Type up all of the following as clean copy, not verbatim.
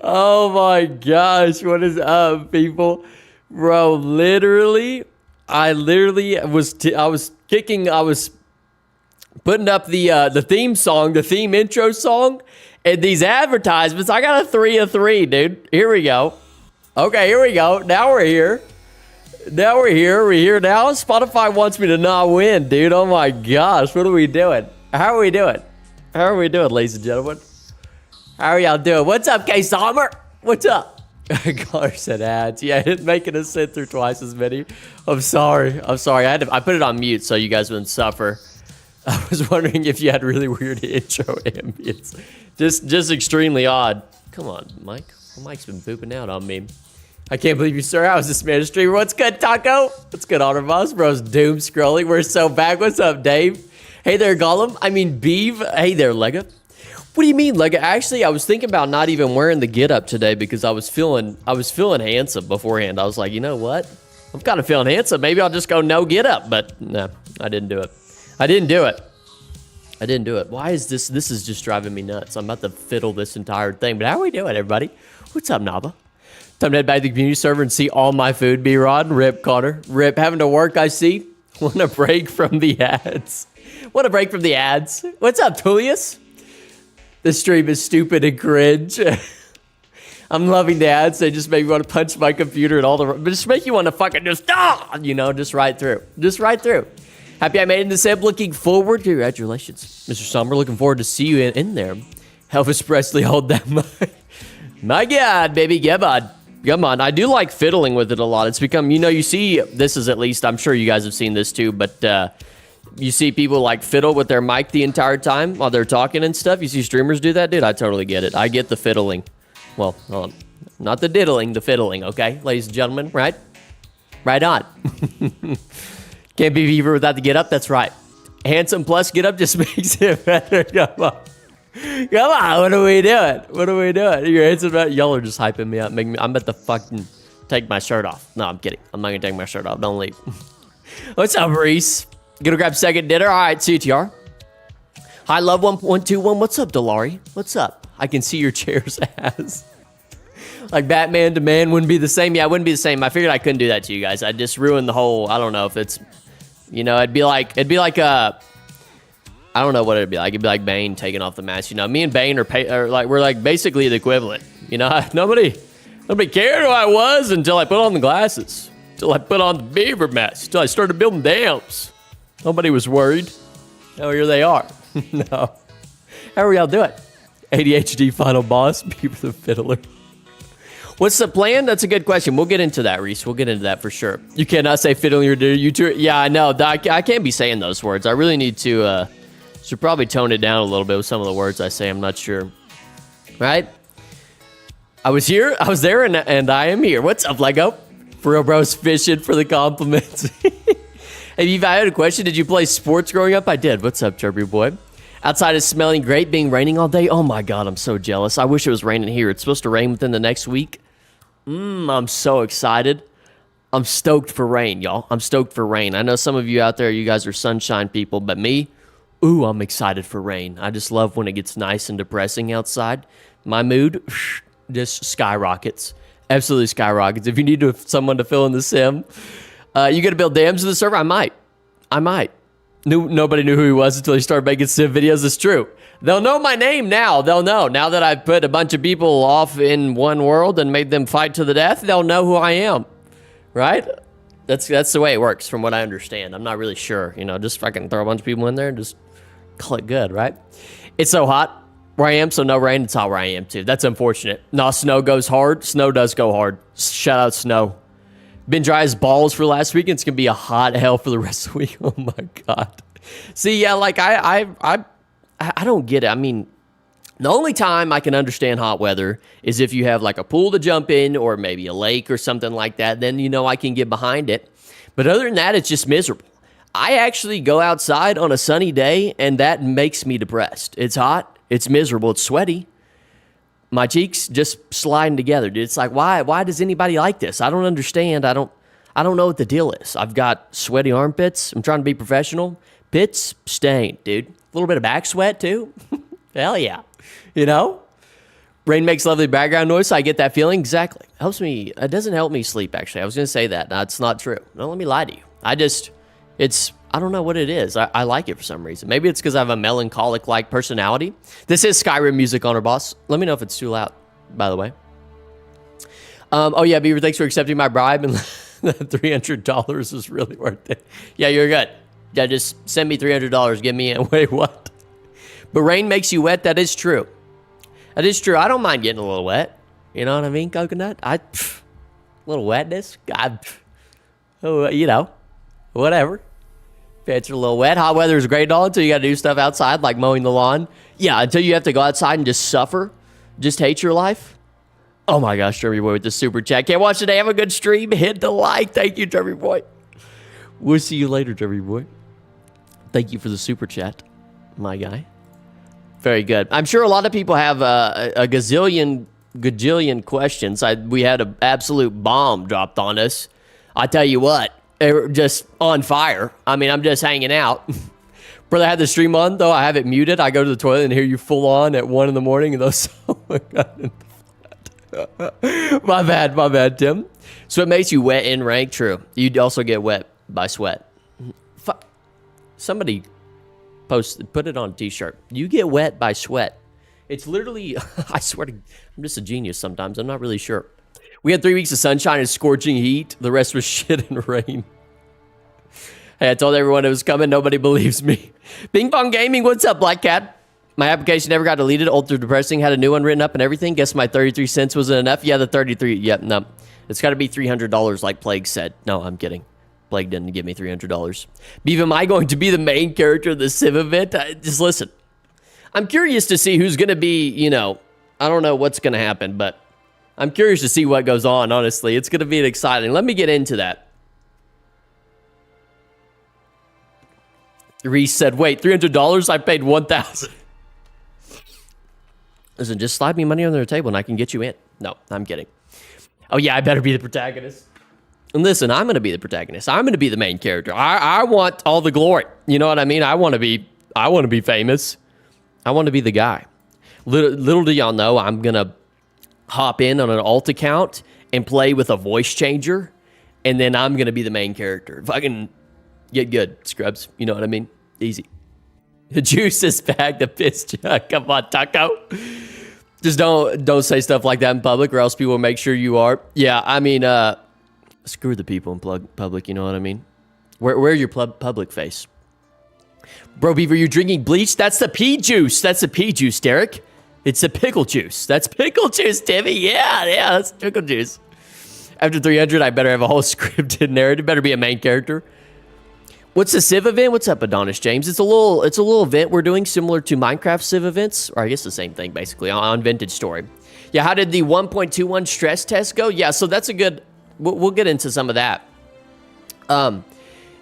Oh my gosh, what is up, people? Bro, I was kicking, I was putting up the theme song, the theme intro song, and these advertisements. I got a 3 of 3, dude. Here we go. Okay, here we go. Now we're here. We're here now. Spotify wants me to not win, dude. Oh my gosh, what are we doing? How are we doing, ladies and gentlemen? How are y'all doing? What's up, K Sommer? What's up? Caller said ads. Yeah, it's making us sit through twice as many. I'm sorry. I put it on mute so you guys wouldn't suffer. I was wondering if you had really weird intro ambience. Just extremely odd. Come on, Mike. My mic's been pooping out on me. I can't believe you, sir. How's this man a streamer? What's good, Taco? What's good, Honor Boss? Bro's doom scrolling. We're so back. What's up, Dave? Hey there, Gollum. I mean, Beeve. Hey there, Lega. What do you mean, Lega? Actually, I was thinking about not even wearing the get up today because I was feeling handsome beforehand. I was like, you know what? I'm kind of feeling handsome. Maybe I'll just go no get up. But no, I didn't do it. Why is this? This is just driving me nuts. I'm about to fiddle this entire thing. But how are we doing, everybody? What's up, Nava? Time to head back to the community server and see all my food, B-Rod. Rip, Connor. Rip, having to work, I see. Want a break from the ads. What's up, Tullius? The stream is stupid and cringe. I'm loving the ads. They just make me want to punch my computer and all the... But just make you want to fucking just... just right through. Happy I made it in the sim. Looking forward. Congratulations, Mr. Summer. Looking forward to see you in there. Elvis Presley, hold that mic. My God, baby. Come on. I do like fiddling with it a lot. It's become... you see... This is at least... I'm sure you guys have seen this too, but... You see people like fiddle with their mic the entire time while they're talking and stuff. You see streamers do that, dude. I totally get it. I get the fiddling. Well, not the diddling, the fiddling, okay? Ladies and gentlemen, right? Right on. Can't be Beaver without the get up. That's right. Handsome plus get up just makes it better. Come on. What are we doing? You're handsome. Y'all are just hyping me up. I'm about to fucking take my shirt off. No, I'm kidding. I'm not going to take my shirt off. Don't leave. What's up, Reese? Gonna grab second dinner. All right, CTR. Hi, love 1121. What's up, Delari? What's up? I can see your chair's ass. Like Batman to man wouldn't be the same. Yeah, it wouldn't be the same. I figured I couldn't do that to you guys. I just ruined the whole. I don't know if it's, it'd be like I don't know what it'd be like. It'd be like Bane taking off the mask. Me and Bane we're like basically the equivalent. Nobody cared who I was until I put on the glasses. Until I put on the beaver mask. Until I started building dams. Nobody was worried. Oh, here they are. No. How are y'all doing? ADHD final boss, Beaver the Fiddler. What's the plan? That's a good question. We'll get into that, Reese. We'll get into that for sure. You cannot say fiddling your YouTuber. Yeah, I know. I can't be saying those words. I really need to, should probably tone it down a little bit with some of the words I say. I'm not sure. Right? I was there, and I am here. What's up, Lego? For real, bro's fishing for the compliments. Hey, I had a question. Did you play sports growing up? I did. What's up, Chirpy boy? Outside is smelling great, being raining all day. Oh my God, I'm so jealous. I wish it was raining here. It's supposed to rain within the next week. I'm so excited. I'm stoked for rain, y'all. I'm stoked for rain. I know some of you out there, you guys are sunshine people, but me, I'm excited for rain. I just love when it gets nice and depressing outside. My mood just skyrockets. Absolutely skyrockets. If you need someone to fill in the sim, you gonna build dams in the server? I might. Nobody knew who he was until he started making sim videos. It's true. They'll know my name now. They'll know. Now that I've put a bunch of people off in one world and made them fight to the death, they'll know who I am. Right? That's the way it works from what I understand. I'm not really sure. Just fucking throw a bunch of people in there and just call it good, right? It's so hot where I am, so no rain. It's hot where I am too. That's unfortunate. No, snow goes hard. Snow does go hard. Shout out snow. Been dry as balls for last week, and it's gonna be a hot hell for the rest of the week. Oh my God. See, yeah, like I don't get it. I mean, the only time I can understand hot weather is if you have like a pool to jump in or maybe a lake or something like that. Then I can get behind it. But other than that, it's just miserable. I actually go outside on a sunny day, and that makes me depressed. It's hot. It's miserable. It's sweaty. My cheeks just sliding together, dude. It's like, why does anybody like this? I don't understand. I don't know what the deal is. I've got sweaty armpits. I'm trying to be professional. Pits stained, dude. A little bit of back sweat too. Hell yeah. Rain makes lovely background noise, so I get that feeling. Exactly. Helps me. It doesn't help me sleep, actually. I was going to say that. That's not true. Don't let me lie to you. I don't know what it is. I like it for some reason. Maybe it's because I have a melancholic-like personality. This is Skyrim music on our boss. Let me know if it's too loud, by the way. Oh, yeah, Beaver, thanks for accepting my bribe. And $300 is really worth it. Yeah, you're good. Yeah, just send me $300. Give me a wait, what? But rain makes you wet. That is true. That is true. I don't mind getting a little wet. You know what I mean, Coconut? A little wetness. God, whatever. If it's a little wet, hot weather is great and all until you got to do stuff outside, like mowing the lawn. Yeah, until you have to go outside and just suffer, just hate your life. Oh my gosh, Derby Boy with the super chat. Can't watch today. Have a good stream. Hit the like. Thank you, Derby Boy. We'll see you later, Derby Boy. Thank you for the super chat, my guy. Very good. I'm sure a lot of people have a gajillion questions. We had an absolute bomb dropped on us. I tell you what, they were just on fire. I mean, I'm just hanging out. Brother, I had the stream on, though. I have it muted. I go to the toilet and hear you full on at 1 in the morning. And those, oh my God. my bad, Tim. Sweat makes you wet in rank. True. You'd also get wet by sweat. Somebody put it on a t-shirt. You get wet by sweat. It's literally, I swear to, I'm just a genius sometimes. I'm not really sure. We had 3 weeks of sunshine and scorching heat. The rest was shit and rain. Hey, I told everyone it was coming. Nobody believes me. Ping Pong Gaming, what's up, Black Cat? My application never got deleted. Ultra depressing. Had a new one written up and everything. Guess my 33 cents wasn't enough. Yeah, the 33. Yep, no. It's got to be $300 like Plague said. No, I'm kidding. Plague didn't give me $300. Beav, am I going to be the main character of the Civ event? Just listen. I'm curious to see who's going to be, I don't know what's going to happen, but I'm curious to see what goes on, honestly. It's going to be exciting. Let me get into that. Reese said, wait, $300? I paid $1,000. Listen, just slide me money under the table and I can get you in. No, I'm kidding. Oh, yeah, I better be the protagonist. And listen, I'm going to be the protagonist. I'm going to be the main character. I want all the glory. You know what I mean? I want to be famous. I want to be the guy. Little do y'all know, I'm going to hop in on an alt account and play with a voice changer. And then I'm going to be the main character. If I can get good, scrubs. You know what I mean? Easy. The juice is back. The piss jug. Come on, Taco. Just don't say stuff like that in public or else people will make sure you are. Yeah, I mean, screw the people in public, you know what I mean? Where's your public face? Bro, Beaver, you're drinking bleach? That's the pea juice. That's the pea juice, Derek. It's the pickle juice. That's pickle juice, Timmy. Yeah, that's pickle juice. After 300, I better have a whole scripted narrative. Better be a main character. What's the Civ event? What's up, Adonis James? It's a little event we're doing similar to Minecraft Civ events, or I guess the same thing, basically, on Vintage Story. Yeah, how did the 1.21 stress test go? Yeah, so that's a good... We'll get into some of that.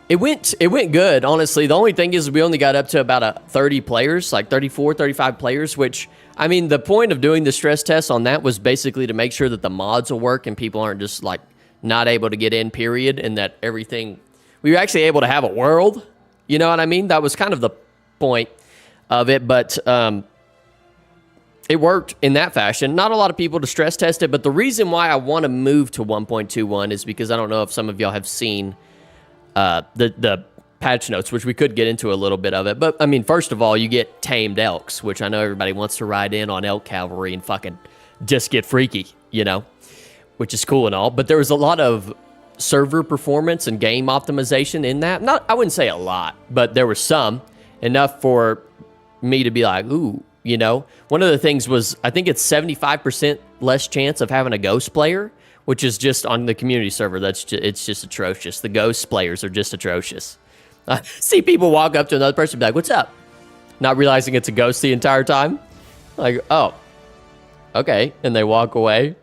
It went good, honestly. The only thing is we only got up to about 30 players, like 34, 35 players, which, I mean, the point of doing the stress test on that was basically to make sure that the mods will work and people aren't just, like, not able to get in, period, and that everything... We were actually able to have a world, you know what I mean? That was kind of the point of it, but it worked in that fashion. Not a lot of people to stress test it, but the reason why I want to move to 1.21 is because I don't know if some of y'all have seen the patch notes, which we could get into a little bit of it. But, I mean, first of all, you get tamed elks, which I know everybody wants to ride in on elk cavalry and fucking just get freaky, you know, which is cool and all. But there was a lot of server performance and game optimization in that. I wouldn't say a lot, but there was some, enough for me to be like, ooh, you know. One of the things was, I think it's 75% less chance of having a ghost player, which is just on the community server. It's just atrocious. The ghost players are just atrocious. I see people walk up to another person and be like, what's up? Not realizing it's a ghost the entire time. Like, oh, okay. And they walk away.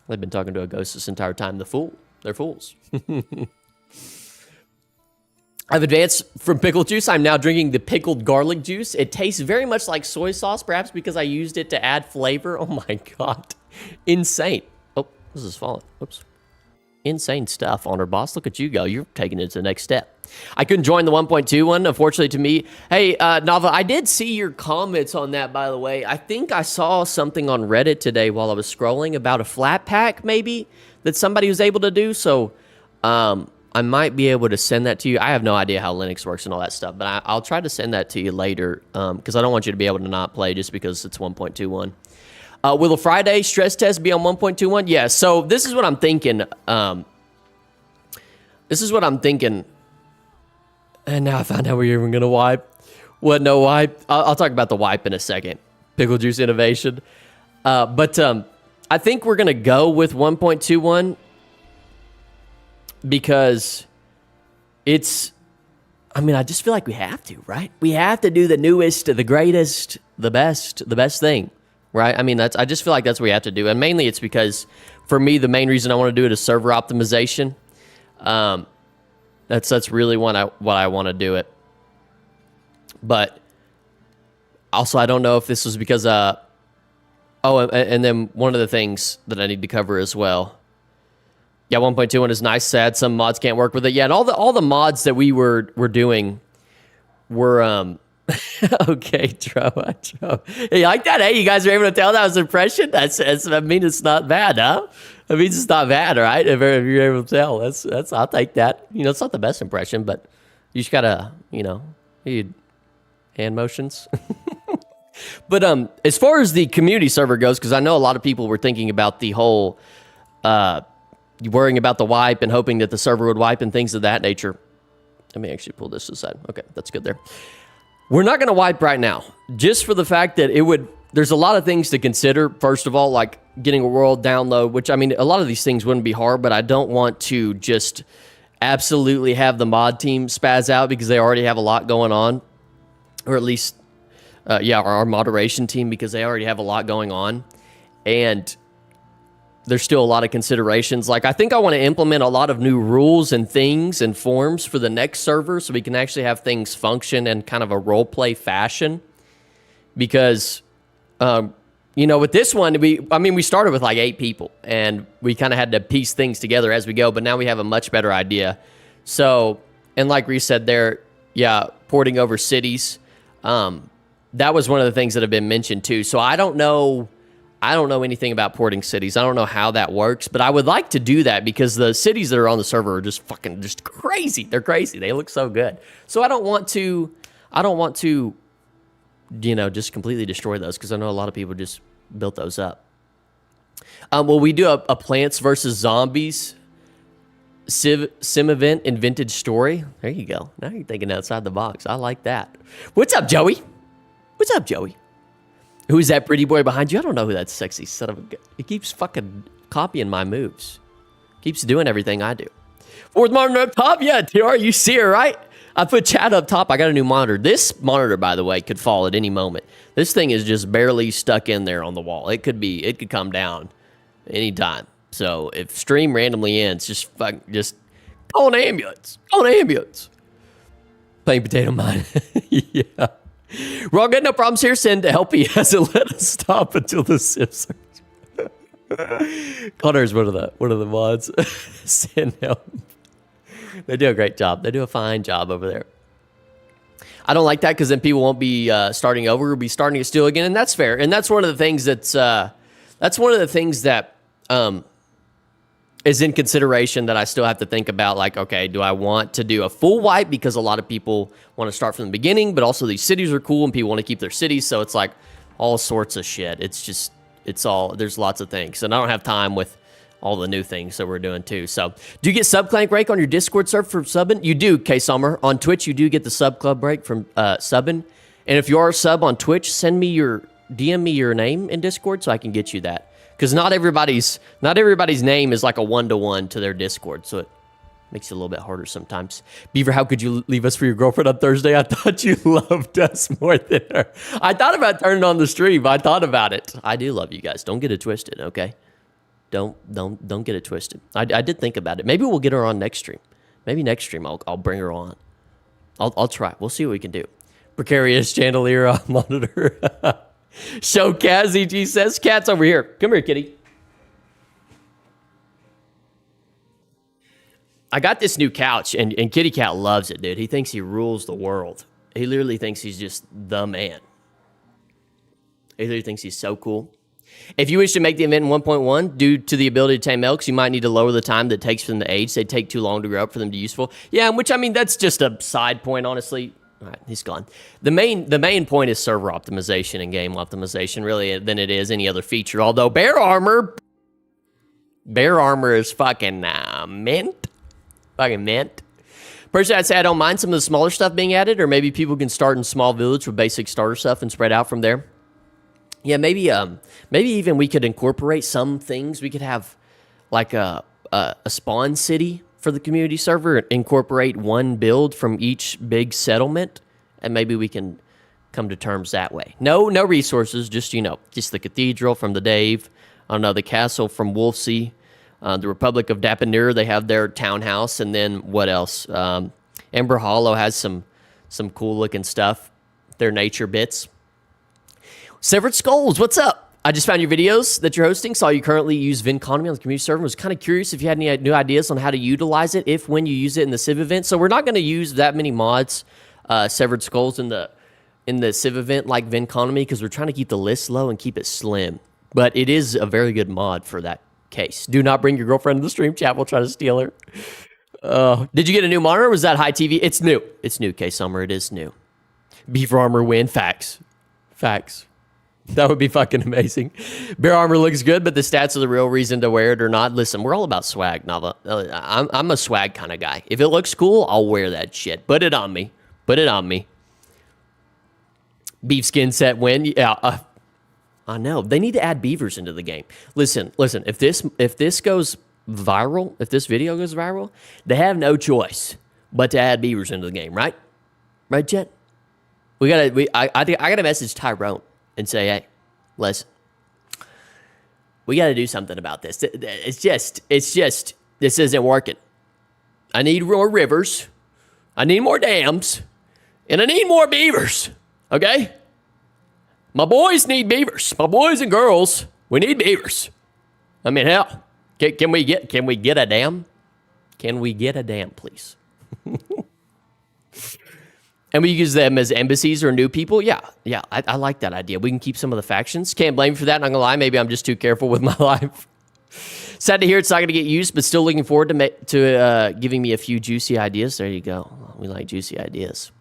They've been talking to a ghost this entire time. They're fools. I've advanced from pickle juice. I'm now drinking the pickled garlic juice. It tastes very much like soy sauce, perhaps because I used it to add flavor. Oh my God. Insane. Oh, this is falling. Oops. insane stuff on her, boss. Look at you go. You're taking it to the next step. I couldn't join the 1.2 one, unfortunately, to me. Hey, Nava, I did see your comments on that, by the way. I think I saw something on Reddit today while I was scrolling about a flat pack, maybe, that somebody was able to do. So I might be able to send that to you. I have no idea how Linux works and all that stuff, but I'll try to send that to you later because I don't want you to be able to not play just because it's 1.21. Will a Friday stress test be on 1.21? Yeah, so this is what I'm thinking. And now I found out we're even going to wipe. What, no wipe? I'll talk about the wipe in a second. Pickle Juice Innovation. But I think we're going to go with 1.21 because it's... I mean, I just feel like we have to, right? We have to do the newest, the greatest, the best thing, right? I mean, I just feel like that's what we have to do. And mainly it's because, for me, the main reason I want to do it is server optimization. That's really what I want to do it. But also, I don't know if this was because oh, and then one of the things that I need to cover as well. Yeah, 1.21 is nice. Sad some mods can't work with it. Yeah, and all the mods that we were doing were okay, Tro. Hey, you like that? Hey, you guys are able to tell that was an impression? That's I mean, it's not bad, huh? That means it's not bad, right? If you're able to tell, that's I'll take that. You know, it's not the best impression, but you just gotta, you hand motions. But as far as the community server goes, because I know a lot of people were thinking about the whole worrying about the wipe and hoping that the server would wipe and things of that nature. Let me actually pull this aside. Okay, that's good there. We're not gonna wipe right now, just for the fact that it would. There's a lot of things to consider. First of all, like getting a world download, which I mean, a lot of these things wouldn't be hard, but I don't want to just absolutely have the mod team spaz out because they already have a lot going on, or at least, our moderation team, because they already have a lot going on, and there's still a lot of considerations. Like, I think I want to implement a lot of new rules and things and forms for the next server so we can actually have things function in kind of a role play fashion, because with this one, we started with like 8 people, and we kind of had to piece things together as we go, but now we have a much better idea. So, and like Reese said there, porting over cities, that was one of the things that have been mentioned too. So I don't know anything about porting cities. I don't know how that works, but I would like to do that because the cities that are on the server are just crazy. They're crazy. They look so good. So I don't want to, just completely destroy those, because I know a lot of people just built those up. Will we do a Plants vs. Zombies sim event in Vintage Story? There you go. Now you're thinking outside the box. I like that. What's up, Joey? Who's that pretty boy behind you? I don't know who that sexy son of a... He keeps fucking copying my moves. Keeps doing everything I do. Fourth monitor up top? Yeah, TR, you see her, right? I put chat up top. I got a new monitor. This monitor, by the way, could fall at any moment. This thing is just barely stuck in there on the wall. It could come down anytime. So if stream randomly ends, just call an ambulance. Plain potato mine. Yeah. We're all good. No problems here. Send to help. He hasn't let us stop until the sips are... Connor is one of the mods. Send help. They do a great job. They do a fine job over there. I don't like that because then people won't be starting over. We'll be starting to steal again, and that's fair. And that's one of the things that is in consideration that I still have to think about. Like, okay, do I want to do a full wipe because a lot of people want to start from the beginning, but also these cities are cool and people want to keep their cities. So it's like all sorts of shit. There's lots of things, and I don't have time with all the new things that we're doing too. So do you get sub clank break on your Discord server for subbing? You do, K Summer. On Twitch, you do get the sub club break from subbing. And if you are a sub on Twitch, DM me your name in Discord so I can get you that. Because not everybody's name is like a 1-to-1 to their Discord, so it makes it a little bit harder sometimes. Beaver, how could you leave us for your girlfriend on Thursday? I thought you loved us more than her. I thought about turning on the stream. I thought about it. I do love you guys. Don't get it twisted, okay? Don't get it twisted. I did think about it. Maybe we'll get her on next stream. Maybe next stream I'll bring her on. I'll try. We'll see what we can do. Precarious chandelier monitor. Show Kazzy G says, cat's over here. Come here, kitty. I got this new couch, and Kitty Cat loves it, dude. He thinks he rules the world. He literally thinks he's just the man. He literally thinks he's so cool. If you wish to make the event in 1.1, due to the ability to tame elks, you might need to lower the time that it takes for them to age. They take too long to grow up for them to be useful. Yeah, which, I mean, that's just a side point, honestly. All right, he's gone. The main point is server optimization and game optimization, really, than it is any other feature. Although bear armor is fucking mint. Fucking mint. Personally, I'd say I don't mind some of the smaller stuff being added, or maybe people can start in small village with basic starter stuff and spread out from there. Yeah, maybe even we could incorporate some things. We could have like a spawn city for the community server, incorporate one build from each big settlement, and maybe we can come to terms that way. No resources, just just the cathedral from the Dave, I don't know, the castle from Wolfsea, the Republic of Dapanir, they have their townhouse, and then what else? Ember Hollow has some cool looking stuff, their nature bits. Severed Skulls, what's up? I just found your videos that you're hosting. Saw you currently use Vinconomy on the community server. Was kind of curious if you had any new ideas on how to utilize it, when you use it in the Civ event. So we're not going to use that many mods, Severed Skulls in the Civ event like Vinconomy, because we're trying to keep the list low and keep it slim. But it is a very good mod for that case. Do not bring your girlfriend to the stream chat. We'll try to steal her. Did you get a new monitor? Or was that high TV? It's new. It's new, K-Summer. It is new. Beaver armor win. Facts. That would be fucking amazing. Bear armor looks good, but the stats are the real reason to wear it or not. Listen, we're all about swag, Nava. I'm a swag kind of guy. If it looks cool, I'll wear that shit. Put it on me. Beef skin set win. Yeah, I know. They need to add beavers into the game. Listen. If this goes viral, if this video goes viral, they have no choice but to add beavers into the game, right? Right, Jet? I gotta message Tyrone and say, hey, listen, we got to do something about this. It's just, this isn't working. I need more rivers. I need more dams. And I need more beavers. Okay? My boys need beavers. My boys and girls, we need beavers. I mean, hell, can we get a dam? Can we get a dam, please? And we use them as embassies or new people. Yeah, I like that idea. We can keep some of the factions. Can't blame you for that. Not gonna lie, maybe I'm just too careful with my life. Sad to hear it's not gonna get used, but still looking forward to giving me a few juicy ideas. There you go. We like juicy ideas.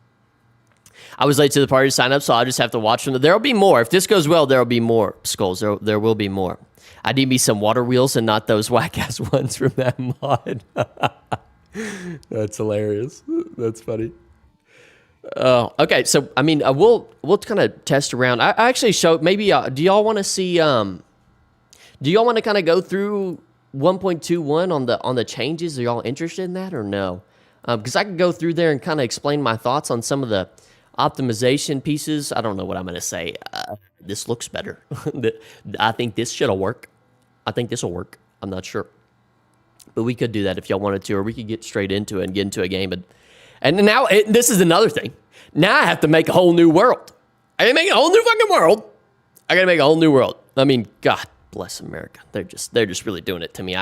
I was late to the party to sign up, so I'll just have to watch them. There'll be more. If this goes well, there'll be more skulls. There will be more. I need me some water wheels and not those whack-ass ones from that mod. That's hilarious. That's funny. Oh, okay. So, I mean, we'll kind of test around. I actually showed, maybe, do y'all want to see, do y'all want to kind of go through 1.21 on the changes? Are y'all interested in that or no? Because I could go through there and kind of explain my thoughts on some of the optimization pieces. I don't know what I'm going to say. This looks better. I think this should work. I think this will work. I'm not sure. But we could do that if y'all wanted to, or we could get straight into it and get into a game. And now, this is another thing. Now I have to make a whole new world. I gotta make a whole new fucking world. I gotta make a whole new world. I mean, God bless America. They're just really doing it to me.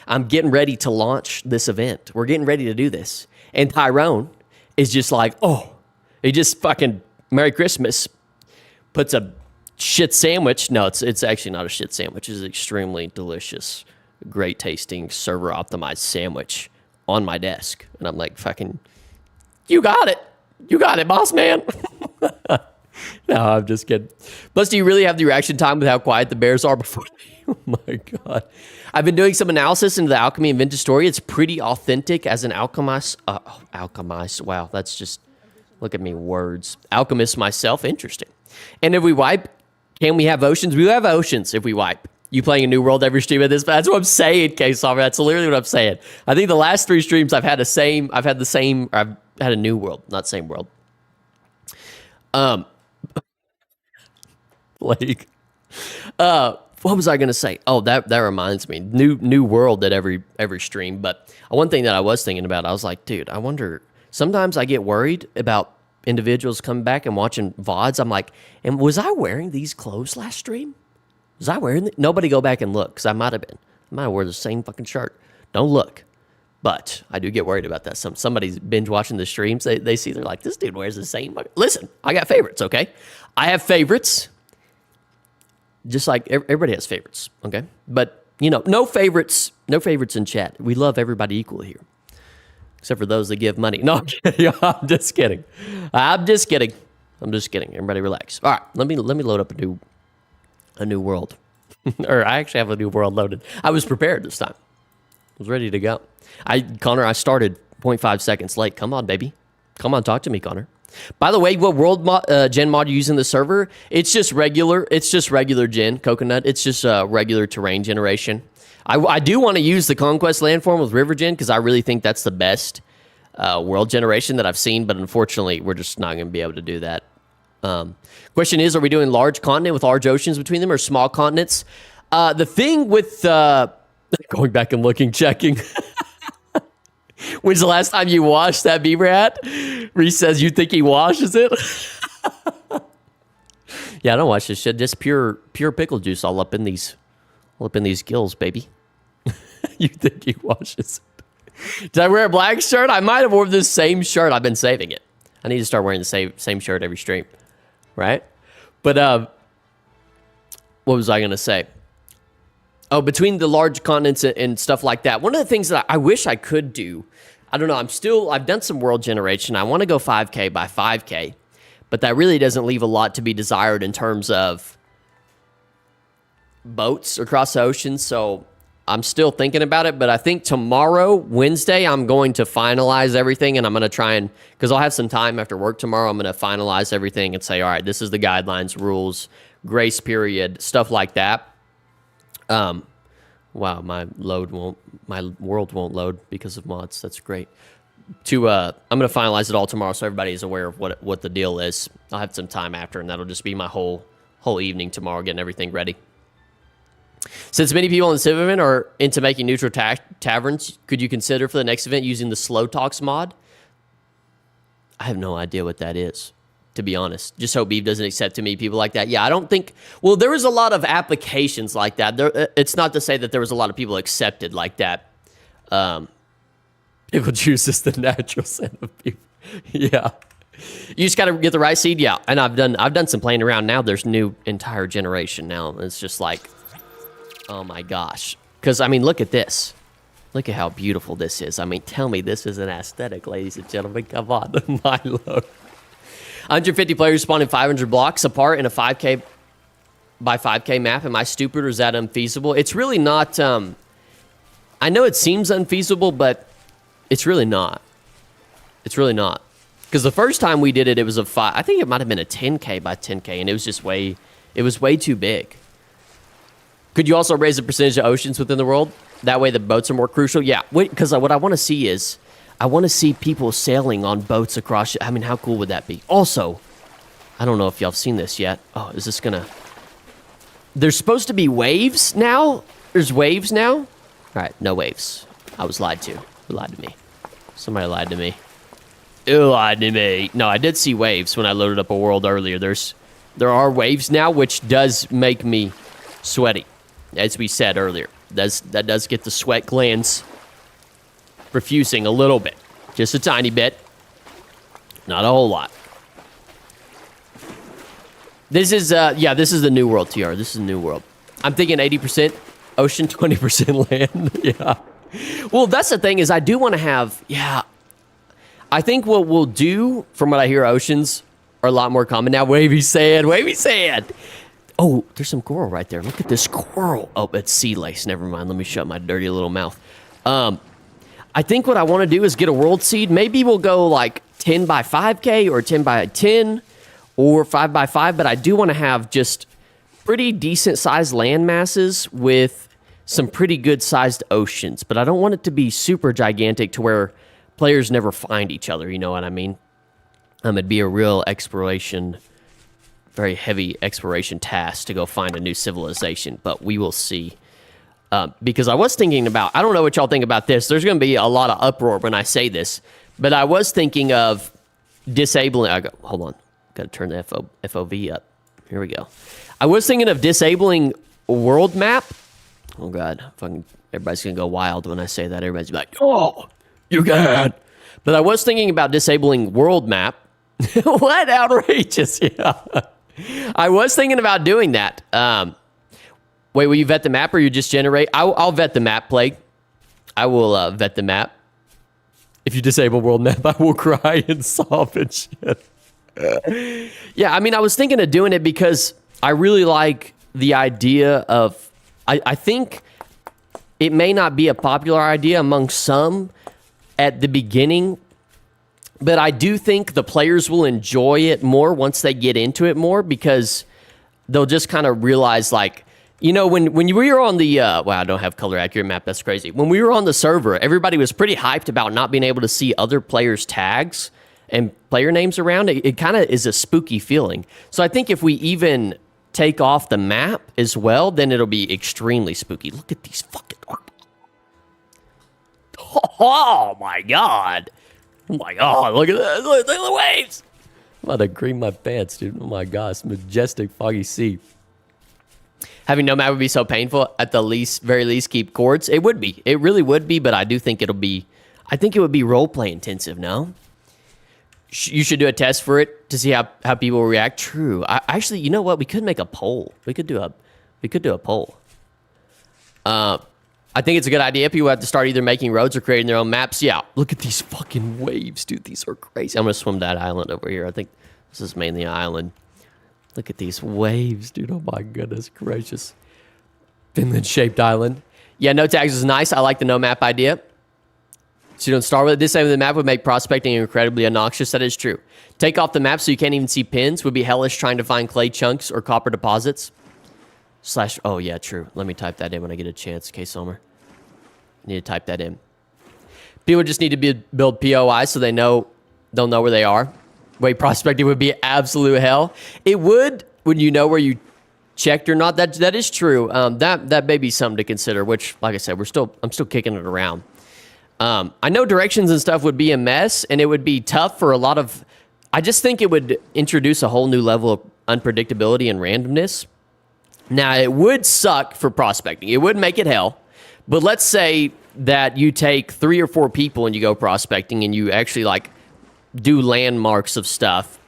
I'm getting ready to launch this event. We're getting ready to do this. And Tyrone is just like, oh, he just fucking Merry Christmas, puts a shit sandwich. No, it's actually not a shit sandwich. It's an extremely delicious, great tasting server optimized sandwich on my desk. And I'm like, fucking, you got it, boss man. No, I'm just kidding. Plus, do you really have the reaction time with how quiet the bears are before they... Oh my God. I've been doing some analysis into the alchemy and vintage story. It's pretty authentic as an alchemist. Alchemist. Wow, that's just... Look at me, words. Alchemist myself. Interesting. And if we wipe, can we have oceans? We have oceans if we wipe. You playing a new world every stream of this? That's what I'm saying, K-Solver. That's literally what I'm saying. I think the last 3 streams I've had a new world, not same world. Like, what was I gonna say? Oh, that reminds me, new world at every stream. But one thing that I was thinking about, I was like, dude, I wonder. Sometimes I get worried about individuals coming back and watching VODs. I'm like, and was I wearing these clothes last stream? Was I wearing it? Nobody go back and look, because I might have been. I might have worn the same fucking shirt. Don't look. But I do get worried about that. Somebody's binge watching the streams. They see, they're like, this dude wears the same. Listen, I got favorites, okay? I have favorites. Just like everybody has favorites, okay? But, no favorites in chat. We love everybody equally here. Except for those that give money. No, I'm kidding. I'm just kidding. Everybody relax. All right, let me load up a new world. Or I actually have a new world loaded. I was prepared this time. I was ready to go. Connor, I started 0.5 seconds late. Come on, baby. Come on, talk to me, Connor. By the way, what world gen mod you use in the server? It's just regular gen, Coconut. It's just regular terrain generation. I do want to use the Conquest landform with River Gen because I really think that's the best world generation that I've seen, but unfortunately, we're just not going to be able to do that. Question is, are we doing large continent with large oceans between them or small continents? The thing with going back and looking, checking. When's the last time you washed that beaver hat? Reese says you think he washes it. Yeah, I don't wash this shit. Just pure pickle juice all up in these gills, baby. You think he washes it? Did I wear a black shirt? I might have worn this same shirt. I've been saving it. I need to start wearing the same shirt every stream, right? But what was I gonna say? Oh, between the large continents and stuff like that. One of the things that I wish I could do, I don't know, I've done some world generation. I want to go 5K by 5K, but that really doesn't leave a lot to be desired in terms of boats across the ocean. So I'm still thinking about it, but I think tomorrow, Wednesday, I'm going to finalize everything, and I'm going to try and, because I'll have some time after work tomorrow, I'm going to finalize everything and say, all right, this is the guidelines, rules, grace period, stuff like that. Wow, my world won't load because of mods. That's great. I'm going to finalize it all tomorrow so everybody is aware of what the deal is. I'll have some time after, and that'll just be my whole evening tomorrow, getting everything ready. Since many people in this event are into making neutral taverns, could you consider for the next event using the Slow Talks mod? I have no idea what that is, to be honest. Just hope Beef doesn't accept too many people like that. Yeah, I don't think... Well, there was a lot of applications like that. It's not to say that there was a lot of people accepted like that. Pickle juice is the natural scent of beef. Yeah. You just got to get the right seed. Yeah, and I've done some playing around. Now there's new entire generation now. It's just like... Oh my gosh. Because, I mean, look at this. Look at how beautiful this is. I mean, tell me this is an aesthetic, ladies and gentlemen. Come on, my lord. 150 players spawning 500 blocks apart in a 5K by 5K map. Am I stupid or is that unfeasible? It's really not. I know it seems unfeasible, but it's really not. It's really not. Because the first time we did it, it was I think it might have been a 10K by 10K, and it was just way too big. Could you also raise the percentage of oceans within the world? That way the boats are more crucial? Yeah, because what I want to see is, I want to see people sailing on boats across. I mean, how cool would that be? Also, I don't know if y'all have seen this yet. Oh, is this gonna... There's supposed to be waves now? There's waves now? All right, no waves. I was lied to. Who lied to me? Somebody lied to me. Who lied to me? No, I did see waves when I loaded up a world earlier. There are waves now, which does make me sweaty. As we said earlier, that does get the sweat glands profusing a little bit. Just a tiny bit. Not a whole lot. This is this is the new world, TR. This is the new world. I'm thinking 80% ocean, 20% land. Yeah. Well, that's the thing is I do want to have, I think what we'll do, from what I hear, oceans are a lot more common now. Wavy sand, wavy sand. Oh, there's some coral right there. Look at this coral. Oh, it's sea lace. Never mind. Let me shut my dirty little mouth. I think what I want to do is get a world seed. Maybe we'll go like 10 by 5K or 10 by 10 or 5 by 5, but I do want to have just pretty decent sized land masses with some pretty good sized oceans, but I don't want it to be super gigantic to where players never find each other. You know what I mean? It'd be a real exploration, very heavy exploration task to go find a new civilization, but we will see. Because I was thinking about, I don't know what y'all think about this. There's going to be a lot of uproar when I say this, but I was thinking of disabling. Hold on. Got to turn the FOV up. Here we go. I was thinking of disabling world map Oh god, fucking everybody's gonna go wild when I say that. Everybody's like, "Oh, you can." But I was thinking about disabling world map. What outrageous! Yeah, I was thinking about doing that. Wait, will you vet the map or you just generate? I'll vet the map, Plague. I will vet the map. If you disable world map, I will cry and sob and shit. Yeah, I mean, I was thinking of doing it because I really like the idea of. I think it may not be a popular idea among some at the beginning, but I do think the players will enjoy it more once they get into it more because they'll just kind of realize, like, you know, when we were on the, wow, I don't have color accurate map, that's crazy. When we were on the server, everybody was pretty hyped about not being able to see other players' tags and player names around. It kind of is a spooky feeling. So I think if we even take off the map as well, then it'll be extremely spooky. Look at these fucking... Oh my god. Oh my god, look at that. Look at the waves. I'm about to cream my pants, dude. Oh my gosh, majestic foggy sea. Having no map would be so painful. At the very least, keep chords. It would be. It really would be, but I do think it'll be... I think it would be roleplay intensive, no? You should do a test for it to see how people react. True. Actually, you know what? We could make a poll. We could do a poll. I think it's a good idea. People have to start either making roads or creating their own maps. Yeah. Look at these fucking waves, dude. These are crazy. I'm gonna swim that island over here. I think this is mainly an island. Look at these waves, dude. Oh my goodness gracious. Finland-shaped island. Yeah, no tags is nice. I like the no map idea. So you don't start with it. Disabling the map would make prospecting incredibly obnoxious. That is true. Take off the map so you can't even see pins would be hellish trying to find clay chunks or copper deposits. / oh yeah, true. Let me type that in when I get a chance. Okay, Sommer. Need to type that in. People just need to build POI so they'll know where they are. Wait, prospecting would be absolute hell. It would when you know where you checked or not. That is true. That may be something to consider. Which, like I said, I'm still kicking it around. I know directions and stuff would be a mess, and it would be tough for a lot of... I just think it would introduce a whole new level of unpredictability and randomness. Now, it would suck for prospecting. It would make it hell. But let's say that you take 3 or 4 people and you go prospecting and you actually, like, do landmarks of stuff.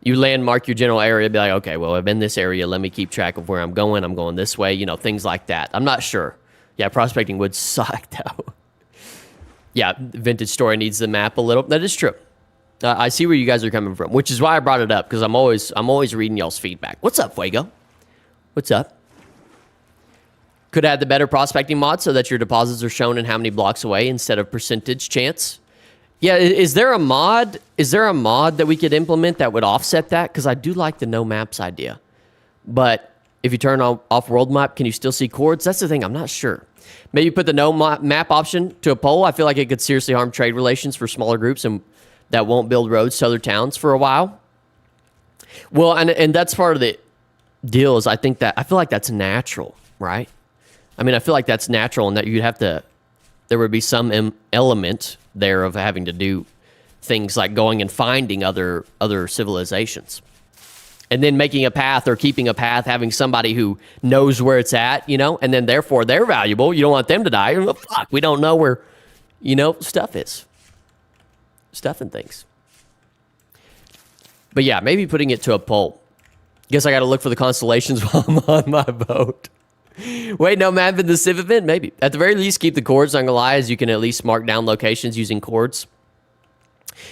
You landmark your general area, be like, okay, well, I'm in this area. Let me keep track of where I'm going. I'm going this way. You know, things like that. I'm not sure. Yeah, prospecting would suck, though. Yeah, Vintage Story needs the map a little. That is true. I see where you guys are coming from, which is why I brought it up, because I'm always reading y'all's feedback. What's up, Fuego? What's up? Could add the better prospecting mod so that your deposits are shown in how many blocks away instead of percentage chance. Yeah, is there a mod? Is there a mod that we could implement that would offset that? Because I do like the no maps idea. But if you turn off world map, can you still see chords? That's the thing. I'm not sure. Maybe put the no map option to a poll. I feel like it could seriously harm trade relations for smaller groups and that won't build roads to other towns for a while. Well, and that's part of the deal is I feel like that's natural, right? I mean, I feel like that's natural and that there would be some element there of having to do things like going and finding other civilizations. And then making a path or keeping a path, having somebody who knows where it's at, you know, and then therefore they're valuable. You don't want them to die. Fuck, we don't know where, you know, stuff is. Stuff and things. But yeah, maybe putting it to a poll. Guess I got to look for the constellations while I'm on my boat. Wait, no map in the Civ event? Maybe. At the very least, keep the chords. I'm going to lie, as you can at least mark down locations using chords.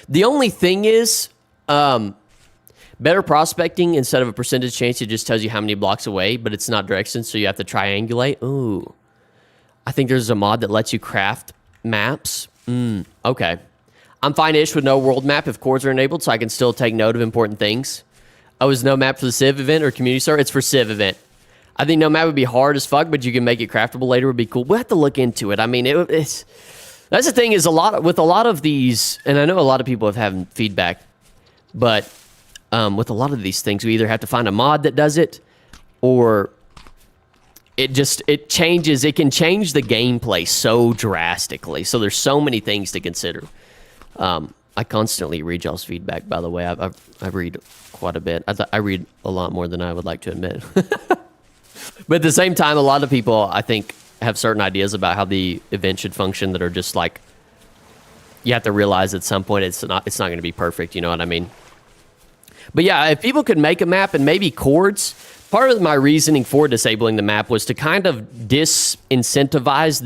The only thing is... better prospecting instead of a percentage chance, it just tells you how many blocks away, but it's not directions, so you have to triangulate. Ooh. I think there's a mod that lets you craft maps. Okay. I'm fine-ish with no world map if chords are enabled, so I can still take note of important things. Oh, is no map for the Civ event or community server? It's for Civ event. I think no map would be hard as fuck, but you can make it craftable later would be cool. We'll have to look into it. I mean, it's... That's the thing is with a lot of these, and I know a lot of people have had feedback, but... with a lot of these things, we either have to find a mod that does it, or it changes. It can change the gameplay so drastically. So there's so many things to consider. I constantly read y'all's feedback, by the way. I read quite a bit. I read a lot more than I would like to admit. But at the same time, a lot of people, I think, have certain ideas about how the event should function that are just like, you have to realize at some point it's not going to be perfect. You know what I mean? But yeah, if people could make a map and maybe chords, part of my reasoning for disabling the map was to kind of disincentivize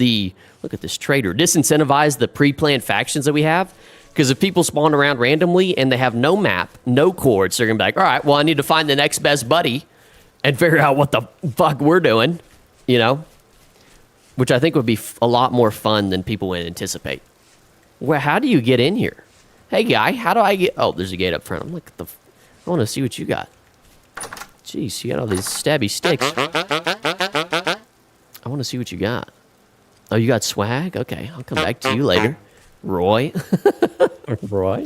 disincentivize the pre-planned factions that we have. Because if people spawn around randomly and they have no map, no chords, they're going to be like, all right, well, I need to find the next best buddy and figure out what the fuck we're doing, you know? Which I think would be a lot more fun than people would anticipate. Well, how do you get in here? Hey, guy, how do I get... Oh, there's a gate up front. I'm like, I want to see what you got. Jeez, you got all these stabby sticks. I want to see what you got. Oh, you got swag? Okay, I'll come back to you later. Roy. Roy?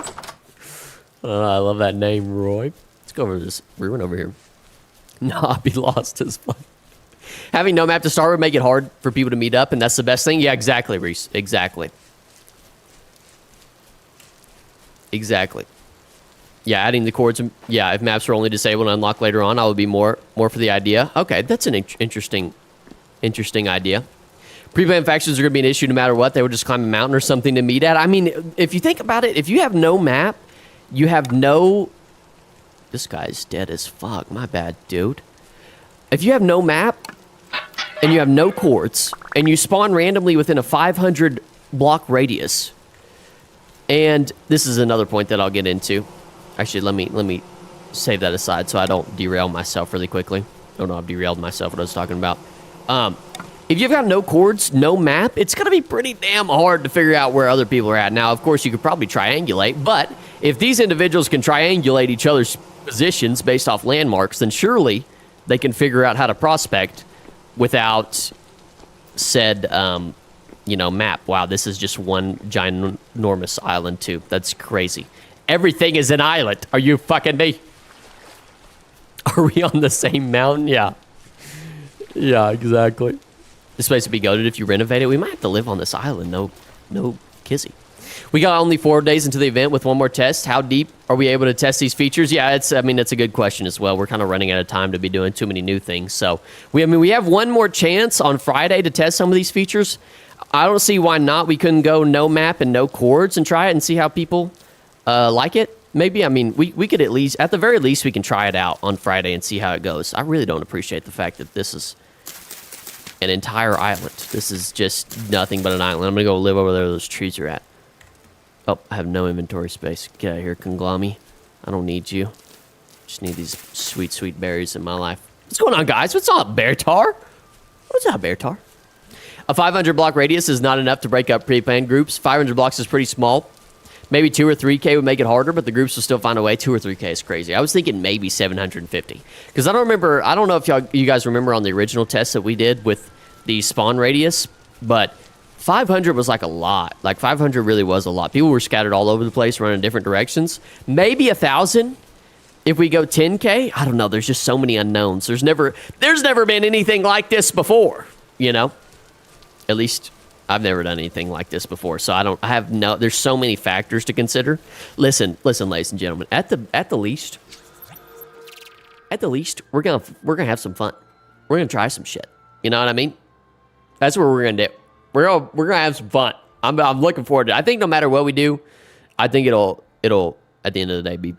Oh, I love that name, Roy. Let's go over this ruin over here. Nah, be lost as fuck. Having no map to start would make it hard for people to meet up, and that's the best thing? Yeah, exactly, Reese. Exactly. Exactly. Yeah, adding the chords. Yeah, if maps are only disabled and unlocked later on, I would be more for the idea. Okay, that's an interesting idea. Pre-planned factions are going to be an issue no matter what. They would just climb a mountain or something to meet at. I mean, if you think about it, if you have no map, you have no... This guy's dead as fuck. My bad, dude. If you have no map and you have no chords and you spawn randomly within a 500 block radius, and this is another point that I'll get into. Actually, let me save that aside so I don't derail myself really quickly. Oh no, I've derailed myself what I was talking about. If you've got no chords, no map, it's going to be pretty damn hard to figure out where other people are at. Now, of course, you could probably triangulate, but if these individuals can triangulate each other's positions based off landmarks, then surely they can figure out how to prospect without said, map. Wow, this is just one ginormous island, too. That's crazy. Everything is an island. Are you fucking me? Are we on the same mountain? Yeah. Yeah, exactly. This place would be goated if you renovate it. We might have to live on this island. No kizzy. We got only 4 days into the event with one more test. How deep are we able to test these features? Yeah, that's a good question as well. We're kind of running out of time to be doing too many new things. So, we have one more chance on Friday to test some of these features. I don't see why not. We couldn't go no map and no chords and try it and see how people like it. Maybe, we could at the very least, we can try it out on Friday and see how it goes. I really don't appreciate the fact that this is an entire island. This is just nothing but an island. I'm going to go live over there where those trees are at. Oh, I have no inventory space. Get out of here, Conglommy. I don't need you. Just need these sweet, sweet berries in my life. What's going on, guys? What's up, Bear Tar? What's up, Bear Tar? A 500 block radius is not enough to break up pre-planned groups. 500 blocks is pretty small. Maybe 2 or 3K would make it harder, but the groups will still find a way. 2 or 3K is crazy. I was thinking maybe 750. Because I don't know if you guys remember on the original test that we did with the spawn radius, but 500 was like a lot. Like 500 really was a lot. People were scattered all over the place, running different directions. Maybe 1,000 if we go 10K. I don't know. There's just so many unknowns. There's never been anything like this before, you know? At least I've never done anything like this before, so there's so many factors to consider. Listen, ladies and gentlemen, at the least, we're gonna have some fun. We're gonna try some shit. You know what I mean? That's what we're gonna do. We're gonna have some fun. I'm looking forward to it. I think no matter what we do, I think it'll at the end of the day be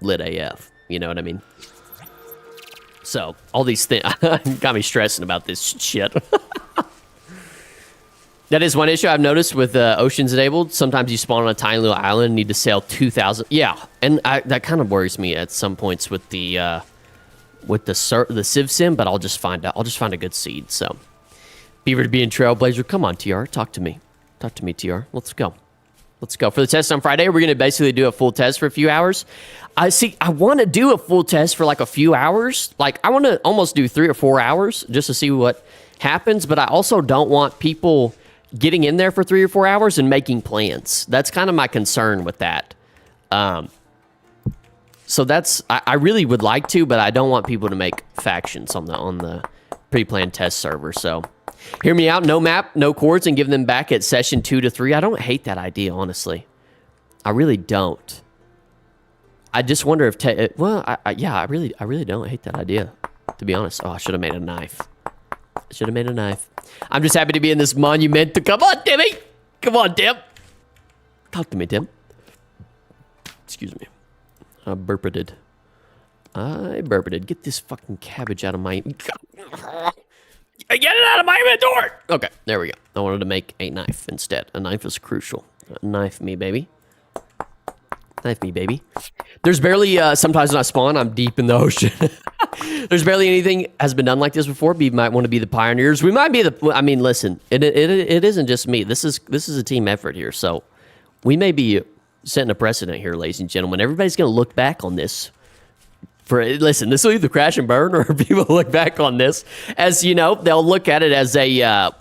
lit AF. You know what I mean? So all these things got me stressing about this shit. That is one issue I've noticed with oceans enabled. Sometimes you spawn on a tiny little island and need to sail 2,000. Yeah, and that kind of worries me at some points with the Civ Sim. But I'll just find out. I'll just find a good seed. So, Beaver to be in Trailblazer. Come on, TR. Talk to me. Talk to me, TR. Let's go. Let's go. For the test on Friday, we're going to basically do a full test for a few hours. I want to do a full test for like a few hours. Like, I want to almost do 3 or 4 hours just to see what happens. But I also don't want people getting in there for 3 or 4 hours and making plans. That's kind of my concern with that. So I really would like to, but I don't want people to make factions on the pre-planned test server. So hear me out. No map, no chords, and give them back at session 2 to 3. I don't hate that idea, honestly. I really don't. I just wonder if I really don't hate that idea, to be honest. Oh, I should have made a knife. I should have made a knife. I'm just happy to be in this monument. Come on, Timmy. Come on, Tim. Talk to me, Tim. Excuse me. I burped. Get this fucking cabbage out of my... Get it out of my inventory! Okay, there we go. I wanted to make a knife instead. A knife is crucial. Knife me, baby. Knife me, baby. There's barely, sometimes when I spawn, I'm deep in the ocean. There's barely anything has been done like this before, but you might want to be the pioneers. We might be the, I mean, listen, it isn't just me. This is a team effort here, so we may be setting a precedent here, ladies and gentlemen. Everybody's going to look back on this. Listen, this will either crash and burn, or people look back on this as, you know, they'll look at it as a,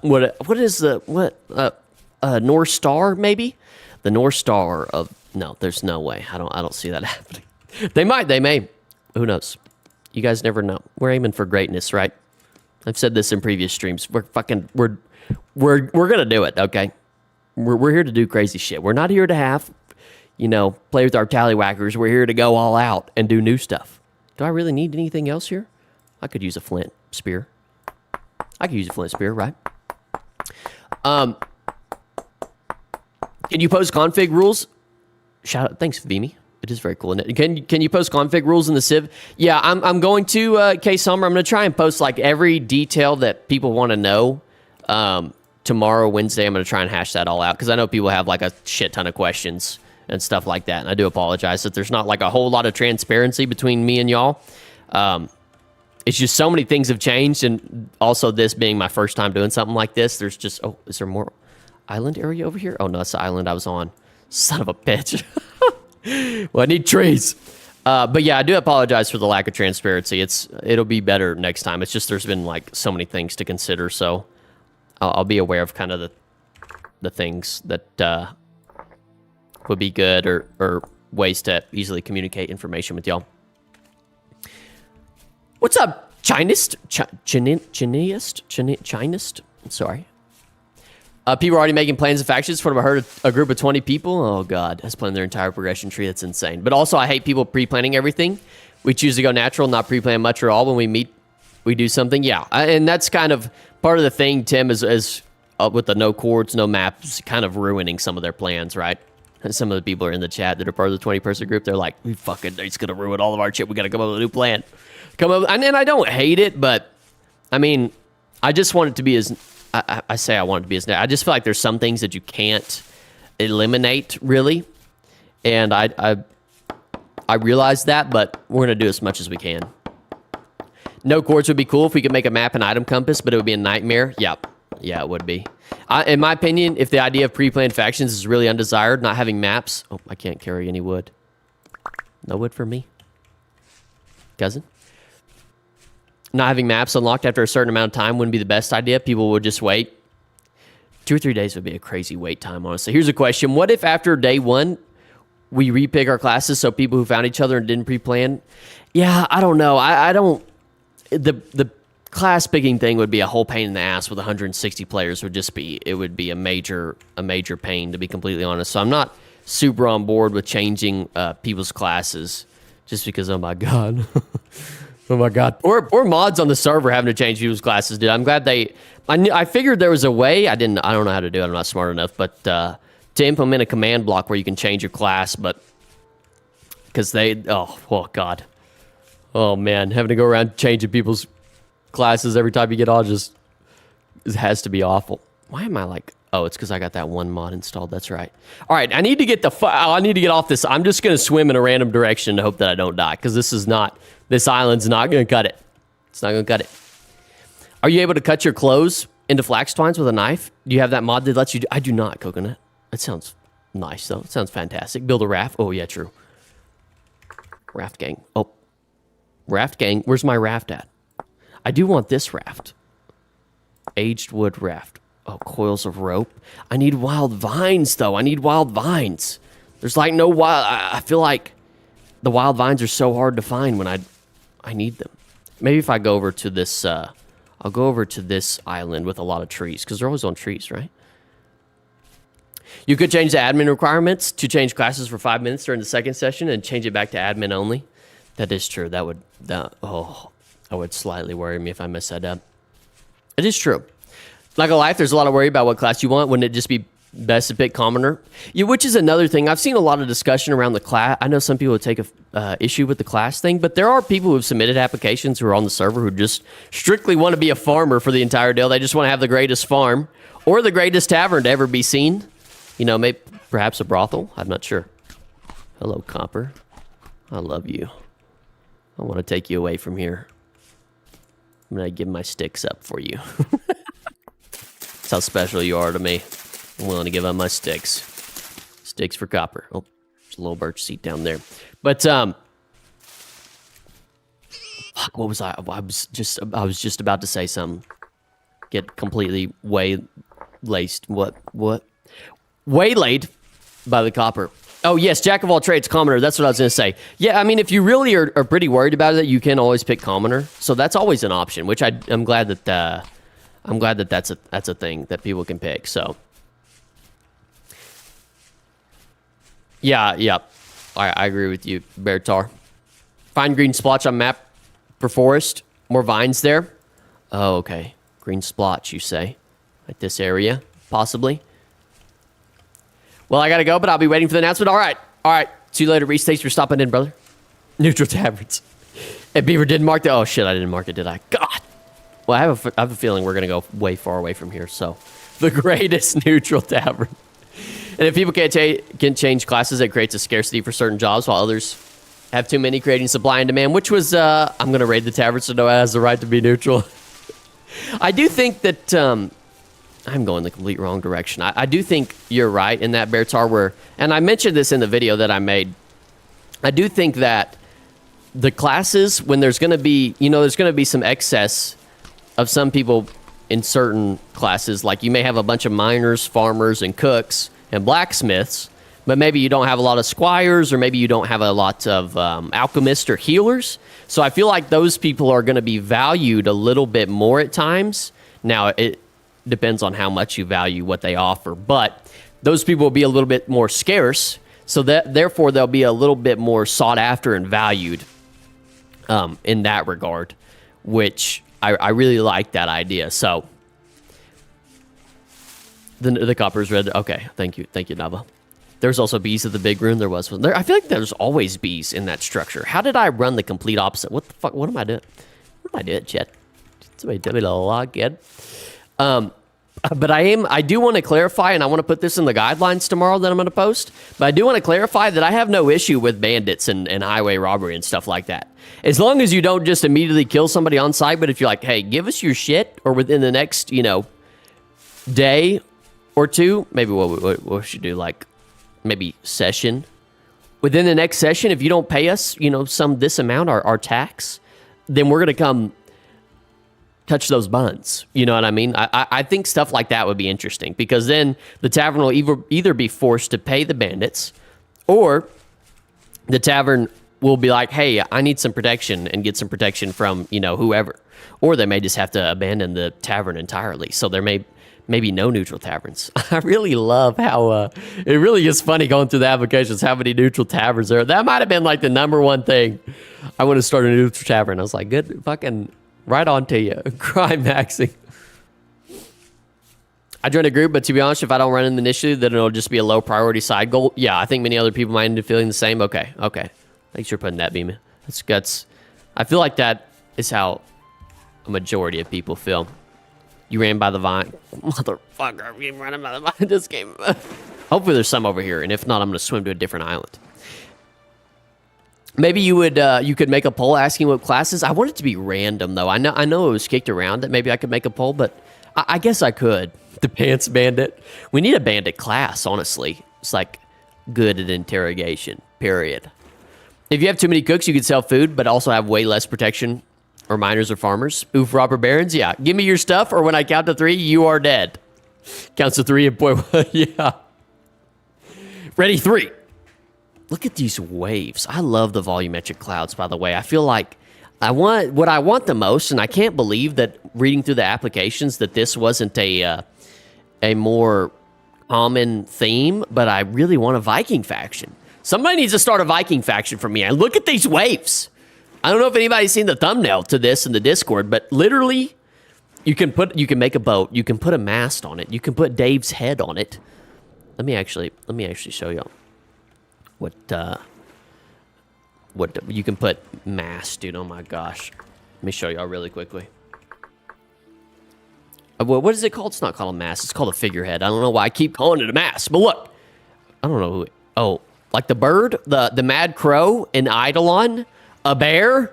North Star, maybe? The North Star of, no, there's no way. I don't see that happening. They may. Who knows? You guys never know. We're aiming for greatness, right? I've said this in previous streams. We're gonna do it, okay? We're here to do crazy shit. We're not here to have, you know, play with our tallywhackers. We're here to go all out and do new stuff. Do I really need anything else here? I could use a flint spear. Right? Can you post config rules? Shout out, thanks, Vimy. It is very cool. Can you post config rules in the Civ? Yeah, I'm going to, K Summer, I'm going to try and post like every detail that people want to know. Tomorrow, Wednesday, I'm going to try and hash that all out, because I know people have like a shit ton of questions and stuff like that, and I do apologize that there's not like a whole lot of transparency between me and y'all. It's just so many things have changed, and also this being my first time doing something like this, there's just, oh, is there more island area over here? Oh, no, that's the island I was on. Son of a bitch. Well, I need trees. But yeah, I do apologize for the lack of transparency. It'll be better next time. It's just there's been like so many things to consider, so I'll be aware of kind of the things that would be good, or ways to easily communicate information with y'all. What's up, Chinist? Chinist? Sorry. People are already making plans and factions. What have I heard? A group of 20 people? Oh, God. Has planned their entire progression tree. That's insane. But also, I hate people pre-planning everything. We choose to go natural, not pre-plan much at all. When we meet, we do something. Yeah, and that's kind of part of the thing, Tim, is with the no chords, no maps, kind of ruining some of their plans, right? And some of the people are in the chat that are part of the 20-person group. They're like, it's going to ruin all of our shit. We got to come up with a new plan. And I don't hate it, but, I mean, I just want it to be as... I say I want it to be as... I just feel like there's some things that you can't eliminate, really. And I realize that, but we're going to do as much as we can. No chords would be cool if we could make a map and item compass, but it would be a nightmare. Yep. Yeah, it would be. In my opinion, if the idea of pre-planned factions is really undesired, not having maps... Oh, I can't carry any wood. No wood for me. Cousin? Not having maps unlocked after a certain amount of time wouldn't be the best idea. People would just wait. 2 or 3 days would be a crazy wait time, honestly. Here's a question. What if after day 1, we repick our classes so people who found each other and didn't pre-plan? Yeah, I don't know. I don't... The class picking thing would be a whole pain in the ass with 160 players. It would be a major pain, to be completely honest. So I'm not super on board with changing people's classes just because, oh my God. Oh my God. Or mods on the server having to change people's classes, dude. I'm glad I figured there was a way. I don't know how to do it. I'm not smart enough, but to implement a command block where you can change your class, but because oh God. Oh man, having to go around changing people's classes every time you get on it has to be awful. Why am I like, oh, it's because I got that one mod installed. That's right. All right, I need to get off this. I'm just going to swim in a random direction to hope that I don't die, because this island's not going to cut it. It's not going to cut it. Are you able to cut your clothes into flax twines with a knife? Do you have that mod that lets you I do not, Coconut. That sounds nice, though. It sounds fantastic. Build a raft. Oh, yeah, true. Raft gang. Oh. Raft gang. Where's my raft at? I do want this raft. Aged wood raft. Oh, coils of rope. I need wild vines, though. I need wild vines. There's like no wild... I feel like the wild vines are so hard to find when I need them. Maybe if I go over to this... I'll go over to this island with a lot of trees, because they're always on trees, right? You could change the admin requirements to change classes for 5 minutes during the second session and change it back to admin only. That is true. That would slightly worry me if I mess that up. It is true. Like a life, there's a lot of worry about what class you want. Wouldn't it just be best to pick commoner? Yeah, which is another thing. I've seen a lot of discussion around the class. I know some people would take a issue with the class thing, but there are people who've submitted applications who are on the server who just strictly want to be a farmer for the entire deal. They just want to have the greatest farm or the greatest tavern to ever be seen. You know, maybe perhaps a brothel. I'm not sure. Hello, Copper. I love you. I want to take you away from here. I'm going to give my sticks up for you. That's how special you are to me. I'm willing to give up my sticks. Sticks for Copper. Oh, there's a little birch seat down there. But, what was I? I was just about to say something. Get completely waylaid by the Copper. Oh, yes, Jack of all trades, commoner. That's what I was going to say. Yeah, I mean, if you really are pretty worried about it, you can always pick commoner. So that's always an option, which I'm glad that that's a thing that people can pick. So, yeah, I agree with you, Beartar. Find green splotch on map for forest. More vines there. Oh, okay. Green splotch, you say? Like this area, possibly. Well, I gotta go, but I'll be waiting for the announcement. All right. See you later, Reese. Thanks for stopping in, brother. Neutral taverns. And Beaver didn't mark the... Oh, shit, I didn't mark it, did I? God. Well, I have a feeling we're gonna go way far away from here, so... The greatest neutral tavern. And if people can't change classes, it creates a scarcity for certain jobs, while others have too many, creating supply and demand, which was... I'm gonna raid the tavern so Noah has the right to be neutral. I do think that... I'm going the complete wrong direction. I do think you're right in that, Beartar, and I mentioned this in the video that I made. I do think that the classes, when there's going to be, there's going to be some excess of some people in certain classes, like you may have a bunch of miners, farmers, and cooks, and blacksmiths, but maybe you don't have a lot of squires, or maybe you don't have a lot of alchemists or healers. So I feel like those people are going to be valued a little bit more at times. Now, it depends on how much you value what they offer, but those people will be a little bit more scarce, so that therefore they'll be a little bit more sought after and valued in that regard, which I really like that idea. So the Copper's red. Okay, thank you, Nava. There's also bees at the big room. There was one there. I feel like there's always bees in that structure. How did I run the complete opposite? What the fuck? What am I doing? What am I doing, Chet? Somebody tell me to log in. But I do want to clarify, and I want to put this in the guidelines tomorrow that I'm going to post, but I do want to clarify that I have no issue with bandits and highway robbery and stuff like that. As long as you don't just immediately kill somebody on site, but if you're like, hey, give us your shit, or within the next, day or two, maybe what we should do, like, maybe session. Within the next session, if you don't pay us, this amount, our tax, then we're going to come touch those buns. You know what I mean? I think stuff like that would be interesting, because then the tavern will either be forced to pay the bandits, or the tavern will be like, hey, I need some protection, and get some protection from, whoever. Or they may just have to abandon the tavern entirely. So there may be no neutral taverns. I really love how it really is funny going through the applications, how many neutral taverns there are. That might have been like the #1 thing. I want to start a neutral tavern. I was like, good fucking... Right on to you. Crime maxing. I joined a group, but to be honest, if I don't run in the initiative, then it'll just be a low priority side goal. Yeah, I think many other people might end up feeling the same. Okay. Thanks for putting that, Beeman. That's guts. I feel like that is how a majority of people feel. You ran by the vine. Motherfucker, you running by the vine this game. Hopefully there's some over here, and if not, I'm going to swim to a different island. Maybe you could make a poll asking what classes. I want it to be random though. I know it was kicked around that maybe I could make a poll, but I guess I could. The pants bandit. We need a bandit class, honestly. It's like good at interrogation, period. If you have too many cooks, you could sell food, but also have way less protection, or miners or farmers. Oof, robber barons. Yeah, give me your stuff, or when I count to 3, you are dead. Counts to 3 and boy, yeah. Ready, 3. Look at these waves. I love the volumetric clouds, by the way. I feel like what I want the most, and I can't believe that reading through the applications that this wasn't a more common theme, but I really want a Viking faction. Somebody needs to start a Viking faction for me. And look at these waves. I don't know if anybody's seen the thumbnail to this in the Discord, but literally You can make a boat. You can put a mast on it. You can put Dave's head on it. Let me actually show y'all what you can put mast, dude. Oh my gosh. Let me show y'all really quickly. What is it called? It's not called a mast. It's called a figurehead. I don't know why I keep calling it a mast, but look. I don't know who oh, like the bird, the mad crow in Eidolon, a bear.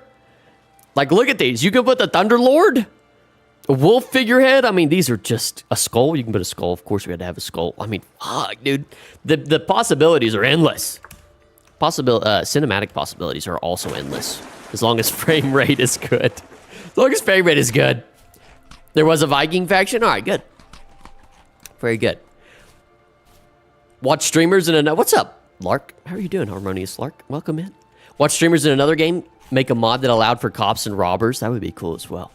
Like, look at these. You can put the Thunderlord, a wolf figurehead. I mean, these are just a skull. You can put a skull. Of course, we had to have a skull. I mean, fuck, dude. The possibilities are endless. Cinematic possibilities are also endless. As long as frame rate is good. As long as frame rate is good. There was a Viking faction? All right, good. Very good. Watch streamers in another... What's up, Lark? How are you doing, Harmonious Lark? Welcome in. Watch streamers in another game. Make a mod that allowed for cops and robbers. That would be cool as well.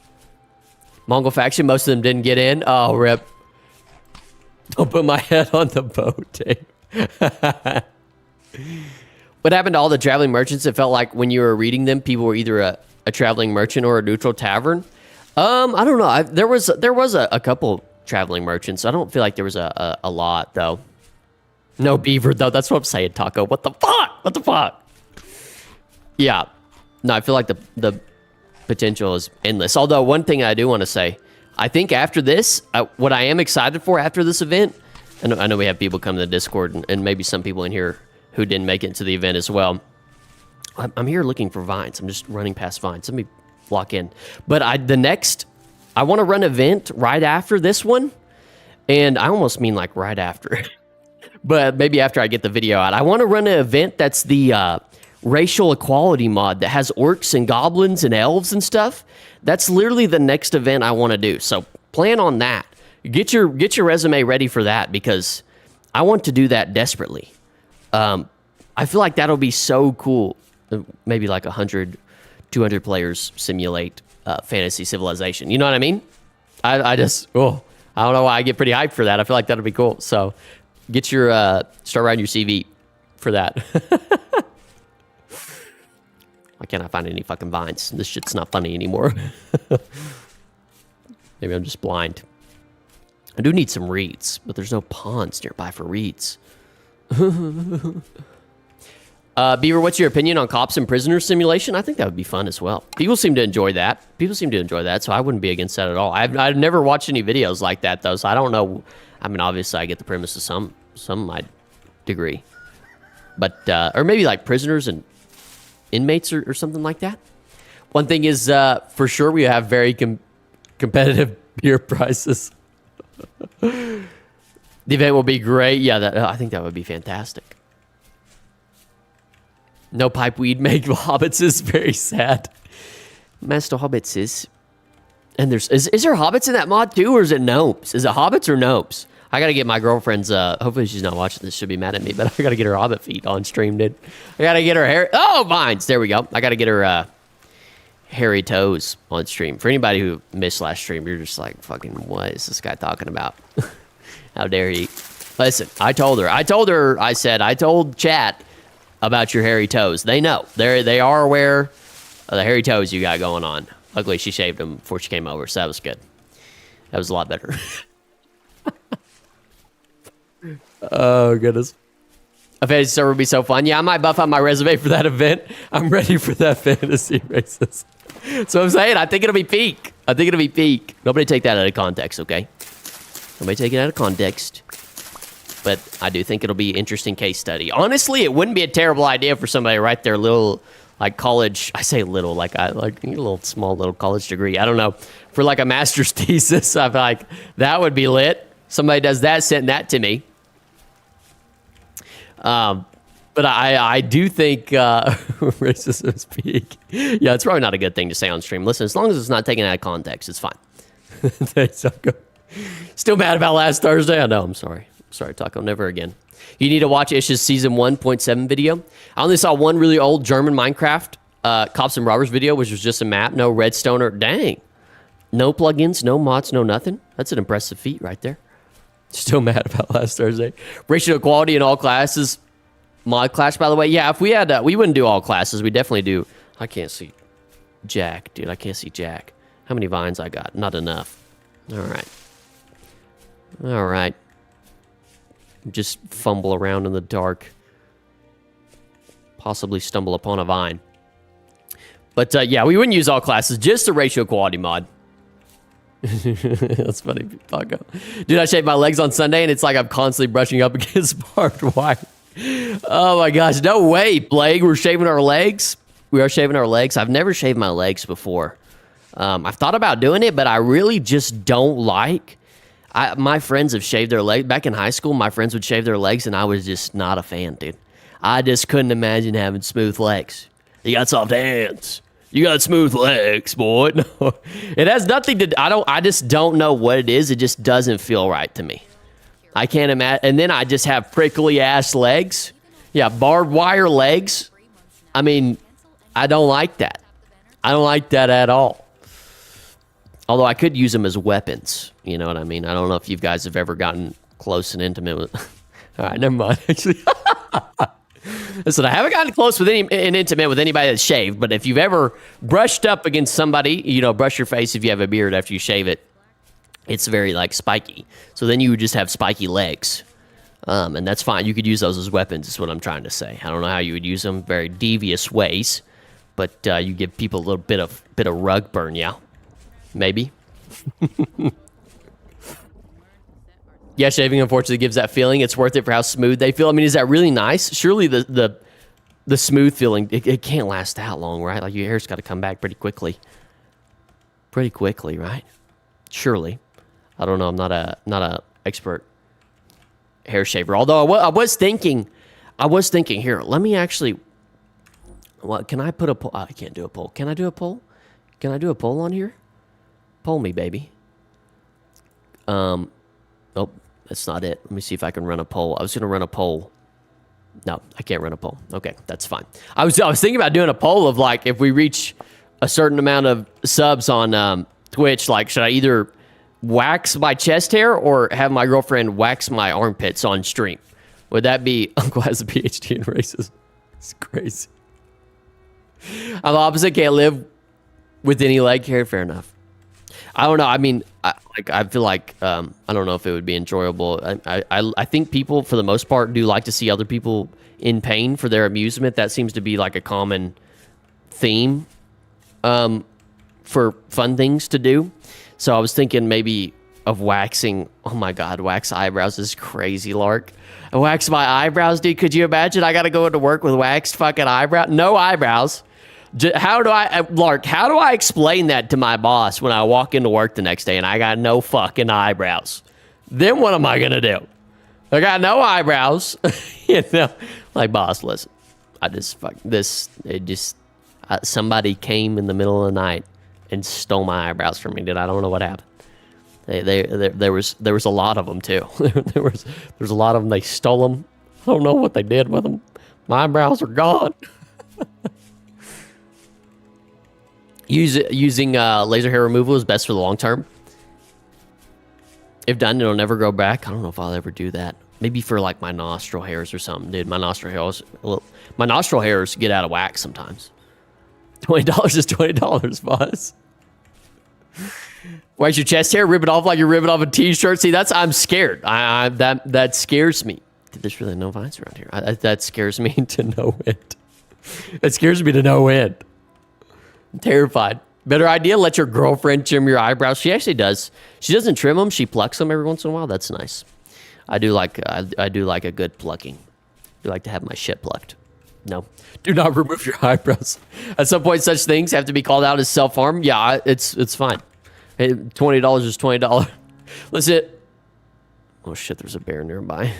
Mongol faction, most of them didn't get in. Oh, rip. Don't put my head on the boat, Dave. What happened to all the traveling merchants? It felt like when you were reading them, people were either a traveling merchant or a neutral tavern. I don't know. There was a couple traveling merchants. I don't feel like there was a lot, though. No beaver, though. That's what I'm saying, Taco. What the fuck? What the fuck? Yeah. No, I feel like the potential is endless. Although, one thing I do want to say, I think after this, what I am excited for after this event, I know we have people come to the Discord, and maybe some people in here who didn't make it to the event as well. I'm here looking for vines. I'm just running past vines. Let me lock in. But I want to run an event right after this one, and I almost mean like right after. But maybe after I get the video out. I want to run an event that's the racial equality mod that has orcs and goblins and elves and stuff. That's literally the next event I want to do. So plan on that. Get your resume ready for that, because I want to do that desperately. I feel like that'll be so cool. Maybe like 100, 200 players simulate fantasy civilization. You know what I mean? I don't know why I get pretty hyped for that. I feel like that'll be cool. So get your start writing your CV for that. Why can't I find any fucking vines? This shit's not funny anymore. Maybe I'm just blind. I do need some reeds, but there's no ponds nearby for reeds. Beaver, what's your opinion on cops and prisoners simulation? I think that would be fun as well. People seem to enjoy that. So I wouldn't be against that at all. I've never watched any videos like that, though, so I don't know. I mean, obviously, I get the premise to some my degree. But, or maybe like prisoners and inmates or something like that. One thing is, for sure, we have very competitive beer prices. The event will be great. Yeah, I think that would be fantastic. No pipe weed make hobbits is very sad. Master hobbits is. And is there hobbits in that mod too, or is it gnomes? Is it hobbits or gnomes? I gotta get my girlfriend's, hopefully she's not watching this, she'll be mad at me, but I gotta get her hobbit feet on stream, dude. I gotta get her hair, vines, there we go. I gotta get her, hairy toes on stream. For anybody who missed last stream, you're just like, fucking, what is this guy talking about? How dare he? Listen, I told chat about your hairy toes. They know. They are aware of the hairy toes you got going on. Luckily, she shaved them before she came over, so that was good. That was a lot better. Oh, goodness. A fantasy server would be so fun. Yeah, I might buff out my resume for that event. I'm ready for that fantasy races. So I'm saying, I think it'll be peak. Nobody take that out of context, okay? Nobody take it out of context. But I do think it'll be an interesting case study. Honestly, it wouldn't be a terrible idea for somebody to write their little, like, college, I say little, like a little small little college degree. I don't know. For like a master's thesis, I feel like that would be lit. Somebody does that, send that to me. But I do think racism is peak. Yeah, it's probably not a good thing to say on stream. Listen, as long as it's not taken out of context, it's fine. Thanks, Taco. Still mad about last Thursday? I know, I'm sorry. Sorry, Taco, never again. You need to watch Ish's season 1.7 video. I only saw one really old German Minecraft Cops and Robbers video, which was just a map, no redstone or... Dang. No plugins, no mods, no nothing. That's an impressive feat right there. Still mad about last Thursday. Racial equality in all classes. Mod Clash, by the way. Yeah, if we had... we wouldn't do all classes. We definitely do... I can't see Jack, dude. I can't see Jack. How many vines I got? Not enough. All right. All right. Just fumble around in the dark. Possibly stumble upon a vine. But yeah, we wouldn't use all classes, just the ratio quality mod. That's funny. Dude, I shave my legs on Sunday and it's like I'm constantly brushing up against barbed wire. Oh my gosh, no way, Blake. We're shaving our legs. We are shaving our legs. I've never shaved my legs before. I've thought about doing it, but I really just don't like. My friends have shaved their legs. Back in high school, my friends would shave their legs, and I was just not a fan, dude. I just couldn't imagine having smooth legs. You got soft hands. You got smooth legs, boy. No, it has nothing to. I just don't know what it is. It just doesn't feel right to me. I can't imagine. And then I just have prickly ass legs. Yeah, barbed wire legs. I mean, I don't like that. I don't like that at all. Although I could use them as weapons. You know what I mean? I don't know if you guys have ever gotten close and intimate with... All right, never mind, actually. Listen, I haven't gotten close with and intimate with anybody that's shaved, but if you've ever brushed up against somebody, you know, brush your face if you have a beard after you shave it, it's very, like, spiky. So then you would just have spiky legs. And that's fine. You could use those as weapons, is what I'm trying to say. I don't know how you would use them. Very devious ways. But you give people a little bit of rug burn, yeah? Maybe. Yeah, shaving unfortunately gives that feeling. It's worth it for how smooth they feel. I mean, is that really nice? Surely the smooth feeling, it can't last that long, right? Like your hair's got to come back pretty quickly. Pretty quickly, right? Surely. I don't know. I'm not a expert hair shaver. Although I was thinking here. Let me actually. What can I put a poll? Oh, I can't do a poll. Can I do a poll? Can I do a poll on here? Poll me, baby. Nope, that's not it. Let me see if I can run a poll. I was gonna run a poll. No, I can't run a poll. Okay, that's fine. I was thinking about doing a poll of like if we reach a certain amount of subs on Twitch, like should I either wax my chest hair or have my girlfriend wax my armpits on stream? Would that be Uncle has a PhD in racism? It's crazy. I'm the opposite. Can't live with any leg hair. Fair enough. I don't know. I mean, I feel like I don't know if it would be enjoyable. I think people, for the most part, do like to see other people in pain for their amusement. That seems to be like a common theme for fun things to do. So I was thinking maybe of waxing. Oh my God, wax eyebrows is crazy, Lark. I wax my eyebrows, dude. Could you imagine? I got to go into work with waxed fucking eyebrows. No eyebrows. How do I explain that to my boss when I walk into work the next day and I got no fucking eyebrows? Then what am I going to do? I got no eyebrows. You know, like, boss, listen, somebody came in the middle of the night and stole my eyebrows from me, dude. I don't know what happened. There was a lot of them too. there was a lot of them. They stole them. I don't know what they did with them. My eyebrows are gone. Using laser hair removal is best for the long term. If done, it'll never grow back. I don't know if I'll ever do that. Maybe for like my nostril hairs or something, dude. My nostril hairs get out of whack sometimes. $20 is $20, boss. Wax your chest hair, rip it off like you're ripping off a t-shirt. See, I'm scared. That scares me. Dude, there's really no vines around here. That scares me to no end. It scares me to no end. I'm terrified. Better idea, let your girlfriend trim your eyebrows. She actually does. She doesn't trim them. She plucks them every once in a while. That's nice. I do like a good plucking. I like to have my shit plucked. No. Do not remove your eyebrows. At some point, such things have to be called out as self-harm. Yeah, it's fine. Hey, $20 is $20. Listen. Oh shit, there's a bear nearby.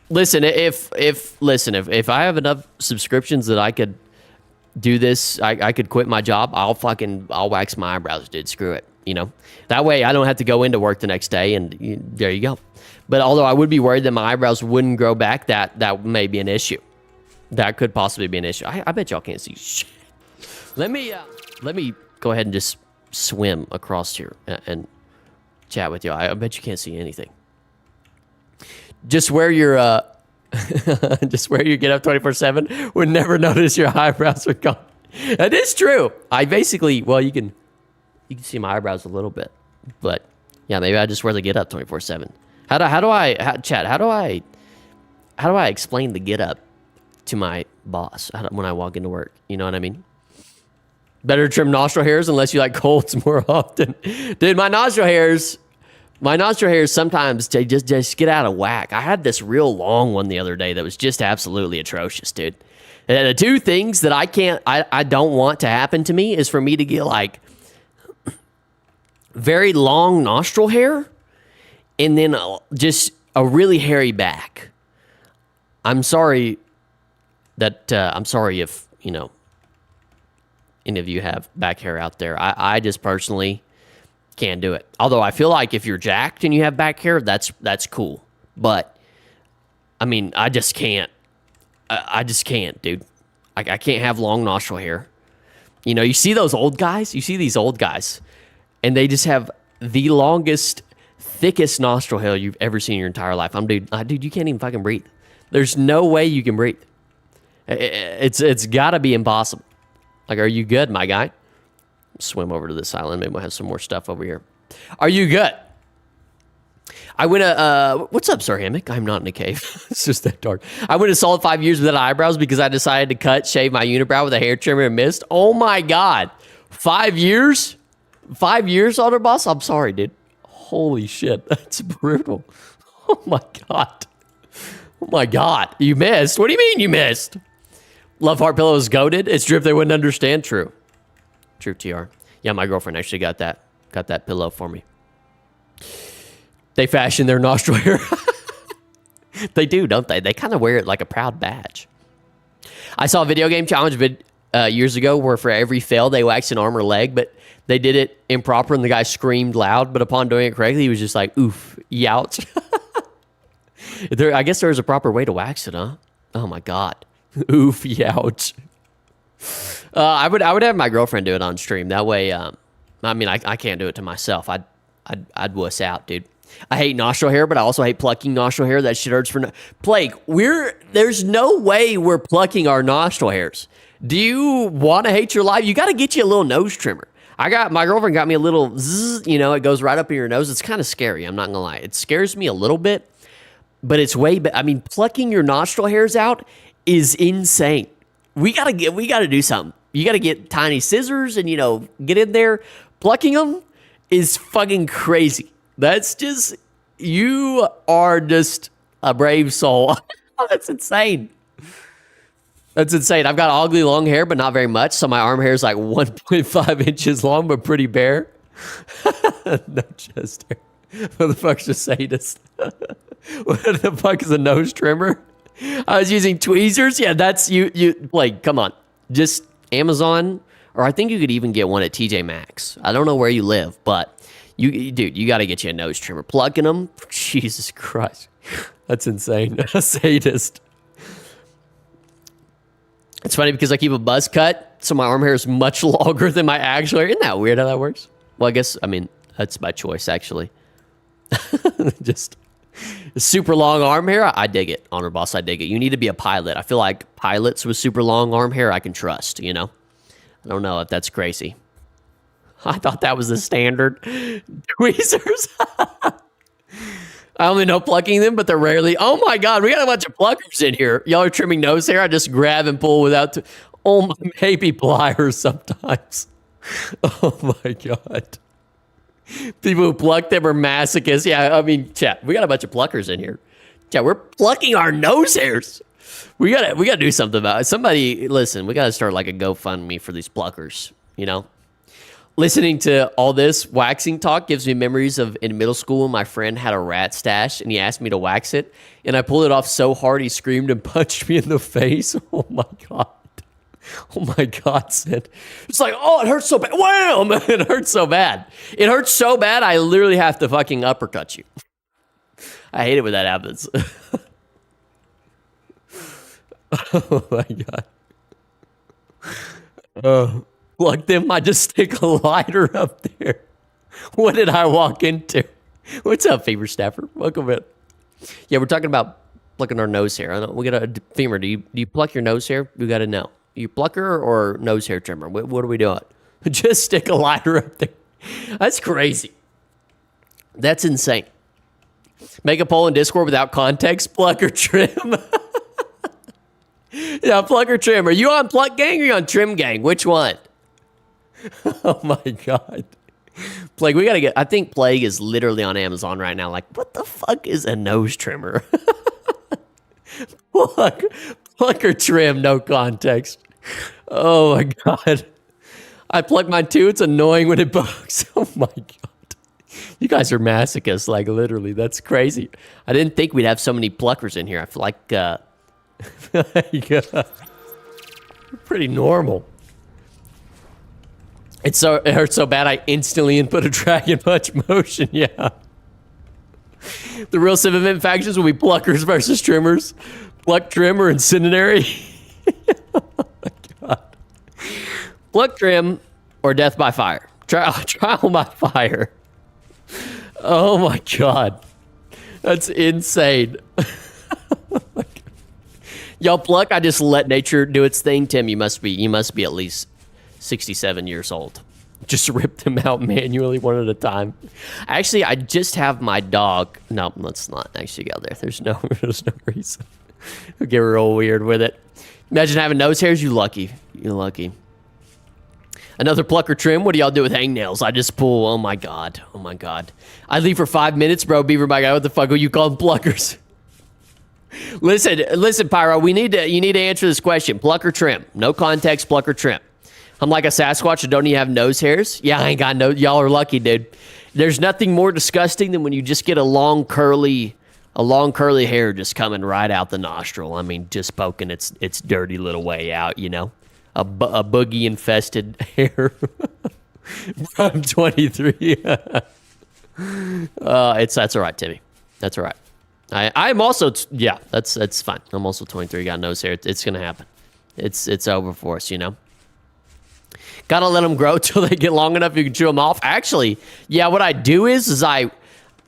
Listen, if I have enough subscriptions that I could do this, I could quit my job, I'll wax my eyebrows, dude. Screw it. You know, that way I don't have to go into work the next day, and there you go. But although I would be worried that my eyebrows wouldn't grow back, that may be an issue. That could possibly be an issue. I bet y'all can't see shit. Let me go ahead and just swim across here and chat with y'all. I bet you can't see anything. Just where your just where you get up 24/7 would never notice your eyebrows are gone. That is true. I basically, well, you can You can see my eyebrows a little bit, but yeah, maybe I just wear the get up 24/7. Chat? How do I explain the get up to my boss when I walk into work? You know what I mean? Better trim nostril hairs unless you like colds more often. Dude, my nostril hairs sometimes they just get out of whack. I had this real long one the other day that was just absolutely atrocious, dude. And the two things that I don't want to happen to me is for me to get like very long nostril hair and then just a really hairy back. I'm sorry if, you know, any of you have back hair out there. I just personally can't do it. Although I feel like if you're jacked and you have back hair, that's cool. But I mean, I just can't. I just can't, dude. I can't have long nostril hair. You know, you see those old guys? You see these old guys, and they just have the longest, thickest nostril hair you've ever seen in your entire life. Dude, you can't even fucking breathe. There's no way you can breathe. It's got to be impossible. Like, are you good, my guy? Swim over to this island. Maybe we'll have some more stuff over here. Are you good? I went what's up, Sir Hammock? I'm not in a cave. It's just that dark. I went a solid 5 years without eyebrows because I decided to shave my unibrow with a hair trimmer and missed. Oh my God. 5 years? 5 years, Elder Boss? I'm sorry, dude. Holy shit. That's brutal. Oh my God. Oh my God. You missed? What do you mean you missed? Love Heart Pillow is goated. It's drip they wouldn't understand. True. True, TR. Yeah, my girlfriend actually got that pillow for me. They fashion their nostril hair. They do, don't they? They kind of wear it like a proud badge. I saw a video game challenge years ago where for every fail, they waxed an arm or leg, but they did it improper and the guy screamed loud, but upon doing it correctly, he was just like, oof, youch. I guess there was a proper way to wax it, huh? Oh my God. Oof, youch. I would have my girlfriend do it on stream. That way, I mean, I can't do it to myself. I'd wuss out, dude. I hate nostril hair, but I also hate plucking nostril hair. That shit hurts for Plague. There's no way we're plucking our nostril hairs. Do you want to hate your life? You got to get you a little nose trimmer. My girlfriend got me a little zzz, you know, it goes right up in your nose. It's kind of scary. I'm not gonna lie. It scares me a little bit, but it's I mean, plucking your nostril hairs out is insane. We gotta do something. You gotta get tiny scissors and, you know, get in there. Plucking them is fucking crazy. You are just a brave soul. That's insane. That's insane. I've got ugly long hair, but not very much. So my arm hair is like 1.5 inches long, but pretty bare. No chest hair. What the fuck's a sadist? What the fuck is a nose trimmer? I was using tweezers. Yeah, that's you. Like, come on. Just Amazon, or I think you could even get one at TJ Maxx. I don't know where you live, but dude, you got to get you a nose trimmer. Plugging them, Jesus Christ, that's insane. A sadist. It's funny because I keep a buzz cut, so my arm hair is much longer than my actual hair. Isn't that weird how that works? Well, I mean, that's my choice, actually. Just super long arm hair, I dig it. Honor Boss, I dig it. You need to be a pilot. I feel like pilots with super long arm hair I can trust, you know? I don't know if that's crazy. I thought that was the standard. Tweezers. I only know plucking them, but they're rarely. Oh my God, we got a bunch of pluckers in here. Y'all are trimming nose hair. I just grab and pull without. Oh my, maybe pliers sometimes. Oh my God. People who pluck them are masochists. Yeah, I mean, chat. We got a bunch of pluckers in here. Chat, we're plucking our nose hairs. We gotta do something about it. Somebody, listen. We gotta start like a GoFundMe for these pluckers. You know. Listening to all this waxing talk gives me memories of in middle school. My friend had a rat stash and he asked me to wax it. And I pulled it off so hard he screamed and punched me in the face. Oh my God. Oh my God, Sid. It's like, oh, it hurts so bad. Wham! It hurts so bad. It hurts so bad I literally have to fucking uppercut you. I hate it when that happens. Oh my God. Plug them, I just stick a lighter up there. What did I walk into? What's up, Fever Staffer? Welcome in. Yeah, we're talking about plucking our nose hair. We got a Femur. Do you pluck your nose hair? We got to know. You plucker or nose hair trimmer? What are we doing? Just stick a lighter up there. That's crazy. That's insane. Make a poll in Discord without context. Pluck or trim? Yeah, pluck or trim. Are you on pluck gang or are you on trim gang? Which one? Oh my god. Plague, we gotta get. I think Plague is literally on Amazon right now. Like, what the fuck is a nose trimmer? pluck or trim, no context. Oh my god. I pluck mine too. It's annoying when it bugs. Oh my god. You guys are masochists, like literally. That's crazy. I didn't think we'd have so many pluckers in here. I feel like pretty normal. It hurts so bad I instantly input a Dragon Punch motion. Yeah. The real Civ factions will be pluckers versus trimmers. Pluck, trim, or incendiary. Oh my god. Pluck, trim, or death by fire. Trial by fire. Oh my god. That's insane. Y'all pluck, I just let nature do its thing. Tim, you must be at least 67 years old. Just rip them out manually one at a time. Actually, I just have my dog. No, let's not actually go there. There's no reason. It'll get real weird with it. Imagine having nose hairs. You lucky. You're lucky. Another plucker trim. What do y'all do with hangnails? I just pull. Oh my god. Oh my god. I leave for 5 minutes, bro. Beaver, my guy. What the fuck are you calling pluckers? Listen, Pyro. You need to answer this question. Pluck or trim? No context. Pluck or trim? I'm like a Sasquatch. I don't even have nose hairs. Yeah, I ain't got no. Y'all are lucky, dude. There's nothing more disgusting than when you just get a long curly hair just coming right out the nostril. I mean, just poking its dirty little way out. You know, a boogie infested hair. I'm 23. That's all right, Timmy. That's all right. I'm also that's fine. I'm also 23. Got nose hair. It's gonna happen. It's over for us, you know. Gotta let them grow till they get long enough you can chew them off. Actually, yeah, what I do is I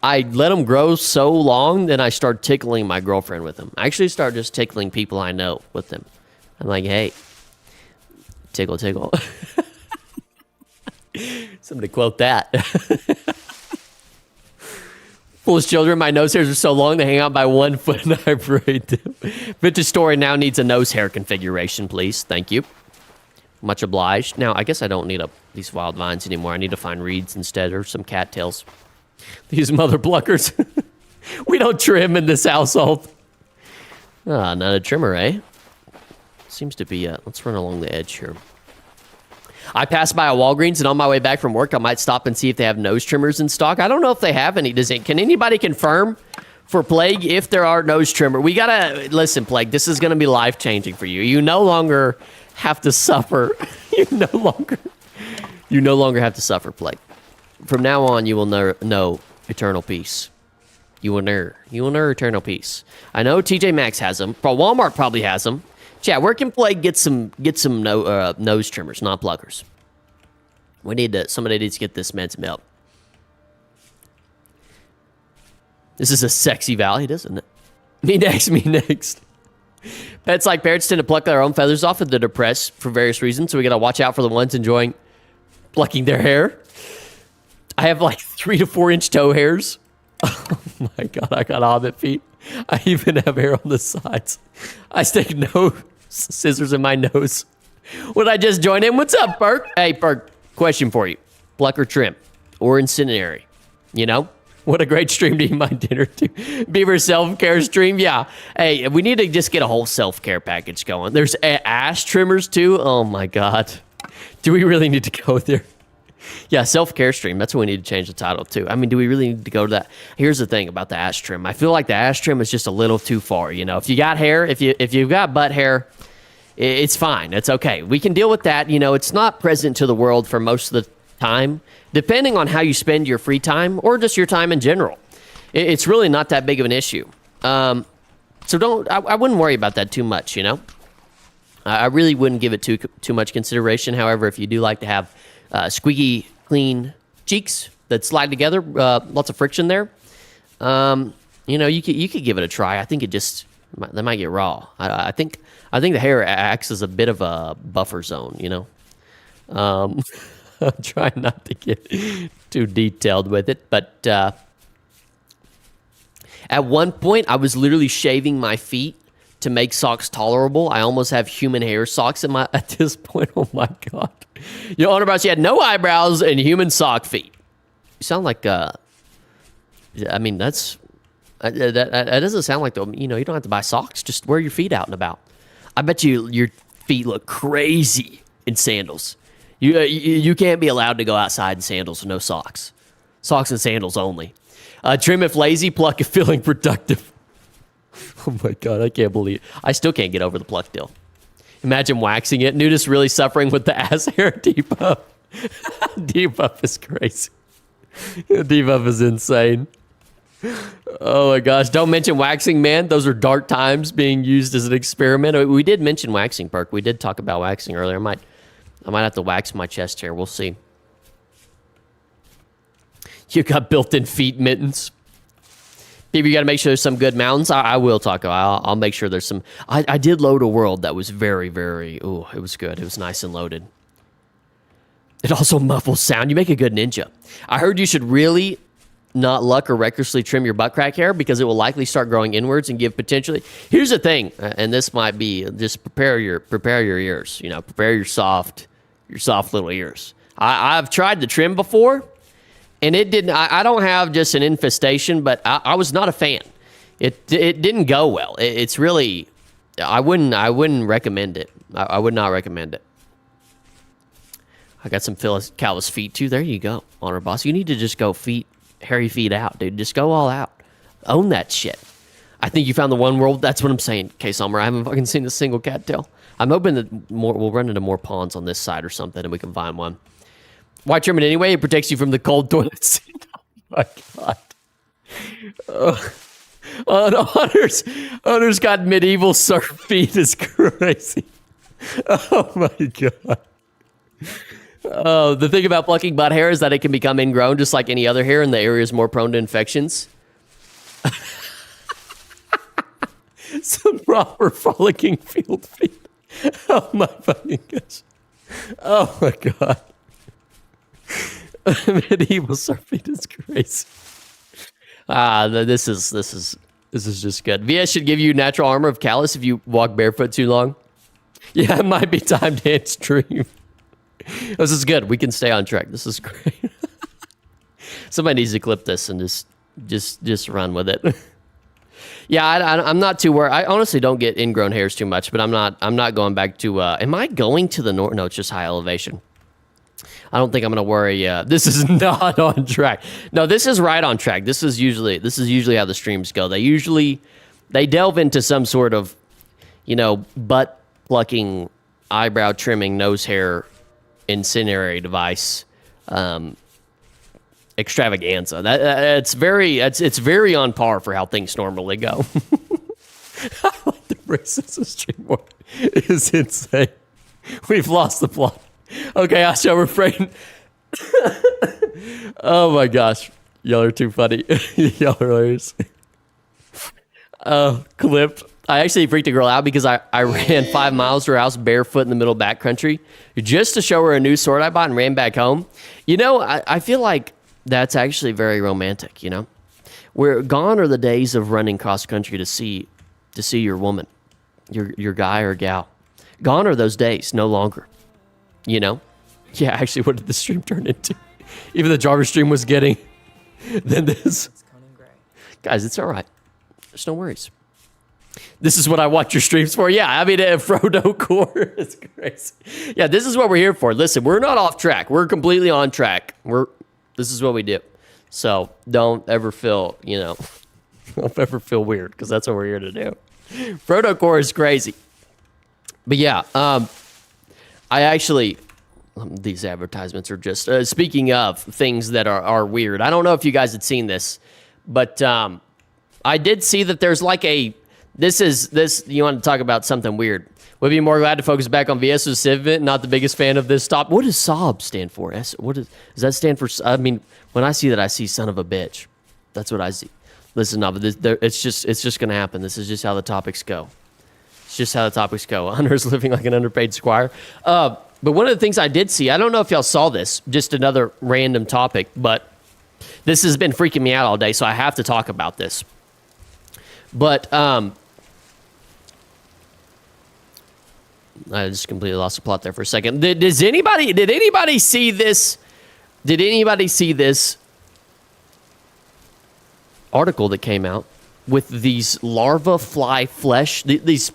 let them grow so long, then I start tickling my girlfriend with them. I actually start just tickling people I know with them. I'm like, hey, tickle, tickle. Somebody quote that. Foolish children, my nose hairs are so long they hang out by 1 foot and I braid them. Vintage Story now needs a nose hair configuration, please. Thank you. Much obliged. Now, I guess I don't need these wild vines anymore. I need to find reeds instead or some cattails. These mother pluckers. We don't trim in this household. Ah, not a trimmer, eh? Seems to be, let's run along the edge here. I passed by a Walgreens, and on my way back from work, I might stop and see if they have nose trimmers in stock. I don't know if they have any. Can anybody confirm for Plague if there are nose trimmer? We gotta listen, Plague. This is gonna be life changing for you. You no longer have to suffer. You no longer have to suffer, Plague. From now on, you will know eternal peace. You will know eternal peace. I know TJ Maxx has them. Walmart probably has them. Chat, where can Plague get some nose trimmers, not pluckers? Somebody needs to get this man's milk. This is a sexy valley, doesn't it? Me next. Pets like parrots tend to pluck their own feathers off if they're depressed for various reasons, so we gotta watch out for the ones enjoying plucking their hair. I have like 3 to 4 inch toe hairs. Oh my god, I got hobbit feet. I even have hair on the sides. I stick scissors in my nose. Would I just join in? What's up, Perk? Hey, Perk, question for you. Pluck or trim? Or incendiary? You know? What a great stream to eat my dinner to. Beaver self-care stream? Yeah. Hey, we need to just get a whole self-care package going. There's ass trimmers, too. Oh, my God. Do we really need to go there? Yeah, self-care stream. That's what we need to change the title to. I mean, do we really need to go to that? Here's the thing about the ass trim. I feel like the ass trim is just a little too far. You know, if you got hair, if you've got butt hair, it's fine. It's okay. We can deal with that. You know, it's not present to the world for most of the time, depending on how you spend your free time or just your time in general. It's really not that big of an issue. So I wouldn't worry about that too much, you know? I really wouldn't give it too much consideration. However, if you do like to have squeaky clean cheeks that slide together, lots of friction there, you know, you could give it a try. I think they might get raw. I think the hair acts as a bit of a buffer zone, you know? I'm trying not to get too detailed with it, but at one point I was literally shaving my feet to make socks tolerable. I almost have human hair socks at this point. Oh my god. Your Honor Boss, you had no eyebrows and human sock feet. You sound like I mean that doesn't sound like you don't have to buy socks. Just wear your feet out and about. I bet your feet look crazy in sandals. You can't be allowed to go outside in sandals with no socks. Socks and sandals only. Trim if lazy, pluck if feeling productive. Oh my god, I can't believe it. I still can't get over the pluck deal. Imagine waxing it. Nudist really suffering with the ass hair debuff. Debuff is crazy. Debuff is insane. Oh my gosh, don't mention waxing, man. Those are dark times being used as an experiment. We did mention waxing, Perk. We did talk about waxing earlier. I might have to wax my chest hair. We'll see. You got built-in feet mittens. People, you got to make sure there's some good mountains. I will talk about. I'll make sure there's some. I did load a world that was very, very. Ooh, it was good. It was nice and loaded. It also muffles sound. You make a good ninja. I heard you should really not luck or recklessly trim your butt crack hair because it will likely start growing inwards and give potentially. Here's the thing, and this might be just prepare your ears. Prepare your soft little ears. I've tried to trim before. And it didn't. I don't have just an infestation, but I was not a fan. It didn't go well. It's really. I wouldn't recommend it. I would not recommend it. I got some callous feet too. There you go, Honor Boss. You need to just go hairy feet out, dude. Just go all out. Own that shit. I think you found the one world. That's what I'm saying, K-Summer. I haven't fucking seen a single cattail. I'm hoping that we'll run into more ponds on this side or something, and we can find one. Why trim it anyway? It protects you from the cold toilet seat. Oh my god. Honor's got medieval surf feet is crazy. Oh my god. Oh, the thing about plucking butt hair is that it can become ingrown just like any other hair, and the area is more prone to infections. Some proper frolicking field feet. Oh my fucking gosh. Oh my god. Medieval surfing is crazy. This is just good. VS should give you natural armor of callus if you walk barefoot too long. Yeah, it might be time to end stream. This is good. We can stay on track. This is great. Somebody needs to clip this and just run with it. Yeah, I'm not too worried. I honestly don't get ingrown hairs too much, but I'm not going back to. Am I going to the north? No, it's just high elevation. I don't think I'm going to worry. This is not on track. No, this is right on track. This is usually how the streams go. They delve into some sort of, butt plucking, eyebrow trimming, nose hair, incendiary device, extravaganza. It's very on par for how things normally go. I like the racism stream more. It is insane. We've lost the plot. Okay, I shall refrain. Oh my gosh. Y'all are too funny. Y'all are hilarious. Clipped. I actually freaked a girl out because I ran 5 miles to her house barefoot in the middle of backcountry just to show her a new sword I bought and ran back home. I feel like that's actually very romantic, Where gone are the days of running cross country to see your woman, your guy or gal. Gone are those days, no longer. Yeah, actually, what did the stream turn into? Even the Jarvis stream was getting than this. Guys, it's all right. There's no worries. This is what I watch your streams for. Yeah, I mean, Frodo Core is crazy. Yeah, this is what we're here for. Listen, we're not off track. We're completely on track. This is what we do. So don't ever feel, don't ever feel weird because that's what we're here to do. Frodo Core is crazy. But yeah, I actually, these advertisements are just, speaking of things that are weird. I don't know if you guys had seen this, but I did see that there's like you want to talk about something weird. Would be more glad to focus back on VS's Civ. Not the biggest fan of this stop. What does SOB stand for? Does that stand for? I mean, when I see that, I see son of a bitch. That's what I see. Listen, no, but it's just gonna happen. This is just how the topics go. It's just how the topics go. Hunter's living like an underpaid squire. But one of the things I did see, I don't know if y'all saw this, just another random topic, but this has been freaking me out all day, so I have to talk about this. But I just completely lost the plot there for a second. Did anybody see this? Did anybody see this article that came out with these larva fly flesh, these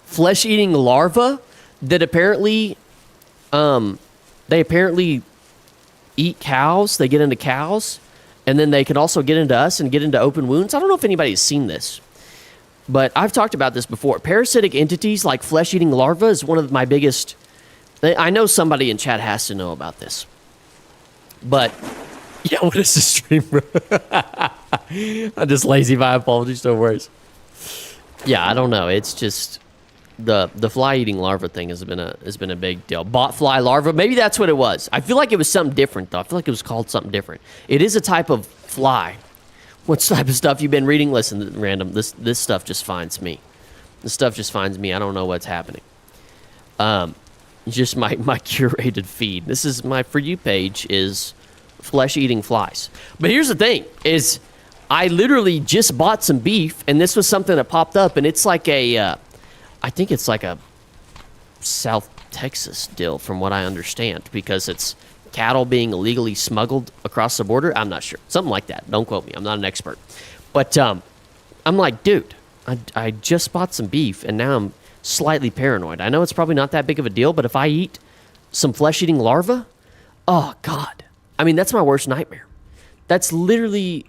flesh-eating larvae that apparently, they apparently eat cows. They get into cows, and then they can also get into us and get into open wounds. I don't know if anybody's seen this, but I've talked about this before. Parasitic entities like flesh-eating larvae is one of my biggest. I know somebody in chat has to know about this, but yeah, what is the stream? I'm just lazy. My apologies. No worries. Yeah, I don't know. It's just the fly-eating larva thing has been a big deal. Bot fly larva. Maybe that's what it was. I feel like it was something different though. I feel like it was called something different. It is a type of fly. What type of stuff you've been reading? Listen, random. This stuff just finds me. This stuff just finds me. I don't know what's happening. Just my curated feed. This is my For You page is flesh-eating flies. But here's the thing: is I literally just bought some beef, and this was something that popped up, and it's like a. I think it's like a South Texas deal, from what I understand, because it's cattle being illegally smuggled across the border. I'm not sure. Something like that. Don't quote me. I'm not an expert. But I'm like, dude, I just bought some beef, and now I'm slightly paranoid. I know it's probably not that big of a deal, but if I eat some flesh-eating larva, oh, God. I mean, that's my worst nightmare. That's literally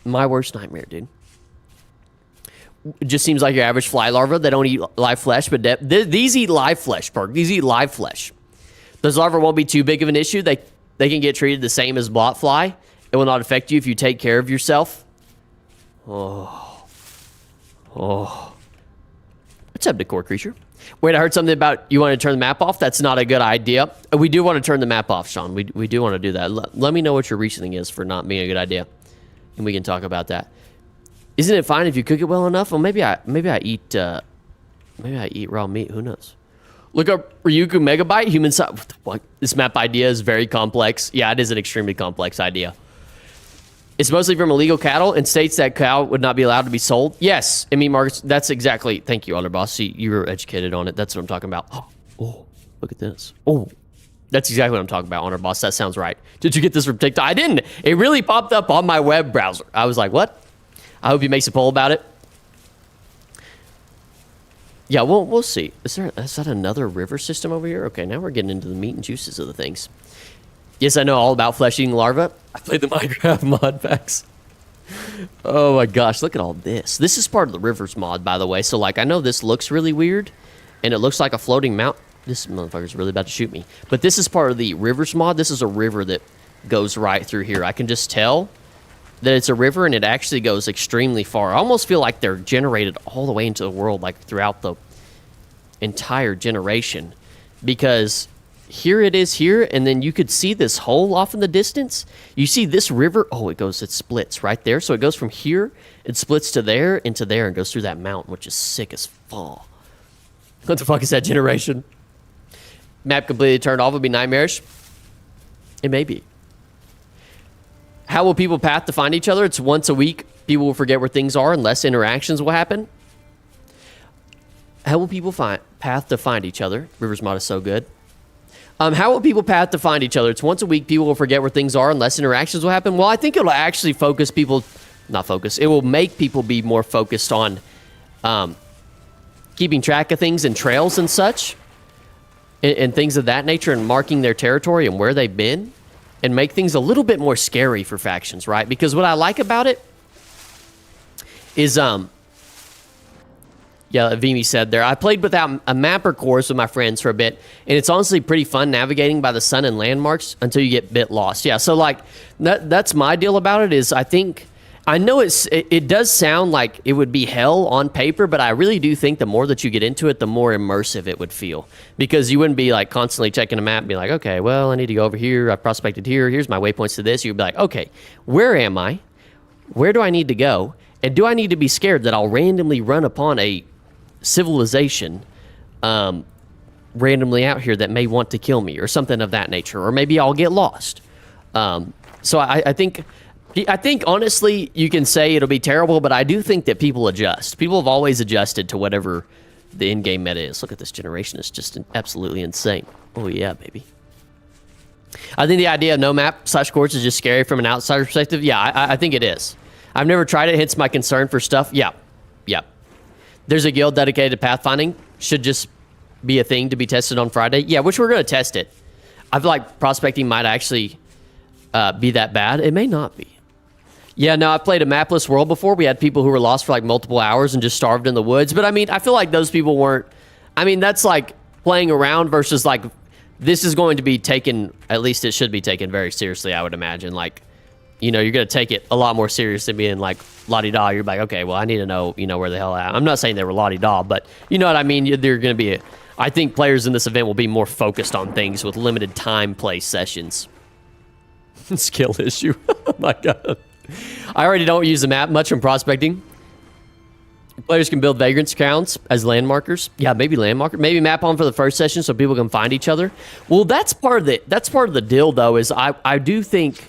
my worst nightmare, dude. It just seems like your average fly larva. They don't eat live flesh, but these eat live flesh, Perk. These eat live flesh. Those larvae won't be too big of an issue. They can get treated the same as blot fly. It will not affect you if you take care of yourself. Oh. What's up, Decor Creature? Wait, I heard something about you want to turn the map off. That's not a good idea. We do want to turn the map off, Sean. We do want to do that. Let me know what your reasoning is for not being a good idea, and we can talk about that. Isn't it fine if you cook it well enough? Well, maybe I eat raw meat. Who knows? Look up Ryugu Megabyte. Human size. What? This map idea is very complex. Yeah, it is an extremely complex idea. It's mostly from illegal cattle and states that cow would not be allowed to be sold. Yes, I mean, Marcus, that's exactly. Thank you, Elder Boss. See, you were educated on it. That's what I'm talking about. Oh, look at this. Oh, that's exactly what I'm talking about, Honor Boss. That sounds right. Did you get this from TikTok? I didn't. It really popped up on my web browser. I was like, what? I hope he makes a poll about it. Yeah, we'll see. Is that another river system over here? Okay, now we're getting into the meat and juices of the things. Yes, I know all about flesh-eating larvae. I played the Minecraft mod packs. Oh my gosh, look at all this. This is part of the rivers mod, by the way. So, like, I know this looks really weird, and it looks like a floating mountain. This motherfucker's really about to shoot me. But this is part of the rivers mod. This is a river that goes right through here. I can just tell that it's a river, and it actually goes extremely far. I almost feel like they're generated all the way into the world, like throughout the entire generation, because here it is here, and then you could see this hole off in the distance. You see this river. Oh, it splits right there. So it goes from here, it splits to there, into there, and goes through that mountain, which is sick as fall. What the fuck is that generation? Map completely turned off would be nightmarish. It may be. How will people path to find each other? It's once a week. People will forget where things are and less interactions will happen. How will people path to find each other? Rivers mod is so good. How will people path to find each other? It's once a week. People will forget where things are and less interactions will happen. Well, I think it'll actually focus people, not focus. It will make people be more focused on keeping track of things and trails and such, and things of that nature, and marking their territory and where they've been, and make things a little bit more scary for factions, right? Because what I like about it is, yeah, Vimy said there, I played without a mapper course with my friends for a bit, and it's honestly pretty fun navigating by the sun and landmarks until you get a bit lost. Yeah, so like, that's my deal about it is I know it does sound like it would be hell on paper, but I really do think the more that you get into it, the more immersive it would feel. Because you wouldn't be like constantly checking a map and be like, okay, well, I need to go over here. I prospected here. Here's my waypoints to this. You'd be like, okay, where am I? Where do I need to go? And do I need to be scared that I'll randomly run upon a civilization randomly out here that may want to kill me or something of that nature, or maybe I'll get lost. So I think honestly you can say it'll be terrible, but I do think that people adjust. People have always adjusted to whatever the in-game meta is. Look at this generation; it's just absolutely insane. Oh yeah, baby. I think the idea of no map / courts is just scary from an outsider perspective. Yeah, I think it is. I've never tried it, hence my concern for stuff. Yeah. There's a guild dedicated to pathfinding. Should just be a thing to be tested on Friday. Yeah, which we're going to test it. I feel like prospecting might actually be that bad. It may not be. Yeah, no, I've played a mapless world before. We had people who were lost for like multiple hours and just starved in the woods. But I mean, I feel like those people weren't... I mean, that's like playing around versus like... This is going to be taken... At least it should be taken very seriously, I would imagine. Like, you know, you're going to take it a lot more serious than being like la-di-da. You're like, okay, well, I need to know, you know, where the hell I am. I'm not saying they were la-di-da, but you know what I mean? They're going to be... I think players in this event will be more focused on things with limited time play sessions. Skill issue. Oh my god. I already don't use the map much in prospecting. Players can build vagrants counts as landmarkers. Yeah, maybe landmarker. Maybe map on for the first session so people can find each other. Well, that's part of the deal though, is I do think...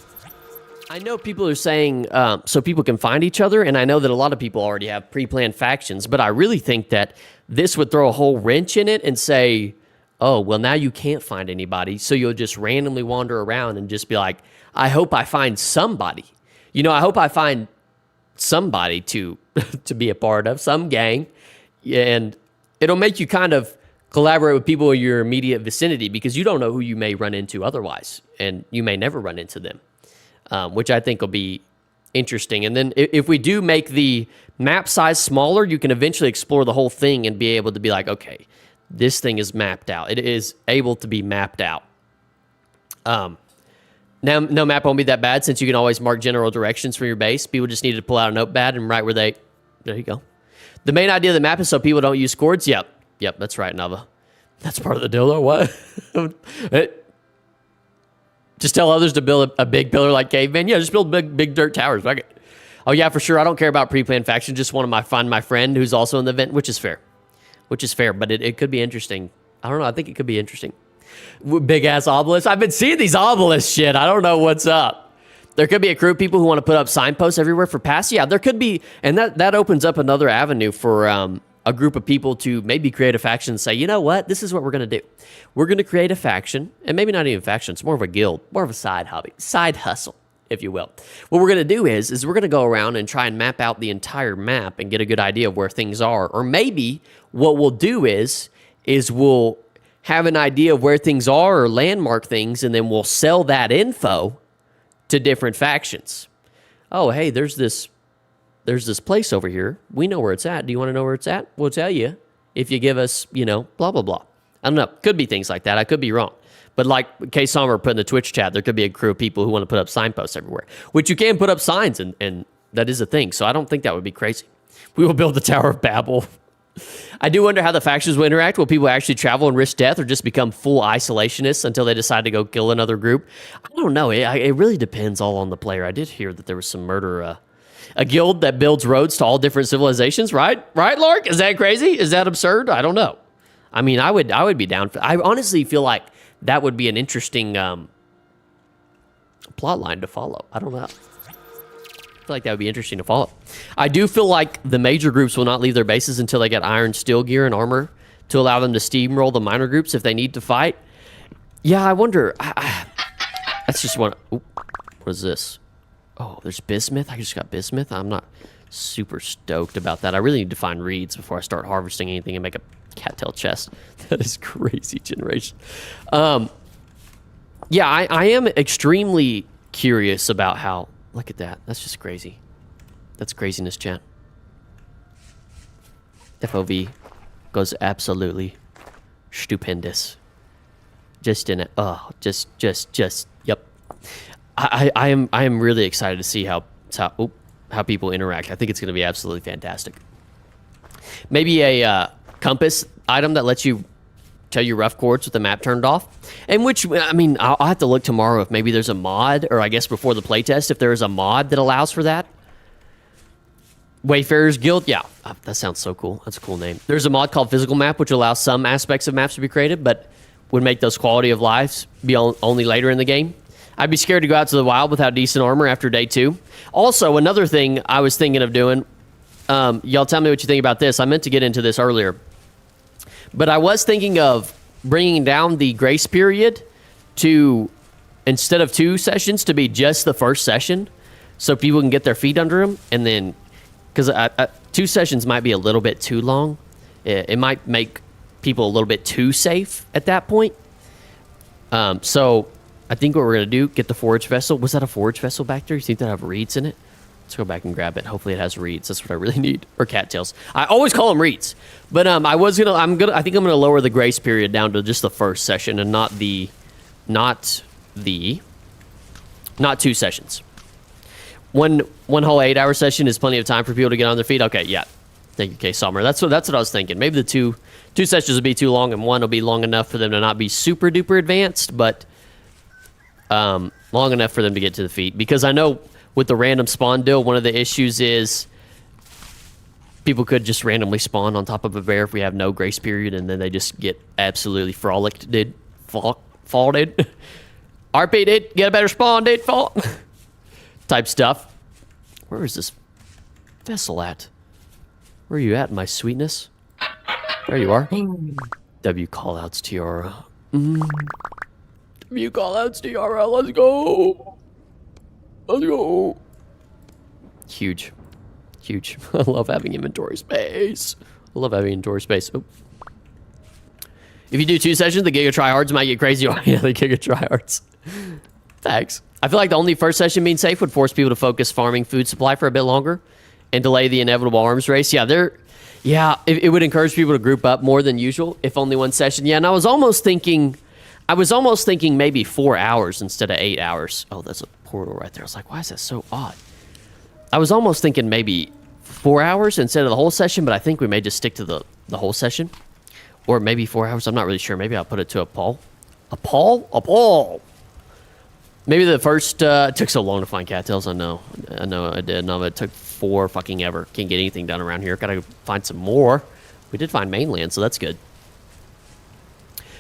I know people are saying so people can find each other, and I know that a lot of people already have pre-planned factions, but I really think that this would throw a whole wrench in it and say, oh, well, now you can't find anybody, so you'll just randomly wander around and just be like, I hope I find somebody. You know, I hope I find somebody to be a part of, some gang, and it'll make you kind of collaborate with people in your immediate vicinity because you don't know who you may run into otherwise, and you may never run into them. Which I think will be interesting. And then if we do make the map size smaller, you can eventually explore the whole thing and be able to be like, okay, this thing is mapped out. It is able to be mapped out. Now, no map won't be that bad since you can always mark general directions from your base. People just need to pull out a notepad and write where they... There you go. The main idea of the map is so people don't use cords. Yep, that's right, Nava. That's part of the deal, though. What? Just tell others to build a big pillar like caveman. Yeah, just build big dirt towers. Okay. Oh, yeah, for sure. I don't care about pre-planned faction. Just want to find my friend who's also in the event, which is fair. But it could be interesting. I don't know. I think it could be interesting. Big-ass obelisks. I've been seeing these obelisk shit. I don't know what's up. There could be a crew of people who want to put up signposts everywhere for pass. Yeah, there could be. And that opens up another avenue for a group of people to maybe create a faction and say, you know what? This is what we're going to do. We're going to create a faction, and maybe not even a faction. It's more of a guild, more of a side hobby, side hustle, if you will. What we're going to do is we're going to go around and try and map out the entire map and get a good idea of where things are. Or maybe what we'll do is we'll have an idea of where things are or landmark things, and then we'll sell that info to different factions. Oh, hey, there's this place over here. We know where it's at. Do you want to know where it's at? We'll tell you if you give us, you know, blah, blah, blah. I don't know. Could be things like that. I could be wrong. But like K Sommer put in the Twitch chat, there could be a crew of people who want to put up signposts everywhere, which you can put up signs, and that is a thing. So I don't think that would be crazy. We will build the Tower of Babel. I do wonder how the factions will interact. Will people actually travel and risk death or just become full isolationists until they decide to go kill another group? I don't know. It really depends all on the player. I did hear that there was some murder... a guild that builds roads to all different civilizations, right? Right, Lark? Is that crazy? Is that absurd? I don't know. I mean, I would be down for... I honestly feel like that would be an interesting plot line to follow. I don't know. I feel like that would be interesting to follow. I do feel like the major groups will not leave their bases until they get iron steel gear and armor to allow them to steamroll the minor groups if they need to fight. Yeah, I wonder... that's just one... Ooh, what is this? Oh, there's bismuth. I just got bismuth. I'm not super stoked about that. I really need to find reeds before I start harvesting anything and make a cattail chest. That is crazy generation. Yeah, I am extremely curious about how... Look at that. That's just crazy. That's craziness, chat. FOV goes absolutely stupendous. Just in it. Oh, just, yep. I am really excited to see how people interact. I think it's going to be absolutely fantastic. Maybe a compass item that lets you tell your rough course with the map turned off. And which, I mean, I'll have to look tomorrow if maybe there's a mod, or I guess before the playtest, if there is a mod that allows for that. Wayfarers Guild, yeah, that sounds so cool. That's a cool name. There's a mod called Physical Map, which allows some aspects of maps to be created, but would make those quality of lives be only later in the game. I'd be scared to go out to the wild without decent armor after day 2. Also, another thing I was thinking of doing, y'all tell me what you think about this. I meant to get into this earlier, but I was thinking of bringing down the grace period to, instead of 2 sessions, to be just the first session, so people can get their feet under them, and then, because 2 sessions might be a little bit too long. It might make people a little bit too safe at that point. So I think what we're going to do, get the forage vessel. Was that a forage vessel back there? You think that have reeds in it? Let's go back and grab it. Hopefully it has reeds. That's what I really need. Or cattails. I always call them reeds. But I think I'm gonna lower the grace period down to just the first session and not 2 sessions. One whole 8-hour session is plenty of time for people to get on their feet. Okay, yeah. Thank you, K Summer. That's what I was thinking. Maybe the two sessions will be too long, and one will be long enough for them to not be super duper advanced, but long enough for them to get to the feet. Because I know with the random spawn deal, one of the issues is people could just randomly spawn on top of a bear if we have no grace period, and then they just get absolutely frolicked, dude. Fall, dude. RP, dude. Get a better spawn, dude. Fall. Type stuff. Where is this vessel at? Where are you at, my sweetness? There you are. W callouts, Tiara. W callouts, Tiara. Let's go. Let's go. Huge. Huge. I love having inventory space. I love having inventory space. Oh. If you do 2 sessions, the Giga Tryhards might get crazy. Oh, yeah, the Giga Tryhards. Thanks. I feel like the only first session being safe would force people to focus farming food supply for a bit longer and delay the inevitable arms race. Yeah, it would encourage people to group up more than usual, if only 1 session. Yeah, and I was almost thinking maybe 4 hours instead of 8 hours. Oh, there's a portal right there. I was like, why is that so odd? I was almost thinking maybe 4 hours instead of the whole session, but I think we may just stick to the whole session. Or maybe 4 hours. I'm not really sure. Maybe I'll put it to a poll. A poll? Maybe the first... it took so long to find cattails. I know I did. No, it took 4 fucking ever. Can't get anything done around here. Gotta find some more. We did find mainland, so that's good.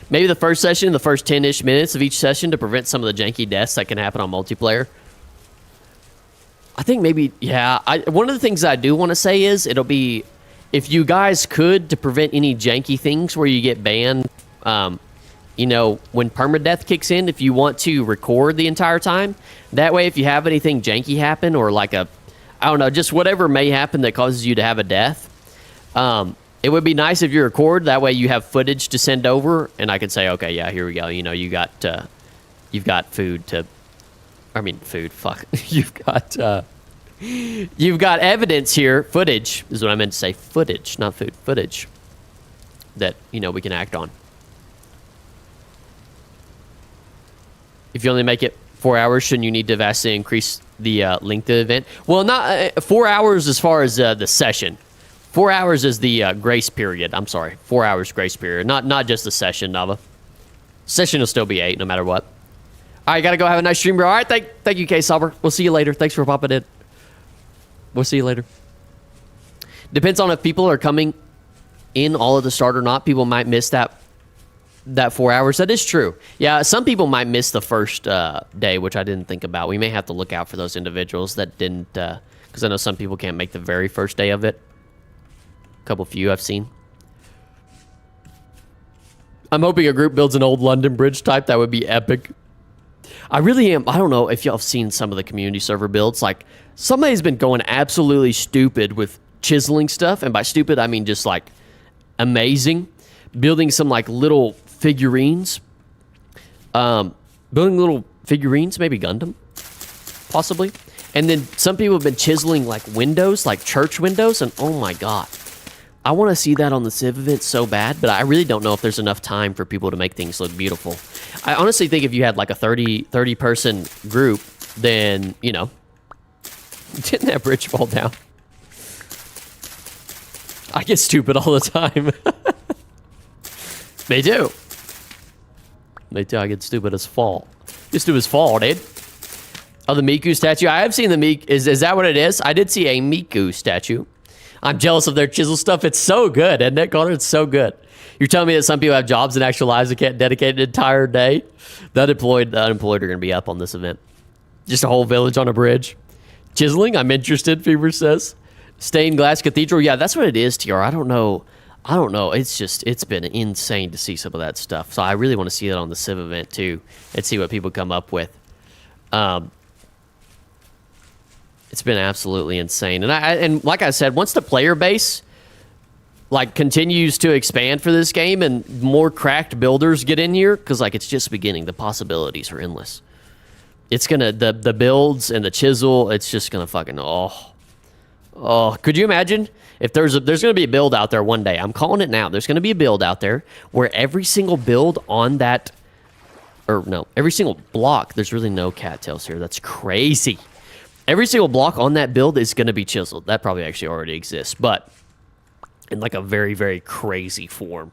Maybe the first session, the first 10-ish minutes of each session to prevent some of the janky deaths that can happen on multiplayer. I think maybe... Yeah. One of the things I do want to say is it'll be... If you guys could, to prevent any janky things where you get banned... you know, when permadeath kicks in, if you want to record the entire time, that way if you have anything janky happen or like I don't know, just whatever may happen that causes you to have a death, it would be nice if you record. That way you have footage to send over, and I could say, okay, yeah, here we go. You know, you've got food to, I mean, food, fuck. You've got evidence here, footage is what I meant to say, footage, not food, footage that, you know, we can act on. If you only make it 4 hours, shouldn't you need to vastly increase the length of the event? Well, not 4 hours as far as the session. 4 hours is the grace period. I'm sorry, 4 hours grace period. Not just the session, Nava. Session will still be 8 no matter what. All right, gotta go have a nice stream, bro. All right, thank you, K-Sauber. We'll see you later. Thanks for popping in. We'll see you later. Depends on if people are coming in all at the start or not. People might miss that 4 hours. That is true. Yeah, some people might miss the first day, which I didn't think about. We may have to look out for those individuals that didn't, because I know some people can't make the very first day of it. A couple few I've seen. I'm hoping a group builds an old London Bridge type. That would be epic. I really am. I don't know if y'all have seen some of the community server builds. Like, somebody's been going absolutely stupid with chiseling stuff. And by stupid, I mean just like amazing. Building some like little figurines. Building little figurines, maybe Gundam, possibly. And then some people have been chiseling like windows, like church windows, and oh my god. I want to see that on the Civ event so bad, but I really don't know if there's enough time for people to make things look beautiful. I honestly think if you had like a 30 person group, then, you know, didn't that bridge fall down? I get stupid all the time. They do. They do. I get stupid as fall. Get stupid as fall, dude. Oh, the Miku statue. I have seen the Miku. Is that what it is? I did see a Miku statue. I'm jealous of their chisel stuff. It's so good, isn't it, Connor? It's so good. You're telling me that some people have jobs and actual lives that can't dedicate an entire day? The unemployed are going to be up on this event. Just a whole village on a bridge. Chiseling, I'm interested, Fever says. Stained glass cathedral. Yeah, that's what it is, TR. I don't know. It's been insane to see some of that stuff. So I really want to see that on the Civ event, too, and see what people come up with. It's been absolutely insane. And like I said, once the player base like continues to expand for this game and more cracked builders get in here, because like it's just beginning, the possibilities are endless. It's gonna the builds and the chisel, it's just gonna fucking could you imagine if there's gonna be a build out there one day? I'm calling it now. There's gonna be a build out there where every single build on that, or no, every single block, there's really no cattails here. That's crazy. Every single block on that build is going to be chiseled. That probably actually already exists, but in like a very, very crazy form.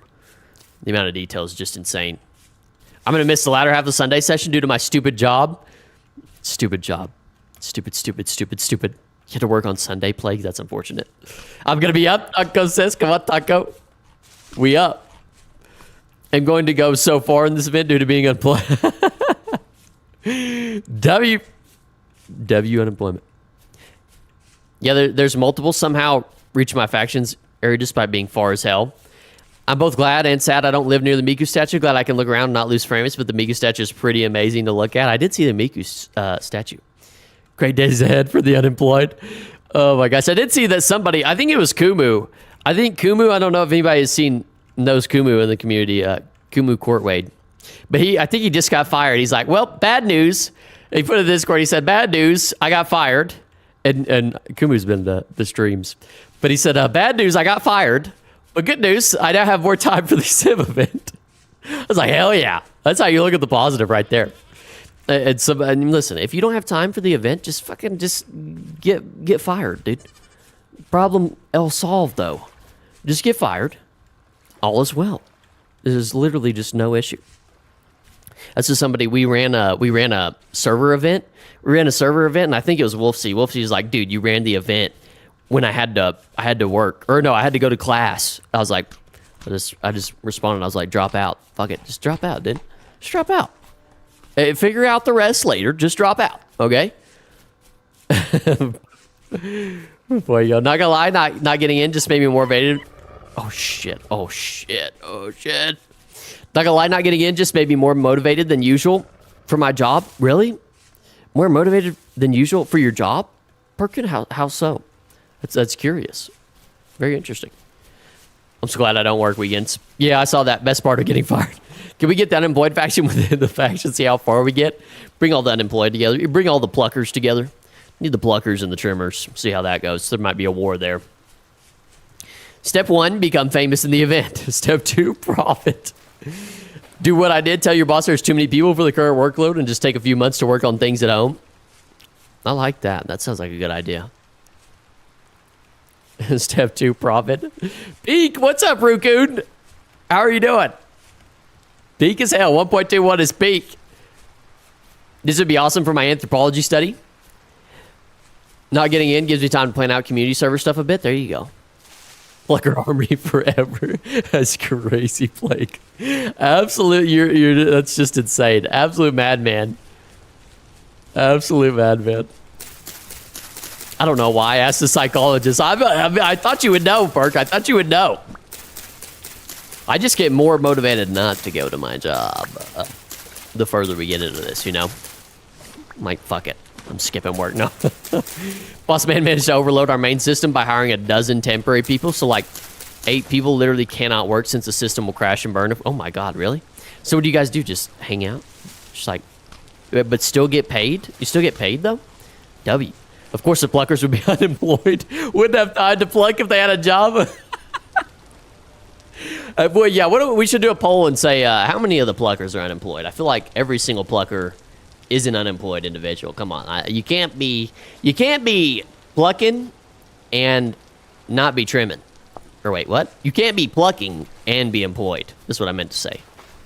The amount of detail is just insane. I'm going to miss the latter half of the Sunday session due to my stupid job. Stupid job. Stupid. You have to work on Sunday, Plague. That's unfortunate. I'm going to be up, Taco says. Come on, Taco. We up. I'm going to go so far in this event due to being unemployed. W unemployment. Yeah, there's multiple somehow reach my factions area despite being far as hell. I'm both glad and sad I don't live near the Miku statue. Glad I can look around and not lose frames, but the Miku statue is pretty amazing to look at. I did see the Miku statue. Great days ahead for the unemployed. Oh my gosh. I did see that somebody, I think it was Kumu. I don't know if anybody knows Kumu in the community, Kumu Courtwade. But I think he just got fired. He's like, well, bad news. He put in the Discord, he said, bad news, I got fired. And Kumu's been the streams. But he said, bad news, I got fired. But good news, I now have more time for the Civ event. I was like, hell yeah. That's how you look at the positive right there. And listen, if you don't have time for the event, just get fired, dude. Problem solved, though. Just get fired. All is well. There's literally just no issue. That's just somebody, we ran a server event. And I think it was Wolfsy. Wolfsy's like, dude, you ran the event when I had to work. Or no, I had to go to class. I was like, I just responded. I was like, drop out. Fuck it. Just drop out, dude. Just drop out. Figure out the rest later. Just drop out. Okay? Boy, yo, not gonna lie, not getting in just made me more motivated. Oh shit. Not gonna lie, not getting in just made me more motivated than usual for my job. Really? More motivated than usual for your job? Perkin, how so? That's curious. Very interesting. I'm so glad I don't work weekends. Yeah, I saw that. Best part of getting fired. Can we get the unemployed faction within the faction, see how far we get? Bring all the unemployed together. Bring all the pluckers together. Need the pluckers and the trimmers. See how that goes. There might be a war there. Step 1, become famous in the event. Step 2, profit. Do what I did. Tell your boss there's too many people for the current workload and just take a few months to work on things at home. I like that. That sounds like a good idea. Step 2, profit. Peak, what's up, Rukun? How are you doing? Peak as hell. 1.21 is peak. This would be awesome for my anthropology study. Not getting in gives me time to plan out community server stuff a bit. There you go. Plucker army forever. That's crazy, Blake. Absolute, you're that's just insane. Absolute madman. Absolute madman. I don't know why I asked the psychologist. I thought you would know, Perk. I thought you would know. I just get more motivated not to go to my job the further we get into this, you know? I'm like, fuck it. I'm skipping work. No. Boss man managed to overload our main system by hiring a dozen temporary people. So like 8 people literally cannot work since the system will crash and burn. Oh my God, really? So what do you guys do? Just hang out? Just like, but still get paid? You still get paid though? W. Of course the pluckers would be unemployed. Wouldn't have time to pluck if they had a job. Boy, yeah, we should do a poll and say how many of the pluckers are unemployed. I feel like every single plucker is an unemployed individual. Come on, you can't be plucking and not be trimming. Or wait, what? You can't be plucking and be employed. That's what I meant to say.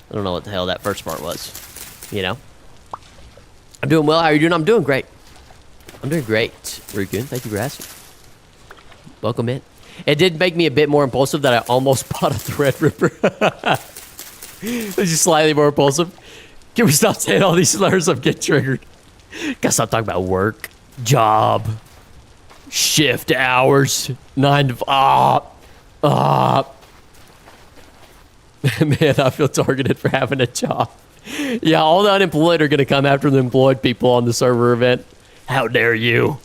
I don't know what the hell that first part was. You know? I'm doing well. How are you doing? I'm doing great. I'm doing great, Rukun. Thank you for asking. Welcome in. It did make me a bit more impulsive that I almost bought a Threadripper. It's just slightly more impulsive. Can we stop saying all these slurs? I'm getting triggered. Gotta stop talking about work, job, shift hours, 9 to 5. Man, I feel targeted for having a job. Yeah, all the unemployed are gonna come after the employed people on the server event. How dare you?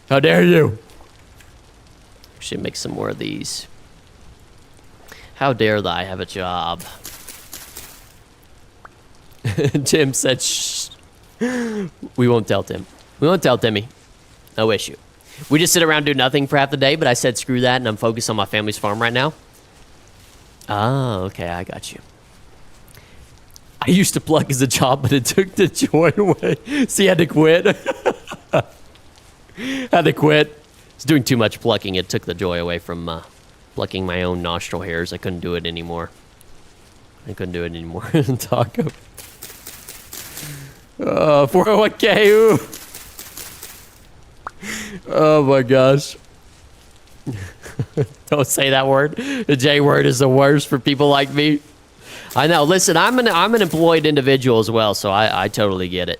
How dare you? Should make some more of these. How dare I have a job? Tim said, shh. We won't tell Tim. We won't tell Timmy. No issue. We just sit around and do nothing for half the day, but I said screw that and I'm focused on my family's farm right now. Oh, okay, I got you. I used to pluck as a job, but it took the joy away. See, I had to quit. Had to quit. I was doing too much plucking. It took the joy away from plucking my own nostril hairs. I couldn't do it anymore. Taco. 401k. Ooh. Oh my gosh. Don't say that word. The J word is the worst for people like me. I know. Listen, I'm an employed individual as well, so I totally get it.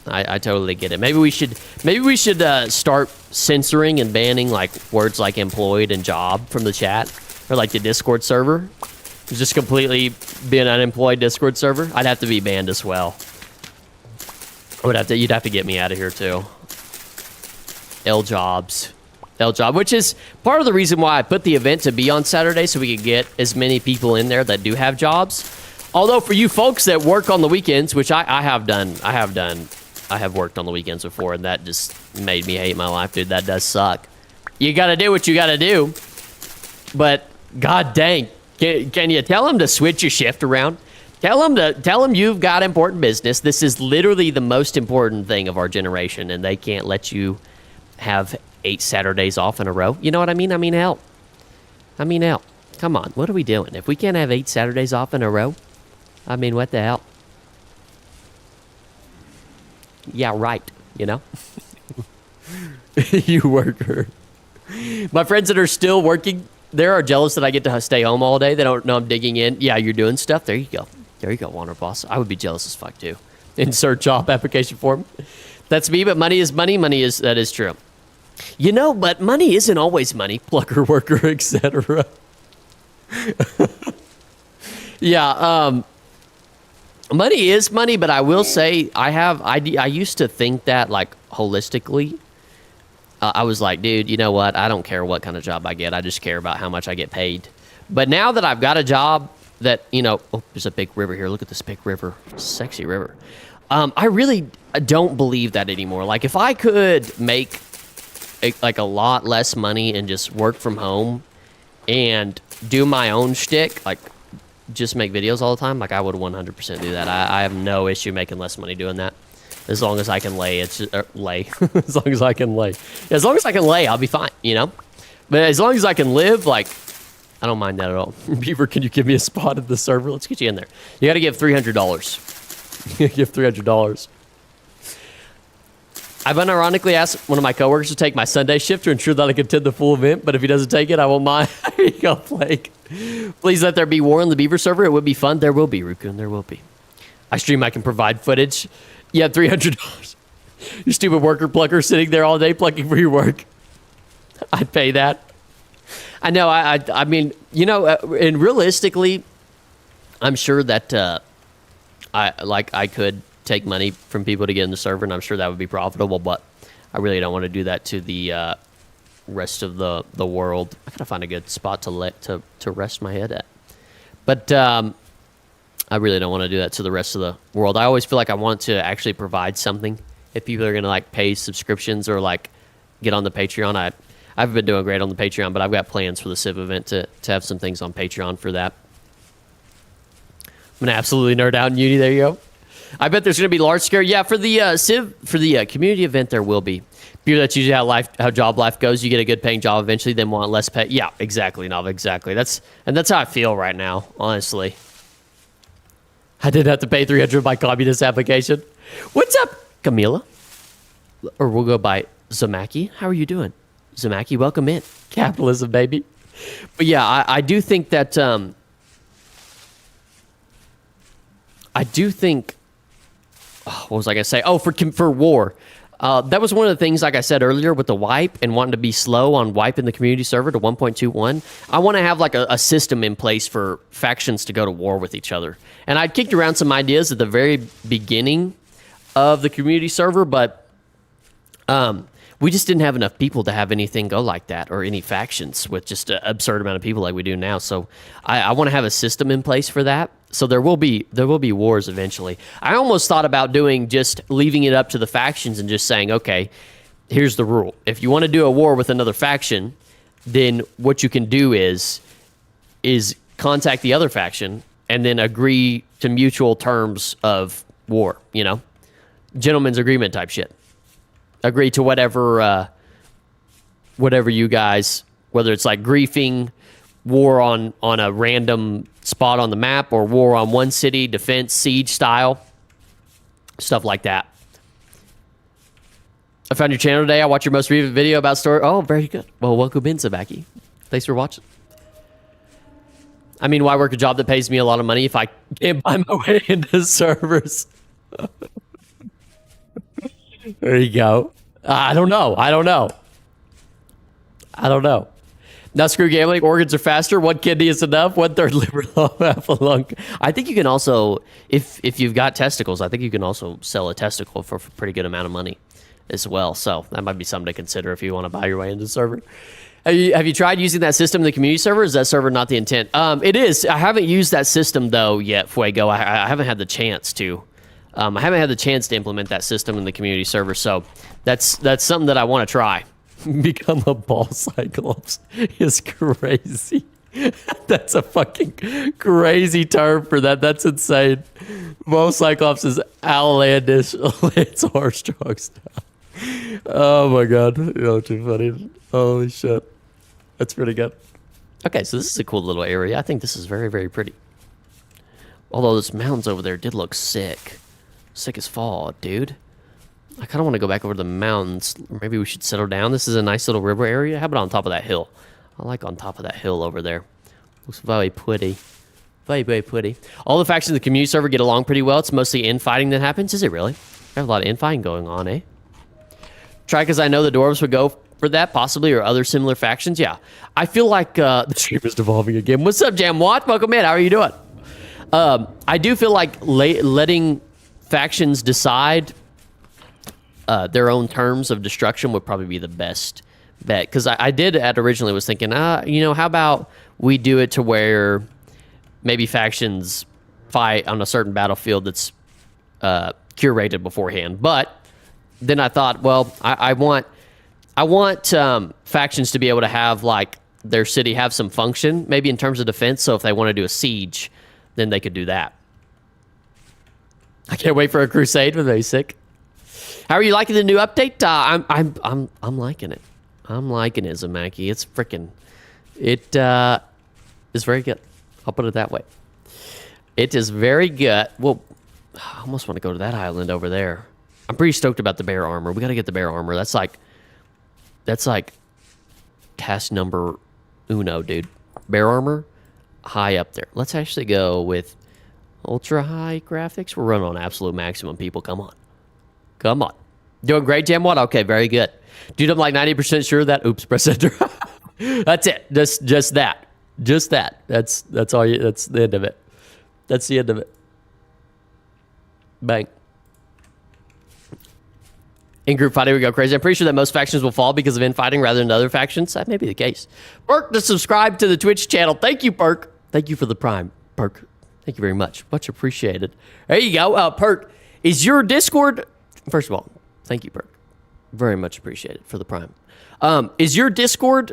I totally get it. Maybe we should start censoring and banning like words like employed and job from the chat or like the Discord server. Just completely be an unemployed Discord server. I'd have to be banned as well. You'd have to get me out of here too. L job, which is part of the reason why I put the event to be on Saturday, so we could get as many people in there that do have jobs. Although for you folks that work on the weekends, which I have worked on the weekends before, and that just made me hate my life, dude. That does suck. You gotta do what you gotta do. But god dang, can you tell them to switch your shift around? Tell them you've got important business. This is literally the most important thing of our generation, and they can't let you have 8 Saturdays off in a row. You know what I mean? I mean, hell. Come on, what are we doing? If we can't have 8 Saturdays off in a row, I mean, what the hell? Yeah, right, you know? You worker. My friends that are still working, they are jealous that I get to stay home all day. They don't know I'm digging in. Yeah, you're doing stuff. There you go. There you go, Warner Boss. I would be jealous as fuck, too. Insert job application form. That's me, but money is money. That is true. You know, but money isn't always money. Plucker, worker, etc. Yeah, money is money, but I will say I used to think that, like, holistically. I was like, dude, you know what? I don't care what kind of job I get. I just care about how much I get paid. But now that I've got a job that, you know, oh, there's a big river here. Look at this big river. Sexy river. I really don't believe that anymore. Like, if I could make a lot less money and just work from home and do my own shtick, like just make videos all the time, like I would 100% do that. I have no issue making less money doing that. As long as I can lay, as long as I can lay. As long as I can lay, I'll be fine, you know? But as long as I can live, like, I don't mind that at all. Beaver, can you give me a spot at the server? Let's get you in there. You got to give $300. You give $300. I've unironically asked one of my coworkers to take my Sunday shift to ensure that I can attend the full event, but if he doesn't take it, I won't mind. Here you go, Blake. Please let there be war on the Beaver server. It would be fun. There will be, Rukun. There will be. I stream. I can provide footage. Yeah, $300. You stupid worker plucker sitting there all day plucking for your work. I'd pay that. I know. I mean, you know, and realistically, I'm sure that I could take money from people to get in the server, and I'm sure that would be profitable. But I really don't want to do that to the rest of the world. I gotta find a good spot to rest my head at. But I really don't want to do that to the rest of the world. I always feel like I want to actually provide something. If people are going to like pay subscriptions or like get on the Patreon, I've been doing great on the Patreon, but I've got plans for the Civ event to have some things on Patreon for that. I'm going to absolutely nerd out in Uni. There you go. I bet there's going to be large scare. Yeah, for the Civ, for the community event, there will be. That's usually how job life goes. You get a good paying job eventually, then want less pay. Yeah, exactly, Nava, exactly. That's how I feel right now, honestly. I didn't have to pay $300 by communist application. What's up, Camila? Or we'll go by Zamaki, how are you doing? Zamaki, welcome in. Capitalism, baby. But yeah, I do think that I do think. Oh, what was I gonna say? Oh, for war. That was one of the things, like I said earlier, with the wipe and wanting to be slow on wiping the community server to 1.21. I want to have like a system in place for factions to go to war with each other. And I kicked around some ideas at the very beginning of the community server, but we just didn't have enough people to have anything go like that, or any factions with just an absurd amount of people like we do now. So I want to have a system in place for that. So there will be wars eventually. I almost thought about doing just leaving it up to the factions and just saying, okay, here's the rule. If you want to do a war with another faction, then what you can do is contact the other faction and then agree to mutual terms of war, gentleman's agreement type shit. Agree to whatever you guys, whether it's like griefing, war on a random spot on the map, or war on one city, defense, siege style, stuff like that. I found your channel today. I watched your most recent video about story. Oh, very good. Well, welcome in, Sabaki. Thanks for watching. I mean, why work a job that pays me a lot of money if I can't buy my way into servers? There you go. I don't know. Now, screw gambling. Organs are faster. One kidney is enough. 1/3 liver, half a lung. I think you can also, if you've got testicles, I think you can also sell a testicle for a pretty good amount of money as well. So that might be something to consider if you want to buy your way into the server. Have you tried using that system in the community server? Is that server not the intent? It is. I haven't used that system though yet, Fuego. I haven't had the chance to. I haven't had the chance to implement that system in the community server. So that's something that I want to try. Become a ball cyclops is crazy. That's a fucking crazy term for that. That's insane. Ball cyclops is outlandish. Lance Armstrong style. Oh my god. Too funny. Holy shit. That's pretty good. Okay, so this is a cool little area. I think this is very, very pretty. Although those mountains over there did look sick. Sick as fall, dude. I kind of want to go back over to the mountains. Or maybe we should settle down. This is a nice little river area. How about on top of that hill? I like on top of that hill over there. Looks very pretty. Very, very pretty. All the factions in the community server get along pretty well. It's mostly infighting that happens. Is it really? I have a lot of infighting going on, eh? Try because I know the dwarves would go for that, possibly, or other similar factions. Yeah. I feel like the stream is devolving again. What's up, Jam Watt? Welcome in. How are you doing? I do feel like letting factions decide their own terms of destruction would probably be the best bet. Because I did originally was thinking, how about we do it to where maybe factions fight on a certain battlefield that's curated beforehand. But then I thought, well, I want factions to be able to have like their city have some function, maybe in terms of defense. So if they want to do a siege, then they could do that. I can't wait for a crusade with Basic. How are you liking the new update? I'm liking it. I'm liking it, Zamaki. It's freaking. It is very good. I'll put it that way. It is very good. Well, I almost want to go to that island over there. I'm pretty stoked about the bear armor. We got to get the bear armor. That's like task number uno, dude. Bear armor, high up there. Let's actually go with ultra high graphics. We're running on absolute maximum, people. Come on. Come on. Doing great, Jamwad? Okay, very good. Dude, I'm like 90% sure that, oops, press enter. That's it. Just that. Just that. That's all you, that's the end of it. That's the end of it. Bang. In-group fighting, we go crazy. I'm pretty sure that most factions will fall because of infighting rather than other factions. That may be the case. Perk to subscribe to the Twitch channel. Thank you, Perk. Thank you for the Prime. Perk, thank you very much. Much appreciated. There you go. Perk, is your Discord... First of all, thank you, Perk. Very much appreciated for the Prime. Is your Discord...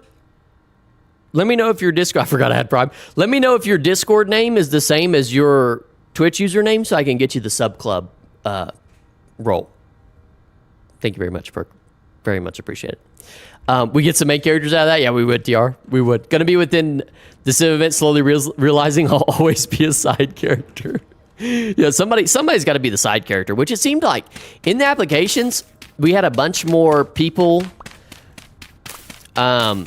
Let me know if your Discord... I forgot I had Prime. Let me know if your Discord name is the same as your Twitch username so I can get you the sub club role. Thank you very much, Perk. Very much appreciated. We get some main characters out of that? Yeah, we would, TR. We would. Gonna be within the sim event, slowly realizing I'll always be a side character. Yeah, somebody's got to be the side character, which it seemed like in the applications, we had a bunch more people. Am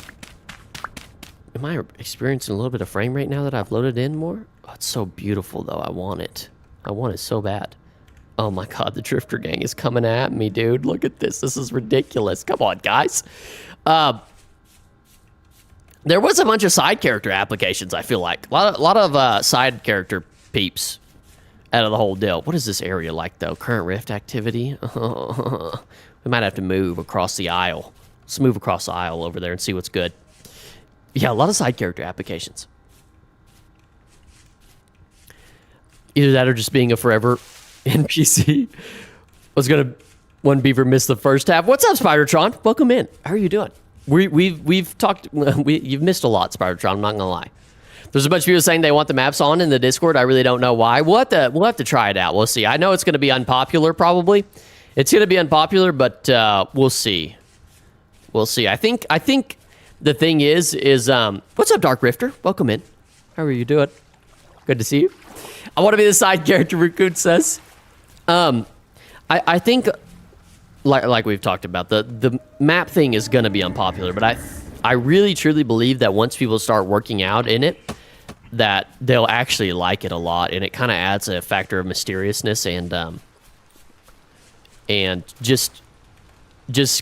I experiencing a little bit of frame rate now that I've loaded in more? Oh, it's so beautiful, though. I want it. I want it so bad. Oh, my God. The Drifter Gang is coming at me, dude. Look at this. This is ridiculous. Come on, guys. There was a bunch of side character applications, I feel like. A lot of side character peeps out of the whole deal. What is this area like, though? Current Rift activity? We might have to move across the aisle. Let's move across the aisle over there and see what's good. Yeah, a lot of side character applications. Either that or just being a forever NPC. One beaver missed the first half. What's up, Spidertron? Welcome in. How are you doing? We've talked. You've missed a lot, Spidertron. I'm not gonna lie. There's a bunch of people saying they want the maps on in the Discord. I really don't know why. We'll have to try it out. We'll see. I know it's gonna be unpopular, probably. It's gonna be unpopular, but we'll see. We'll see. I think the thing is what's up, Dark Rifter? Welcome in. How are you doing? Good to see you. I want to be the side character, Raccoon says. I think, like we've talked about, the map thing is going to be unpopular, but I really, truly believe that once people start working out in it, that they'll actually like it a lot, and it kind of adds a factor of mysteriousness and just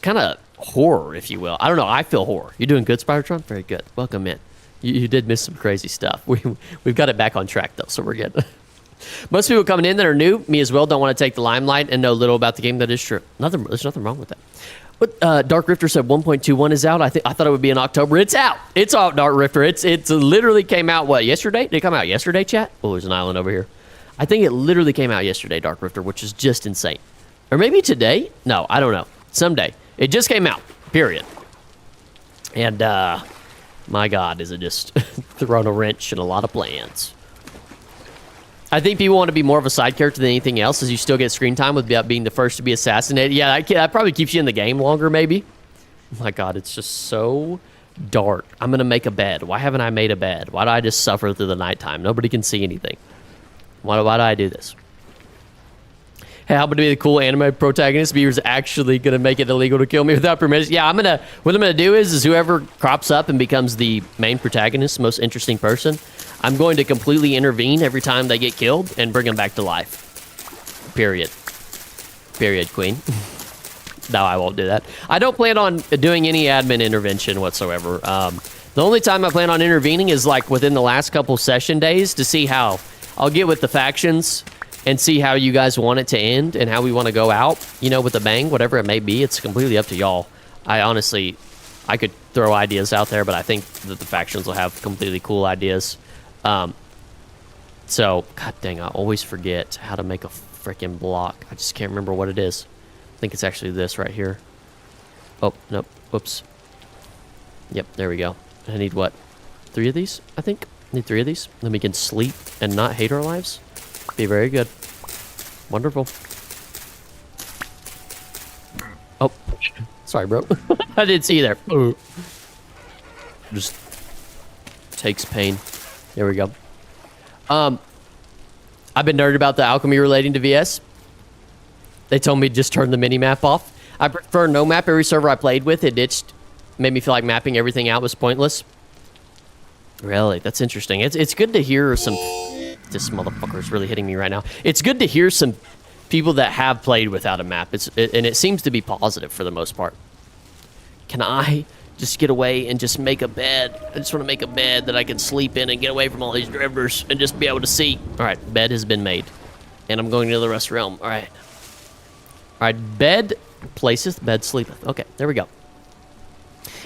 kind of horror, if you will. I don't know. I feel horror. You're doing good, Spidertron? Very good. Welcome in. You did miss some crazy stuff. We've got it back on track, though, so we're good. Most people coming in that are new, me as well, don't want to take the limelight and know little about the game. That is true. There's nothing wrong with that. But Dark Rifter said 1.21 is out. I thought it would be in October. It's out. It's out, Dark Rifter. It's literally came out, what, yesterday? Did it come out yesterday, chat? Oh, there's an island over here. I think it literally came out yesterday, Dark Rifter, which is just insane. Or maybe today? No, I don't know. Someday. It just came out, period. And, my God, is it just throwing a wrench in a lot of plans. I think people want to be more of a side character than anything else, as you still get screen time without being the first to be assassinated. Yeah, that probably keeps you in the game longer, maybe. Oh my God, it's just so dark. I'm going to make a bed. Why haven't I made a bed? Why do I just suffer through the nighttime? Nobody can see anything. Why do I do this? Hey, how about to be the cool anime protagonist? Beaver's actually going to make it illegal to kill me without permission. Yeah, what I'm going to do is whoever crops up and becomes the main protagonist, most interesting person, I'm going to completely intervene every time they get killed and bring them back to life. Period. Period, Queen. No, I won't do that. I don't plan on doing any admin intervention whatsoever. The only time I plan on intervening is like within the last couple session days to see how I'll get with the factions and see how you guys want it to end and how we want to go out, you know, with a bang, whatever it may be. It's completely up to y'all. I could throw ideas out there, but I think that the factions will have completely cool ideas. So, god dang, I always forget how to make a freaking block. I just can't remember what it is. I think it's actually this right here. Oh, nope. Whoops. Yep, there we go. I need what? 3 of these, I think? I need 3 of these. Then we can sleep and not hate our lives. Be very good. Wonderful. Oh, sorry, bro. I didn't see you there. Just takes pain. There we go. I've been nerded about the alchemy relating to VS. They told me just turn the mini-map off. I prefer no map. Every server I played with, it ditched. Made me feel like mapping everything out was pointless. Really? That's interesting. It's good to hear some... This motherfucker is really hitting me right now. It's good to hear some people that have played without a map. And it seems to be positive for the most part. Can I just get away and just make a bed? I just want to make a bed that I can sleep in and get away from all these drifters and just be able to see. All right, bed has been made. And I'm going to the rest realm. All right. All right, bed placeth, bed sleepeth. Okay, there we go.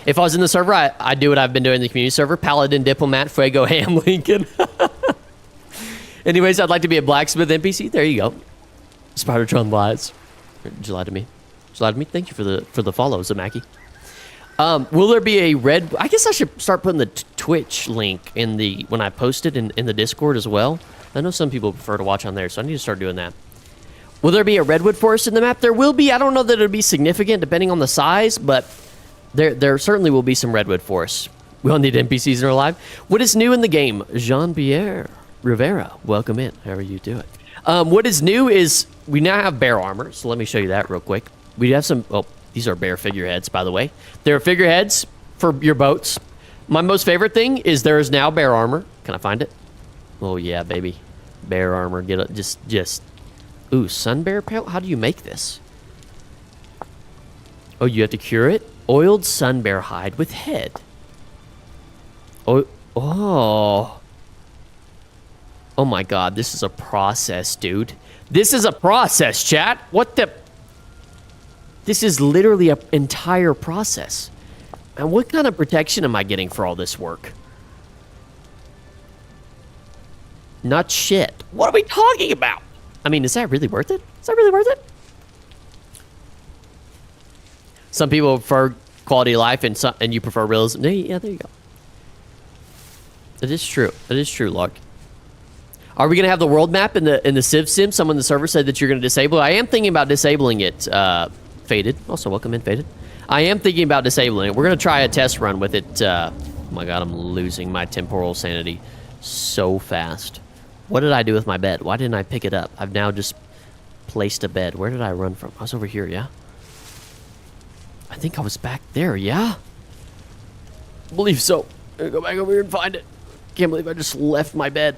If I was in the server, I'd do what I've been doing in the community server. Paladin, Diplomat, Fuego, Ham, Lincoln. Anyways, I'd like to be a blacksmith NPC. There you go. Spidertron lies. Did you lie to me? Did you lie to me? Thank you for the follow, Zamaki. Will there be a red... I guess I should start putting the Twitch link in the... When I post it in the Discord as well. I know some people prefer to watch on there, so I need to start doing that. Will there be a redwood forest in the map? There will be. I don't know that it'll be significant depending on the size, but there certainly will be some redwood forests. We all need NPCs in our life. What is new in the game? Jean-Pierre Rivera, welcome in. How are you doing? What is new is we now have bear armor, so let me show you that real quick. We have some. Oh, these are bear figureheads, by the way. They're figureheads for your boats. My most favorite thing is there is now bear armor. Can I find it? Oh yeah, baby, bear armor. Get it? Just. Ooh, sun bear pelt. How do you make this? Oh, you have to cure it. Oiled sun bear hide with head. Oh. Oh my God, this is a process, dude. This is a process, chat. What the? This is literally an entire process. And what kind of protection am I getting for all this work? Not shit. What are we talking about? I mean, is that really worth it? Is that really worth it? Some people prefer quality of life, and you prefer realism. Yeah, there you go. It is true. It is true, Lark. Are we gonna have the world map in the Civ Sim? Someone in the server said that you're gonna disable it. I am thinking about disabling it. Faded. Also, welcome in, Faded. I am thinking about disabling it. We're gonna try a test run with it. Oh my God, I'm losing my temporal sanity so fast. What did I do with my bed? Why didn't I pick it up? I've now just placed a bed. Where did I run from? I was over here, yeah? I think I was back there, yeah? I believe so. I'm gonna go back over here and find it. Can't believe I just left my bed.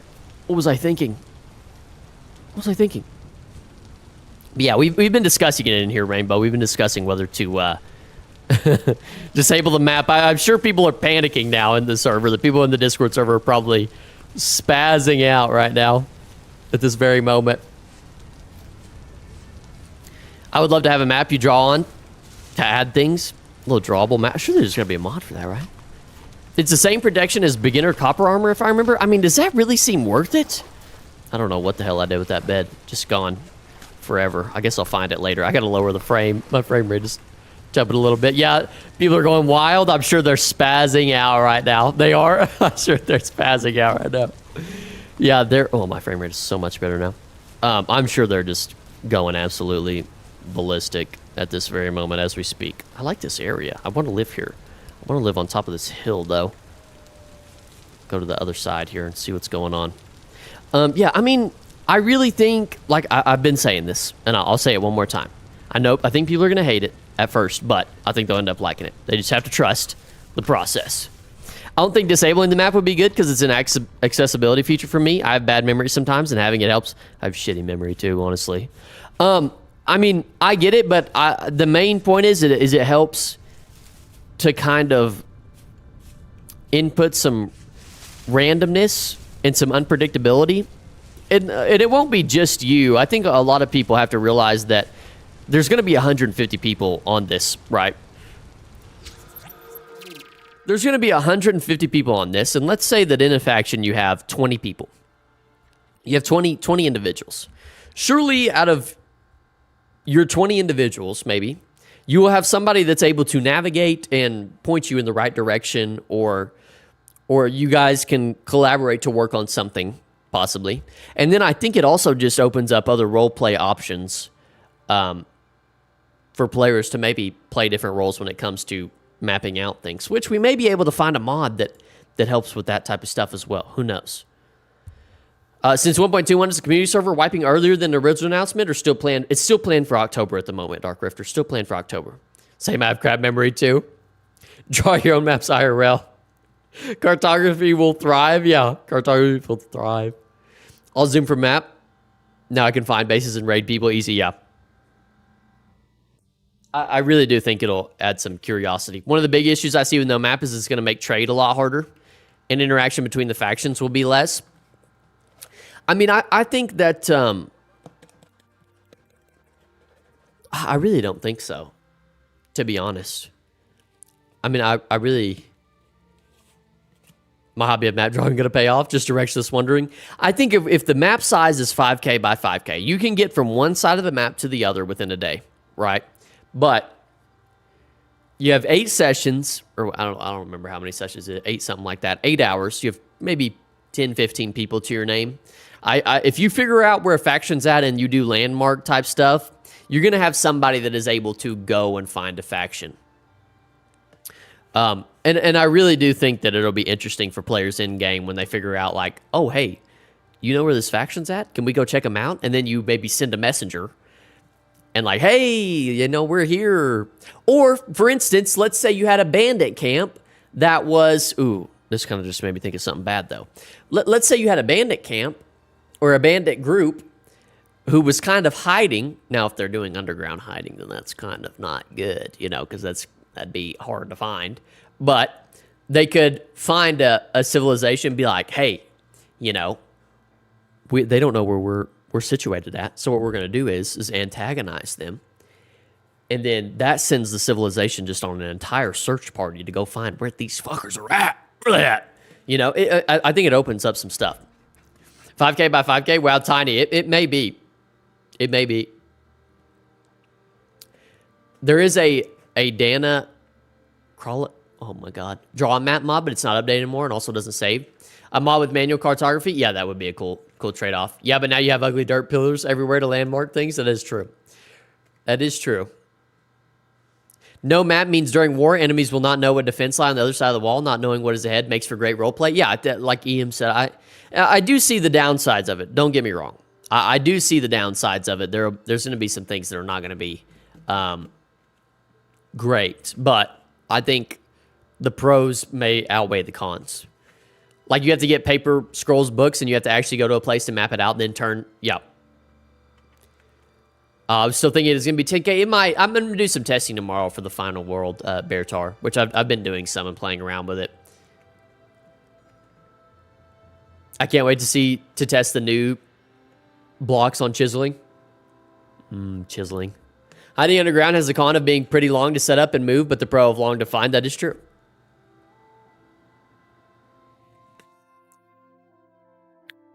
What was I thinking? What was I thinking? But yeah, we've been discussing it in here, Rainbow. We've been discussing whether to disable the map. I'm sure people are panicking now in the server. The people in the Discord server are probably spazzing out right now at this very moment. I would love to have a map you draw on to add things. A little drawable map. Sure, there's gonna be a mod for that, right? It's the same protection as beginner copper armor, if I remember. I mean, does that really seem worth it? I don't know what the hell I did with that bed. Just gone forever. I guess I'll find it later. I gotta lower the frame. My frame rate is jumping a little bit. Yeah, people are going wild. I'm sure they're spazzing out right now. They are. I'm sure they're spazzing out right now. Yeah, they're... Oh, my frame rate is so much better now. I'm sure they're just going absolutely ballistic at this very moment as we speak. I like this area. I want to live here. I want to live on top of this hill, though. Go to the other side here and see what's going on. Yeah, I mean, I really think... Like, I've been saying this, and I'll say it one more time. I think people are going to hate it at first, but I think they'll end up liking it. They just have to trust the process. I don't think disabling the map would be good because it's an accessibility feature for me. I have bad memory sometimes, and having it helps. I have shitty memory too, honestly. I mean, I get it, but the main point is it helps to kind of input some randomness and some unpredictability. And it won't be just you. I think a lot of people have to realize that there's going to be 150 people on this, right? There's going to be 150 people on this, and let's say that in a faction you have 20 people. You have 20 individuals. Surely out of your 20 individuals, maybe, you will have somebody that's able to navigate and point you in the right direction, or you guys can collaborate to work on something, possibly. And then I think it also just opens up other role play options for players to maybe play different roles when it comes to mapping out things, which we may be able to find a mod that helps with that type of stuff as well. Who knows? Since 1.21 is the community server wiping earlier than the original announcement, or still planned? It's still planned for October at the moment, Dark Rifter. Still planned for October. Same, I have crab memory too. Draw your own maps IRL. Cartography will thrive. Yeah, cartography will thrive. I'll zoom for map. Now I can find bases and raid people easy. Yeah. I really do think it'll add some curiosity. One of the big issues I see with no map is it's going to make trade a lot harder, and interaction between the factions will be less. I mean, I think that... I really don't think so, to be honest. I mean, I really... My hobby of map drawing going to pay off? Just directionless wondering. I think if the map size is 5K by 5K, you can get from one side of the map to the other within a day, right? But you have 8 sessions, or I don't remember how many sessions it is, 8 something like that, 8 hours. You have maybe 10, 15 people to your name. If you figure out where a faction's at and you do landmark type stuff, you're going to have somebody that is able to go and find a faction. And I really do think that it'll be interesting for players in game when they figure out, like, oh, hey, you know where this faction's at? Can we go check them out? And then you maybe send a messenger and like, hey, you know, we're here. Or for instance, let's say you had a bandit camp that was, ooh, this kind of just made me think of something bad though. Let's say you had a bandit camp or a bandit group who was kind of hiding. Now, if they're doing underground hiding, then that's kind of not good, you know, because that'd be hard to find. But they could find a civilization, be like, hey, you know, they don't know where we're situated at. So what we're going to do is antagonize them. And then that sends the civilization just on an entire search party to go find where these fuckers are at. Where they at? You know, I think it opens up some stuff. 5K by 5K, wow, tiny. It may be. It may be. There is a Dana crawl. Oh my god, draw a map mod, but it's not updated anymore, and also doesn't save. A mod with manual cartography, yeah, that would be a cool trade-off. Yeah, but now you have ugly dirt pillars everywhere to landmark things. That is true. That is true. No map means during war, enemies will not know what defense line on the other side of the wall. Not knowing what is ahead makes for great roleplay. Yeah, like Ian said, I do see the downsides of it. Don't get me wrong. I do see the downsides of it. There's going to be some things that are not going to be great, but I think the pros may outweigh the cons. Like you have to get paper scrolls books, and you have to actually go to a place to map it out, and then turn. Yeah. I'm still thinking it's going to be 10K. I'm going to do some testing tomorrow for the Final World Bear Tar, which I've been doing some and playing around with it. I can't wait to test the new blocks on chiseling. Chiseling. Hiding underground has the con of being pretty long to set up and move, but the pro of long to find. That is true.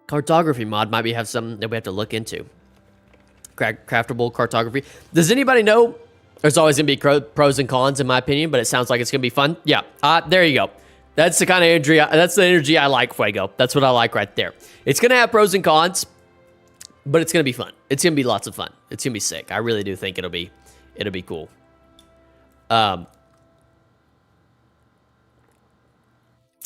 Cartography mod might have something that we have to look into. Craftable cartography. Does anybody know? There's always going to be pros and cons, in my opinion, but it sounds like it's going to be fun. Yeah, there you go. That's the kind of energy. That's the energy I like, Fuego. That's what I like right there. It's going to have pros and cons, but it's going to be fun. It's going to be lots of fun. It's going to be sick. I really do think it'll be cool.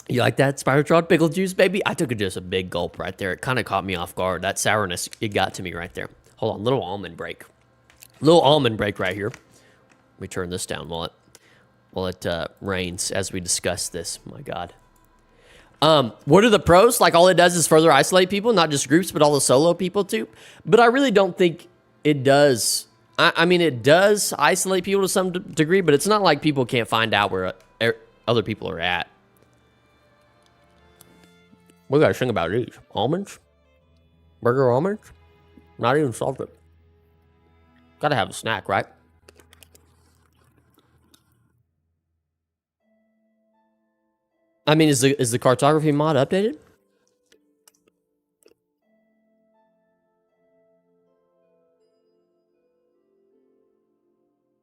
You like that Spirotron pickle juice, baby? I took just a big gulp right there. It kind of caught me off guard. That sourness, it got to me right there. Hold on, little almond break. Little almond break right here. Let me turn this down while it rains as we discuss this. My God. What are the pros? Like, all it does is further isolate people, not just groups, but all the solo people too. But I really don't think it does. I mean, it does isolate people to some degree, but it's not like people can't find out where other people are at. What do you guys think about these? Almonds? Burger almonds? Not even salted. Gotta have a snack, right? I mean, is the cartography mod updated?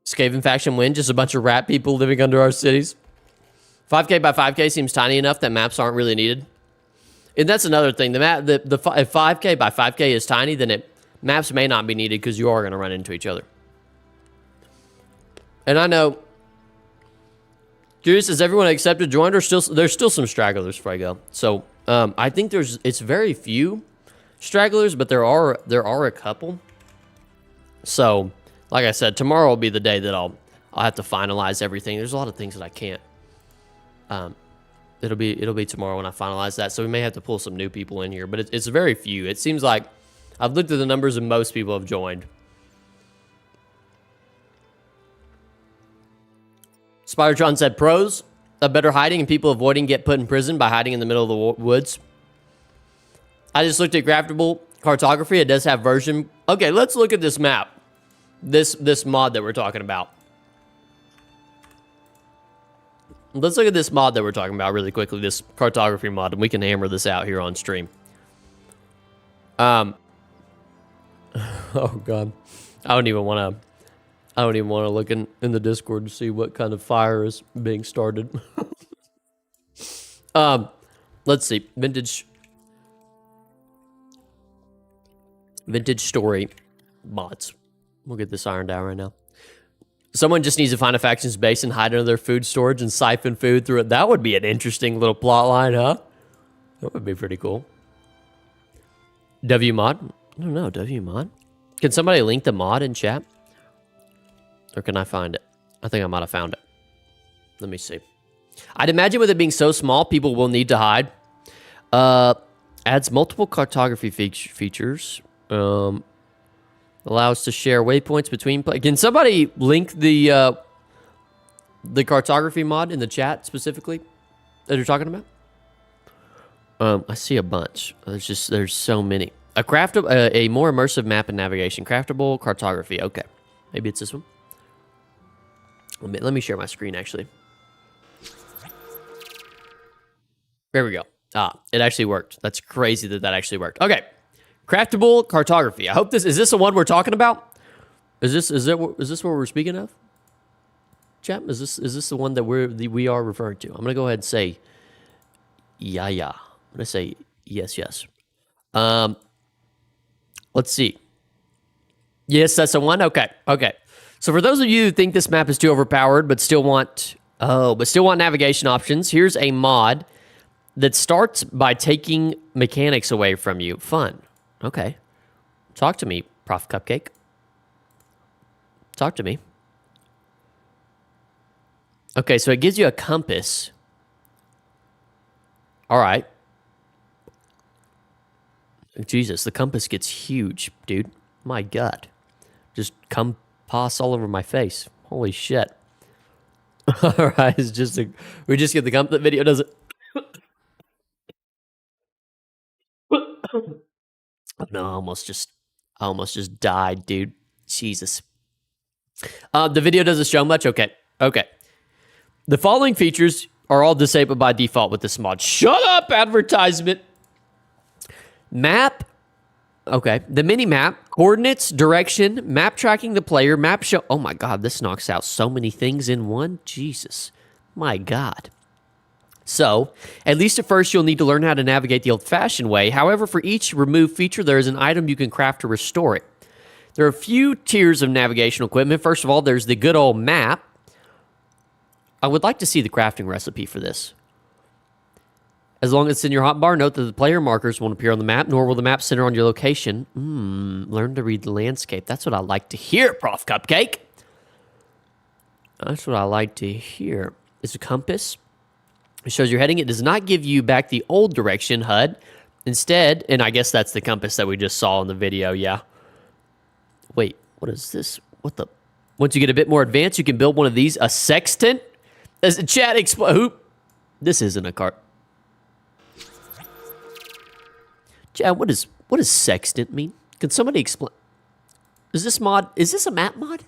Skaven faction win, just a bunch of rat people living under our cities. 5K by 5K seems tiny enough that maps aren't really needed. And that's another thing. The map, if 5K by 5K is tiny, then maps may not be needed because you are going to run into each other. And I know, curious, has everyone accepted joined, or there's still some stragglers, Fuego? So I think it's very few stragglers, but there are a couple. So, like I said, tomorrow will be the day that I'll have to finalize everything. There's a lot of things that I can't. It'll be tomorrow when I finalize that. So we may have to pull some new people in here, but it's very few. It seems like I've looked at the numbers and most people have joined. Spidertron said pros of better hiding and people avoiding get put in prison by hiding in the middle of the woods. I just looked at craftable cartography. It does have version. Okay, let's look at this map. This mod that we're talking about. Let's look at this mod that we're talking about really quickly, this cartography mod, and we can hammer this out here on stream. Oh God. I don't even want to look in the Discord to see what kind of fire is being started. Let's see. Vintage story mods. We'll get this ironed out right now. Someone just needs to find a faction's base and hide under their food storage and siphon food through it. That would be an interesting little plot line, huh? That would be pretty cool. W mod? I don't know, W mod. Can somebody link the mod in chat? Or can I find it? I think I might have found it. Let me see. I'd imagine with it being so small, people will need to hide. Adds multiple cartography features. Allows to share waypoints between... Can somebody link the cartography mod in the chat specifically that you're talking about? I see a bunch. There's so many. A more immersive map and navigation. Craftable cartography. Okay. Maybe it's this one. Let me share my screen, actually. There we go. It actually worked. That's crazy that actually worked. Okay. Craftable cartography. I hope this... Is this the one we're talking about? Is this what we're speaking of? Chat? Is this the one that we are referring to? I'm going to go ahead and say... Yeah. I'm going to say yes. Let's see. Yes, that's the one? Okay. So for those of you who think this map is too overpowered but still want navigation options, here's a mod that starts by taking mechanics away from you. Fun. Okay. Talk to me, Prof. Cupcake. Talk to me. Okay, so it gives you a compass. All right. Jesus, the compass gets huge, dude. My God. Just compass all over my face. Holy shit. All right, we just get the compass video, does it? Oh, no, I almost just died, dude. Jesus. The video doesn't show much? Okay. The following features are all disabled by default with this mod. Shut up, advertisement. Map. Okay. The mini map, coordinates, direction, map tracking the player, map show. Oh my God, this knocks out so many things in one. Jesus. My God. So, at least at first, you'll need to learn how to navigate the old-fashioned way. However, for each removed feature, there is an item you can craft to restore it. There are a few tiers of navigational equipment. First of all, there's the good old map. I would like to see the crafting recipe for this. As long as it's in your hotbar, note that the player markers won't appear on the map, nor will the map center on your location. Learn to read the landscape. That's what I like to hear, Prof. Cupcake. That's what I like to hear. It's a compass. It shows your heading. It does not give you back the old direction HUD. Instead, and I guess that's the compass that we just saw in the video, yeah. Wait, what is this? What the? Once you get a bit more advanced, you can build one of these. A sextant? As the chat explain, this isn't a cart. Chat, what does sextant mean? Can somebody explain? Is this a map mod?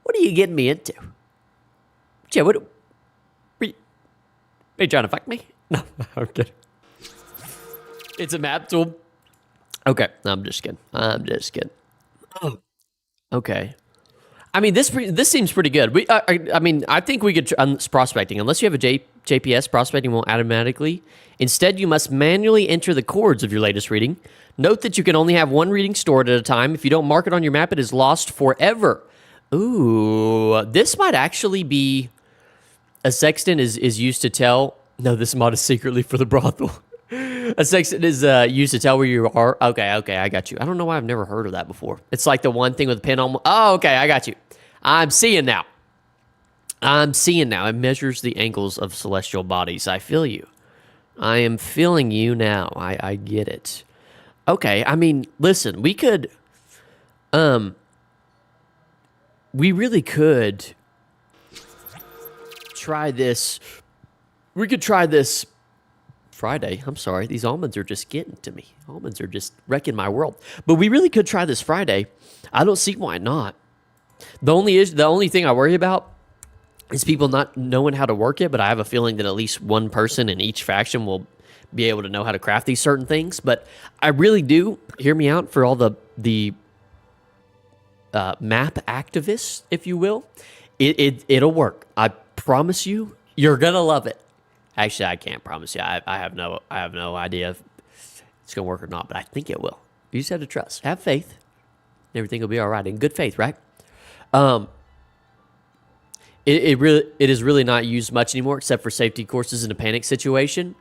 What are you getting me into? Chat, what? Are you trying to fuck me? No, I'm kidding. It's a map tool. Okay, I'm just kidding. Oh. Okay. I mean, this seems pretty good. I mean, I think we could prospecting. Unless you have a JPS, prospecting won't automatically. Instead, you must manually enter the coords of your latest reading. Note that you can only have one reading stored at a time. If you don't mark it on your map, it is lost forever. Ooh, this might actually be... A sextant is used to tell... No, this mod is secretly for the brothel. A sextant is used to tell where you are. Okay, I got you. I don't know why I've never heard of that before. It's like the one thing with a pin on... Oh, okay, I got you. I'm seeing now. It measures the angles of celestial bodies. I feel you. I am feeling you now. I get it. Okay, I mean, listen, we could... We really could... try this. We could try this Friday. I'm sorry. These almonds are just getting to me. Almonds are just wrecking my world. But we really could try this Friday. I don't see why not. The only thing I worry about is people not knowing how to work it, but I have a feeling that at least one person in each faction will be able to know how to craft these certain things. But I really do, hear me out, for all the map activists, if you will. It'll work. I promise you, you're gonna love it. Actually, I can't promise you. I have no idea if it's gonna work or not, but I think it will. You just have to trust. Have faith. Everything will be all right. In good faith, right? It is really not used much anymore, except for safety courses in a panic situation.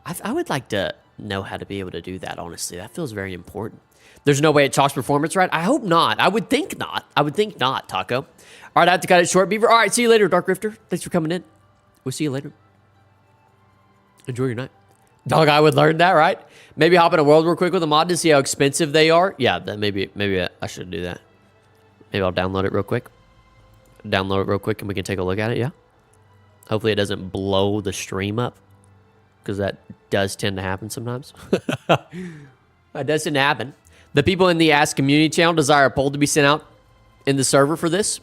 I would like to know how to be able to do that, honestly. That feels very important. There's no way it chalks performance, right? I hope not. I would think not. I would think not, Taco. All right, I have to cut it short, Beaver. All right, see you later, Dark Rifter. Thanks for coming in. We'll see you later. Enjoy your night. Dog, I would learn that, right? Maybe hop in a world real quick with a mod to see how expensive they are. Yeah, then maybe I should do that. Maybe I'll download it real quick. Download it real quick and we can take a look at it, yeah? Hopefully it doesn't blow the stream up, because that does tend to happen sometimes. That does tend to happen. The people in the Ask Community channel desire a poll to be sent out in the server for this.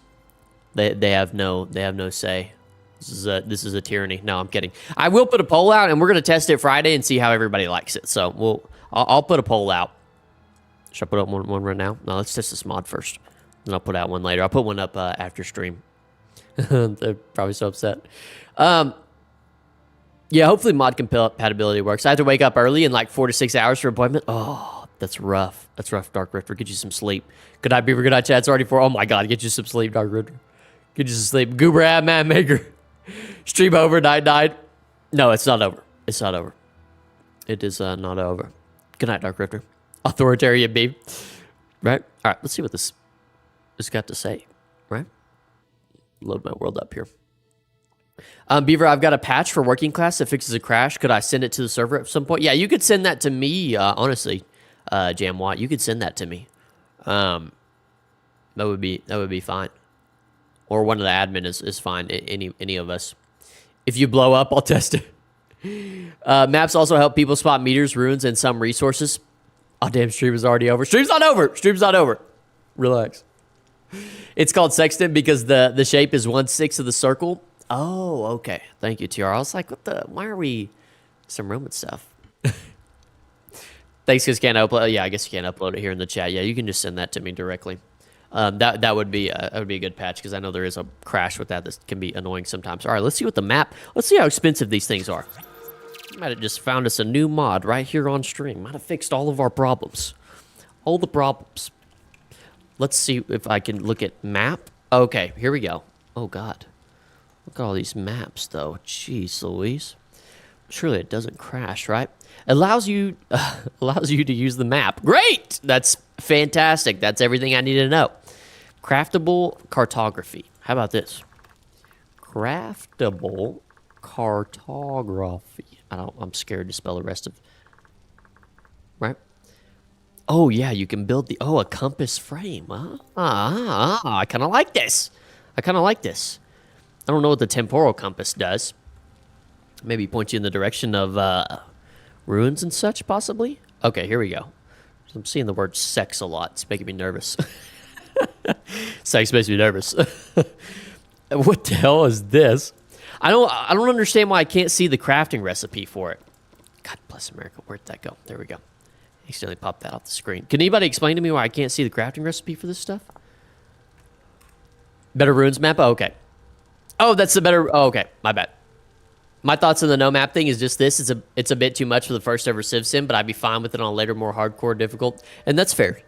They have no say. This is a tyranny. No, I'm kidding. I will put a poll out, and we're gonna test it Friday and see how everybody likes it. So I'll put a poll out. Should I put up one right now? No, let's test this mod first. Then I'll put out one later. I'll put one up after stream. They're probably so upset. Yeah, hopefully mod compatibility works. I have to wake up early in like 4 to 6 hours for appointment. Oh, that's rough. That's rough, Dark Rifter. Get you some sleep. Good night, Beaver. Good night, chat. It's already 4. Oh my God, get you some sleep, Dark Rifter. Get you some sleep. Goober Ad Man Maker. Stream over, night. No, it's not over. It's not over. It is not over. Good night, Dark Rifter. Authoritarian beam. Right? All right, let's see what this got to say. Right? Load my world up here. Beaver, I've got a patch for working class that fixes a crash. Could I send it to the server at some point? Yeah, you could send that to me, honestly, Jamwatt. You could send that to me. That would be fine. Or one of the admin is fine. Any of us. If you blow up, I'll test it. Maps also help people spot meters, ruins, and some resources. Oh, damn, stream is already over. Stream's not over. Stream's not over. Relax. It's called sextant because the shape is 1/6 of the circle. Oh, okay. Thank you, TR. I was like, why are we some Roman stuff? Thanks, because can't upload. Yeah, I guess you can't upload it here in the chat. Yeah, you can just send that to me directly. That would be a good patch, because I know there is a crash with that can be annoying sometimes. All right, let's see what the map. Let's see how expensive these things are. Might have just found us a new mod right here on stream. Might have fixed all of our problems. All the problems. Let's see if I can look at map. Okay, here we go. Oh, God. Look at all these maps, though. Jeez Louise. Surely it doesn't crash, right? Allows you to use the map. Great! That's fantastic. That's everything I need to know. Craftable cartography. How about this? Craftable cartography. I'm scared to spell the rest of. Right? Oh yeah, you can build a compass frame. I kind of like this. I don't know what the temporal compass does. Maybe point you in the direction of ruins and such, possibly. Okay, here we go. I'm seeing the word sex a lot. It's making me nervous. Sex makes me nervous. What the hell is this? I don't understand why I can't see the crafting recipe for it. God bless America. Where'd that go? There we go. Accidentally popped that off the screen. Can anybody explain to me why I can't see the crafting recipe for this stuff? Better ruins map? Oh, okay. Oh, that's the better. Oh, okay. My bad. My thoughts on the no map thing is just this. It's a bit too much for the first ever Civ Sim, but I'd be fine with it on a later, more hardcore difficult. And that's fair.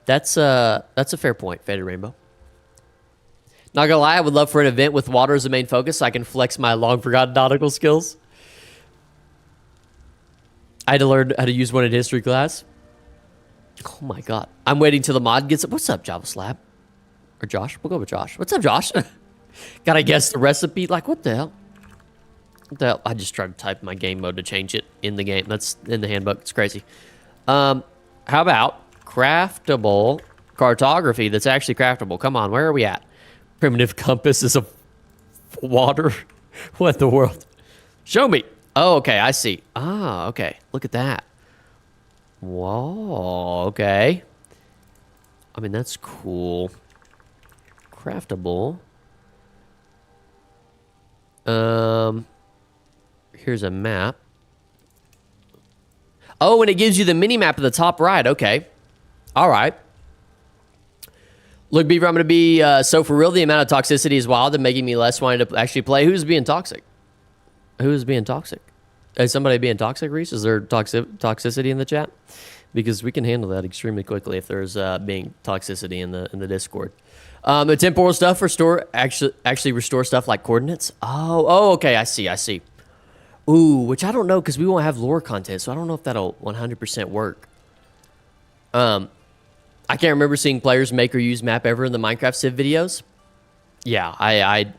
That's a fair point, Faded Rainbow. Not gonna lie, I would love for an event with water as the main focus so I can flex my long forgotten nautical skills. I had to learn how to use one in history class. Oh my God. I'm waiting till the mod gets up. What's up, Java Slab? Or Josh? We'll go with Josh. What's up, Josh? Gotta guess the recipe. Like, what the hell? What the hell? I just tried to type my game mode to change it in the game. That's in the handbook. It's crazy. How about craftable cartography that's actually craftable? Come on, where are we at? Primitive compass is a water. What in the world? Show me. Oh, okay, I see. Ah, okay. Look at that. Whoa, okay. I mean, that's cool. Craftable. Here's a map. Oh, and it gives you the mini map at the top right. Okay. All right. Look, Beaver, I'm going to be so for real. The amount of toxicity is wild and making me less wanting to actually play. Who's being toxic? Who's being toxic? Is somebody being toxic, Reese? Is there toxicity in the chat? Because we can handle that extremely quickly if there's being toxicity in the Discord. The temporal stuff actually restore stuff like coordinates. Oh, okay. I see. Ooh, which I don't know because we won't have lore content, so I don't know if that'll 100% work. I can't remember seeing players make or use map ever in the Minecraft Civ videos. Yeah, I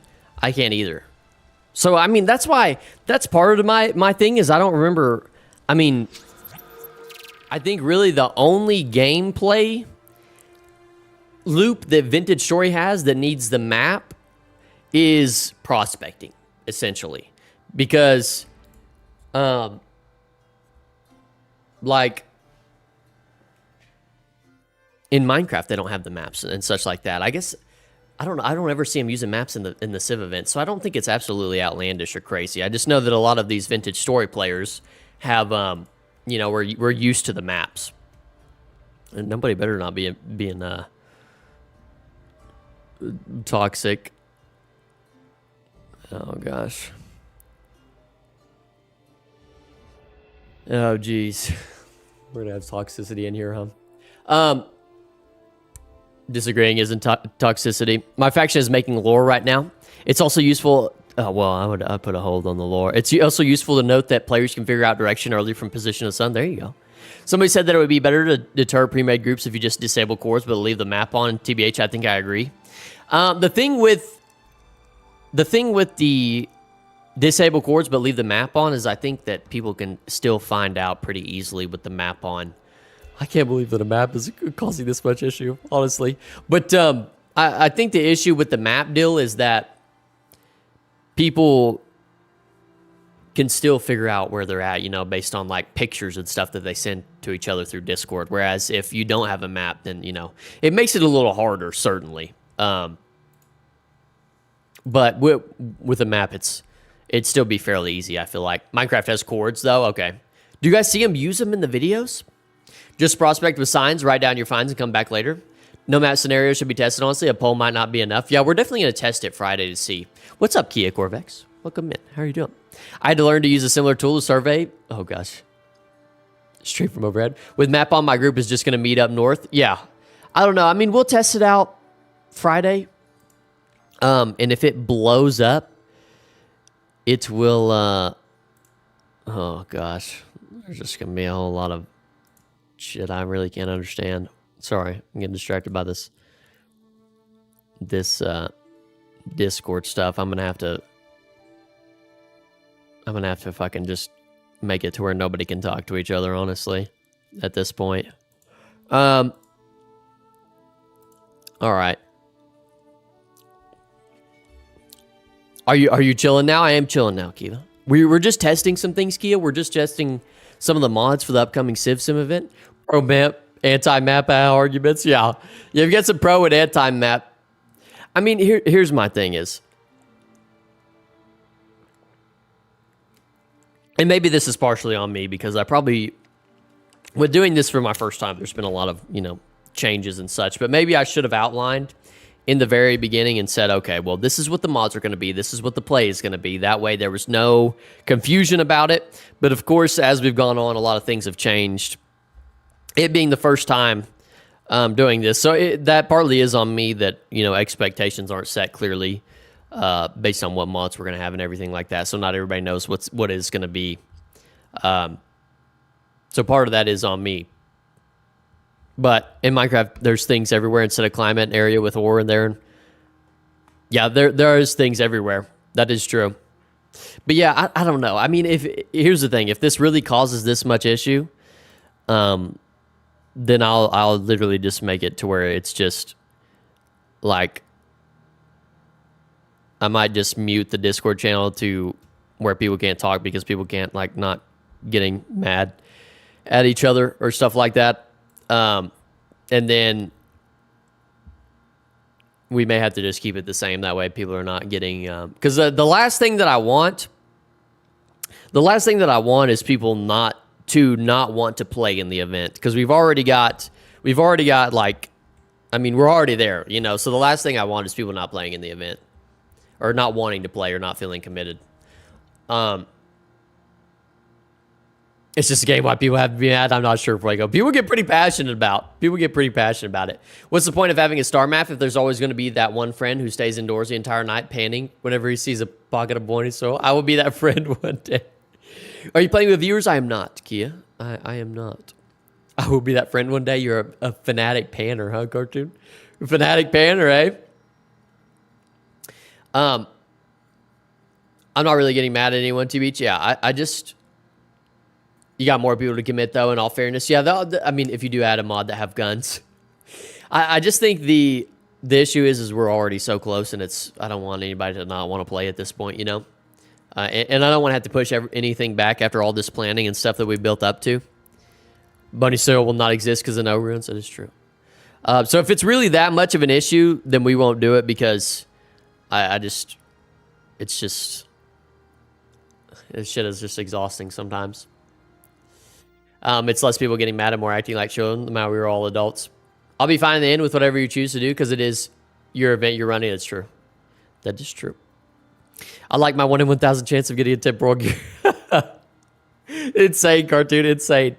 can't either. So I mean, that's part of my thing is I don't remember. I mean, I think really the only gameplay loop that Vintage Story has that needs the map is prospecting, essentially, because like in Minecraft they don't have the maps and such like that. I guess I don't know. I don't ever see them using maps in the Civ event, so I don't think it's absolutely outlandish or crazy. I just know that a lot of these Vintage Story players have you know, we're used to the maps, and nobody better not be being toxic. Oh gosh. Oh geez. We're gonna have toxicity in here, huh? Disagreeing isn't toxicity. My faction is making lore right now. It's also useful. Well, I put a hold on the lore. It's also useful to note that players can figure out direction early from position of the sun. There you go. Somebody said that it would be better to deter pre-made groups if you just disable cores but leave the map on. TBH, I think I agree. The thing with the disable cores but leave the map on is I think that people can still find out pretty easily with the map on. I can't believe that a map is causing this much issue, honestly. But I think the issue with the map deal is that people can still figure out where they're at, you know, based on like pictures and stuff that they send to each other through Discord. Whereas if you don't have a map, then, you know, it makes it a little harder, certainly. But with a map, it'd still be fairly easy, I feel like. Minecraft has chords, though. Okay. Do you guys see them use them in the videos? Just prospect with signs, write down your finds, and come back later. No map scenario should be tested, honestly. A poll might not be enough. Yeah, we're definitely going to test it Friday to see. What's up, Kia Corvex? Welcome in. How are you doing? I had to learn to use a similar tool to survey. Oh, gosh. Straight from overhead. With map on, my group is just going to meet up north. Yeah. I don't know. I mean, we'll test it out Friday. And if it blows up, it will... oh, gosh. There's just going to be a whole lot of shit I really can't understand. Sorry, I'm getting distracted by this Discord stuff. I'm gonna have to fucking just make it to where nobody can talk to each other, honestly, at this point. All right. Are you chilling now? I am chilling now, Kiva. We're just testing some things, Kia. We're just testing some of the mods for the upcoming Civ Sim event. Pro map, anti-map arguments. Yeah. You've got some pro and anti-map. I mean, here's my thing is, and maybe this is partially on me because I probably, with doing this for my first time, there's been a lot of, you know, changes and such, but maybe I should have outlined in the very beginning and said, okay, well, this is what the mods are going to be. This is what the play is going to be. That way there was no confusion about it. But of course, as we've gone on, a lot of things have changed. It being the first time doing this. So that partly is on me that, you know, expectations aren't set clearly based on what mods we're going to have and everything like that. So not everybody knows what is going to be. So part of that is on me. But in Minecraft, there's things everywhere instead of climate and area with ore in there. And yeah, there is things everywhere. That is true. But yeah, I don't know. I mean, here's the thing. If this really causes this much issue, then I'll literally just make it to where it's just like I might just mute the Discord channel to where people can't talk because people can't, like, not getting mad at each other or stuff like that. And then we may have to just keep it the same. That way people are not getting, because the last thing that I want is people not want to play in the event, because we've already got like, I mean, we're already there, you know. So the last thing I want is people not playing in the event or not wanting to play or not feeling committed. It's just a game why people have to be mad. I'm not sure where I go. People get pretty passionate about it. What's the point of having a star map if there's always going to be that one friend who stays indoors the entire night panning whenever he sees a pocket of boiling soil? I will be that friend one day. Are you playing with viewers? I am not, Kia. I am not. I will be that friend one day. You're a fanatic panner, huh, Cartoon? A fanatic panner, eh? I'm not really getting mad at anyone, TBH. Yeah, I just... You got more people to commit, though, in all fairness. Yeah, I mean, if you do add a mod that have guns. I just think the issue is we're already so close, and I don't want anybody to not want to play at this point, you know? And I don't want to have to push anything back after all this planning and stuff that we built up to. Bunny Soil will not exist because of no ruins. That is true. So if it's really that much of an issue, then we won't do it because this shit is just exhausting sometimes. It's less people getting mad and more acting like children. The matter we were all adults. I'll be fine in the end with whatever you choose to do because it is your event you're running. It's true. That is true. I like my 1 in 1,000 chance of getting a temporal gear. Insane, Cartoon. Insane.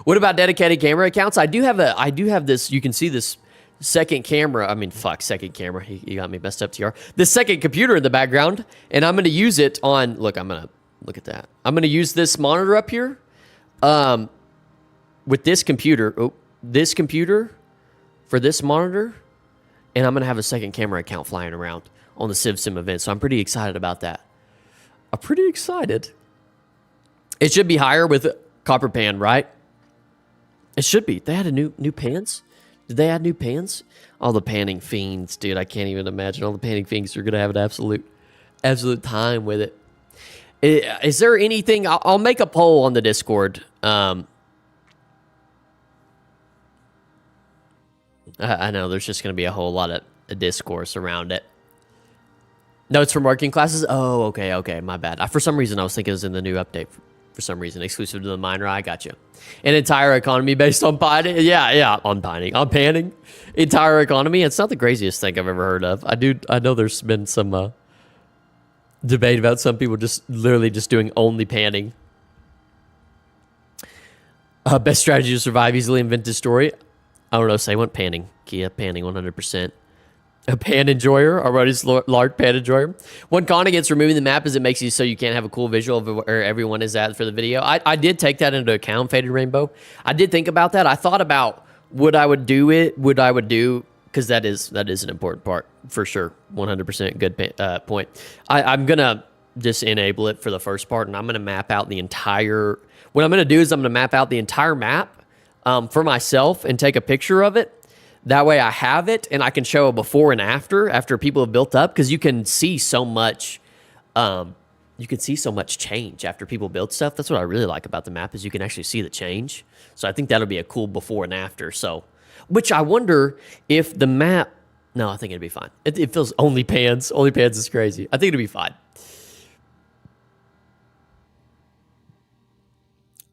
What about dedicated camera accounts? I do have this. You can see this second camera. I mean, fuck, second camera. You got me messed up, TR. This second computer in the background, and I'm going to use it on. Look, look at that. I'm going to use this monitor up here, with this computer. Oh, this computer for this monitor, and I'm going to have a second camera account flying around on the CivSim event. So I'm pretty excited about that. I'm pretty excited. It should be higher with Copper Pan, right? It should be. They had a new pans? Did they add new pans? All the panning fiends, dude. I can't even imagine. All the panning fiends are going to have an absolute time with it. Is there anything? I'll make a poll on the Discord. I know there's just going to be a whole lot of discourse around it. Notes from working classes? Oh, okay. My bad. For some reason, I was thinking it was in the new update. For some reason, exclusive to the miner. I got you. An entire economy based on pining. Yeah, on pining. On panning. Entire economy. It's not the craziest thing I've ever heard of. I know there's been some debate about some people just literally just doing only panning. Best strategy to survive easily in Vintage Story. I don't know. Say what panning. Kia panning 100%. A pan enjoyer, already's large pan enjoyer. One con against removing the map is it makes you so you can't have a cool visual of where everyone is at for the video. I did take that into account, Faded Rainbow. I did think about that. I thought about would I do, because that is an important part for sure. 100% good point. I'm going to just enable it for the first part, and I'm going to map out the entire, what I'm going to do is I'm going to map out the entire map for myself and take a picture of it. That way I have it and I can show a before and after people have built up, because you can see so much change after people build stuff. That's what I really like about the map, is you can actually see the change. So I think that'll be a cool before and after. So, which I wonder if the map, no, I think it'd be fine. It feels only pans is crazy. I think it'll be fine.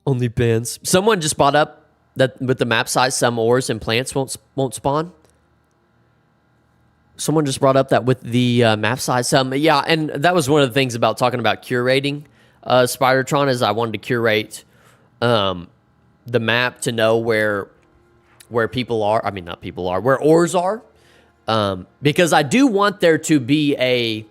Only pans. Someone just brought up that with the map size, some ores and plants won't spawn. Someone just brought up that with the map size, yeah, and that was one of the things about talking about curating Spidertron, is I wanted to curate the map to know where people are. I mean, not people are, where ores are, because I do want there to be a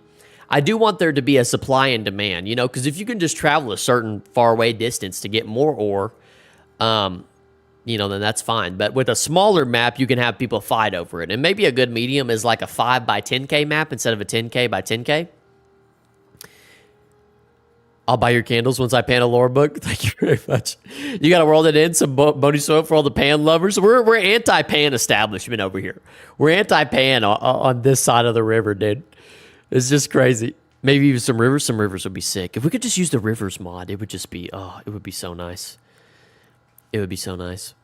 supply and demand, you know, because if you can just travel a certain far away distance to get more ore, you know, then that's fine. But with a smaller map, you can have people fight over it. And maybe a good medium is like a 5 by 10K map instead of a 10K by 10K. I'll buy your candles once I pan a lore book. Thank you very much. You got to roll it in, some Bony Soil for all the pan lovers. We're anti-pan establishment over here. We're anti-pan on this side of the river, dude. It's just crazy. Maybe even some rivers. Some rivers would be sick. If we could just use the rivers mod, it would just be, it would be so nice. It would be so nice.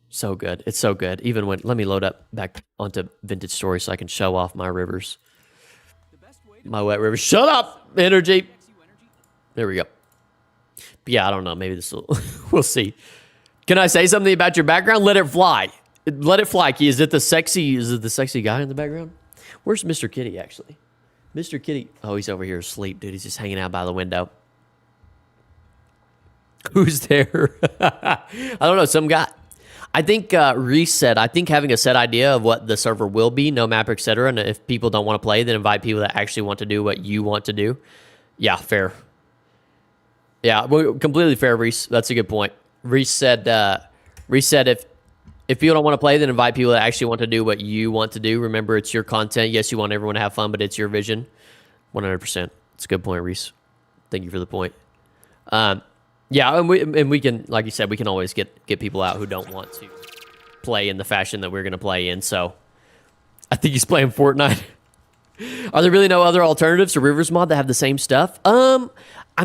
So good. It's so good. Even when, let me load up back onto Vintage Story so I can show off my rivers. My wet rivers. Shut up, energy. There we go. But yeah, I don't know. Maybe this will, we'll see. Can I say something about your background? Let it fly. Let it fly, Key. Is it the sexy guy in the background? Where's Mr. Kitty, actually? Mr. Kitty. Oh, he's over here asleep, dude. He's just hanging out by the window. Who's there? I don't know. Some guy. I think Reese said, I think having a set idea of what the server will be, no map, etc., and if people don't want to play, then invite people that actually want to do what you want to do. Yeah, fair. Yeah, well, completely fair, Reese. That's a good point. Reese said if people don't want to play, then invite people that actually want to do what you want to do. Remember, it's your content. Yes, you want everyone to have fun, but it's your vision. 100%. It's a good point, Reese. Thank you for the point. Yeah, and we can, like you said, we can always get people out who don't want to play in the fashion that we're going to play in. So I think he's playing Fortnite. Are there really no other alternatives to Rivers Mod that have the same stuff? I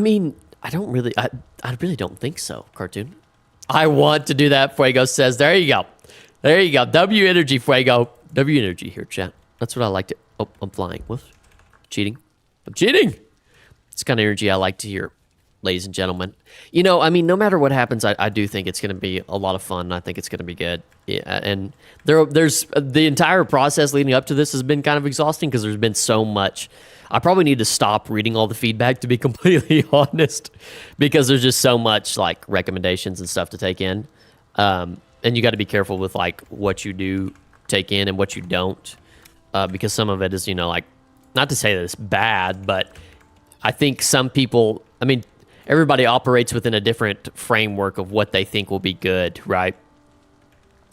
mean, I really don't think so, Cartoon. I want to do that, Fuego says. There you go. There you go. W Energy, Fuego. W Energy here, chat. That's what I like to... Oh, I'm flying. Whoops. Cheating. I'm cheating. It's the kind of energy I like to hear, ladies and gentlemen. You know, I mean, no matter what happens, I do think it's going to be a lot of fun. I think it's going to be good. Yeah, and there's the entire process leading up to this has been kind of exhausting because there's been so much... I probably need to stop reading all the feedback, to be completely honest, because there's just so much like recommendations and stuff to take in. And you got to be careful with like what you do take in and what you don't, because some of it is, you know, like, not to say that it's bad, but I think some people, I mean, everybody operates within a different framework of what they think will be good, right?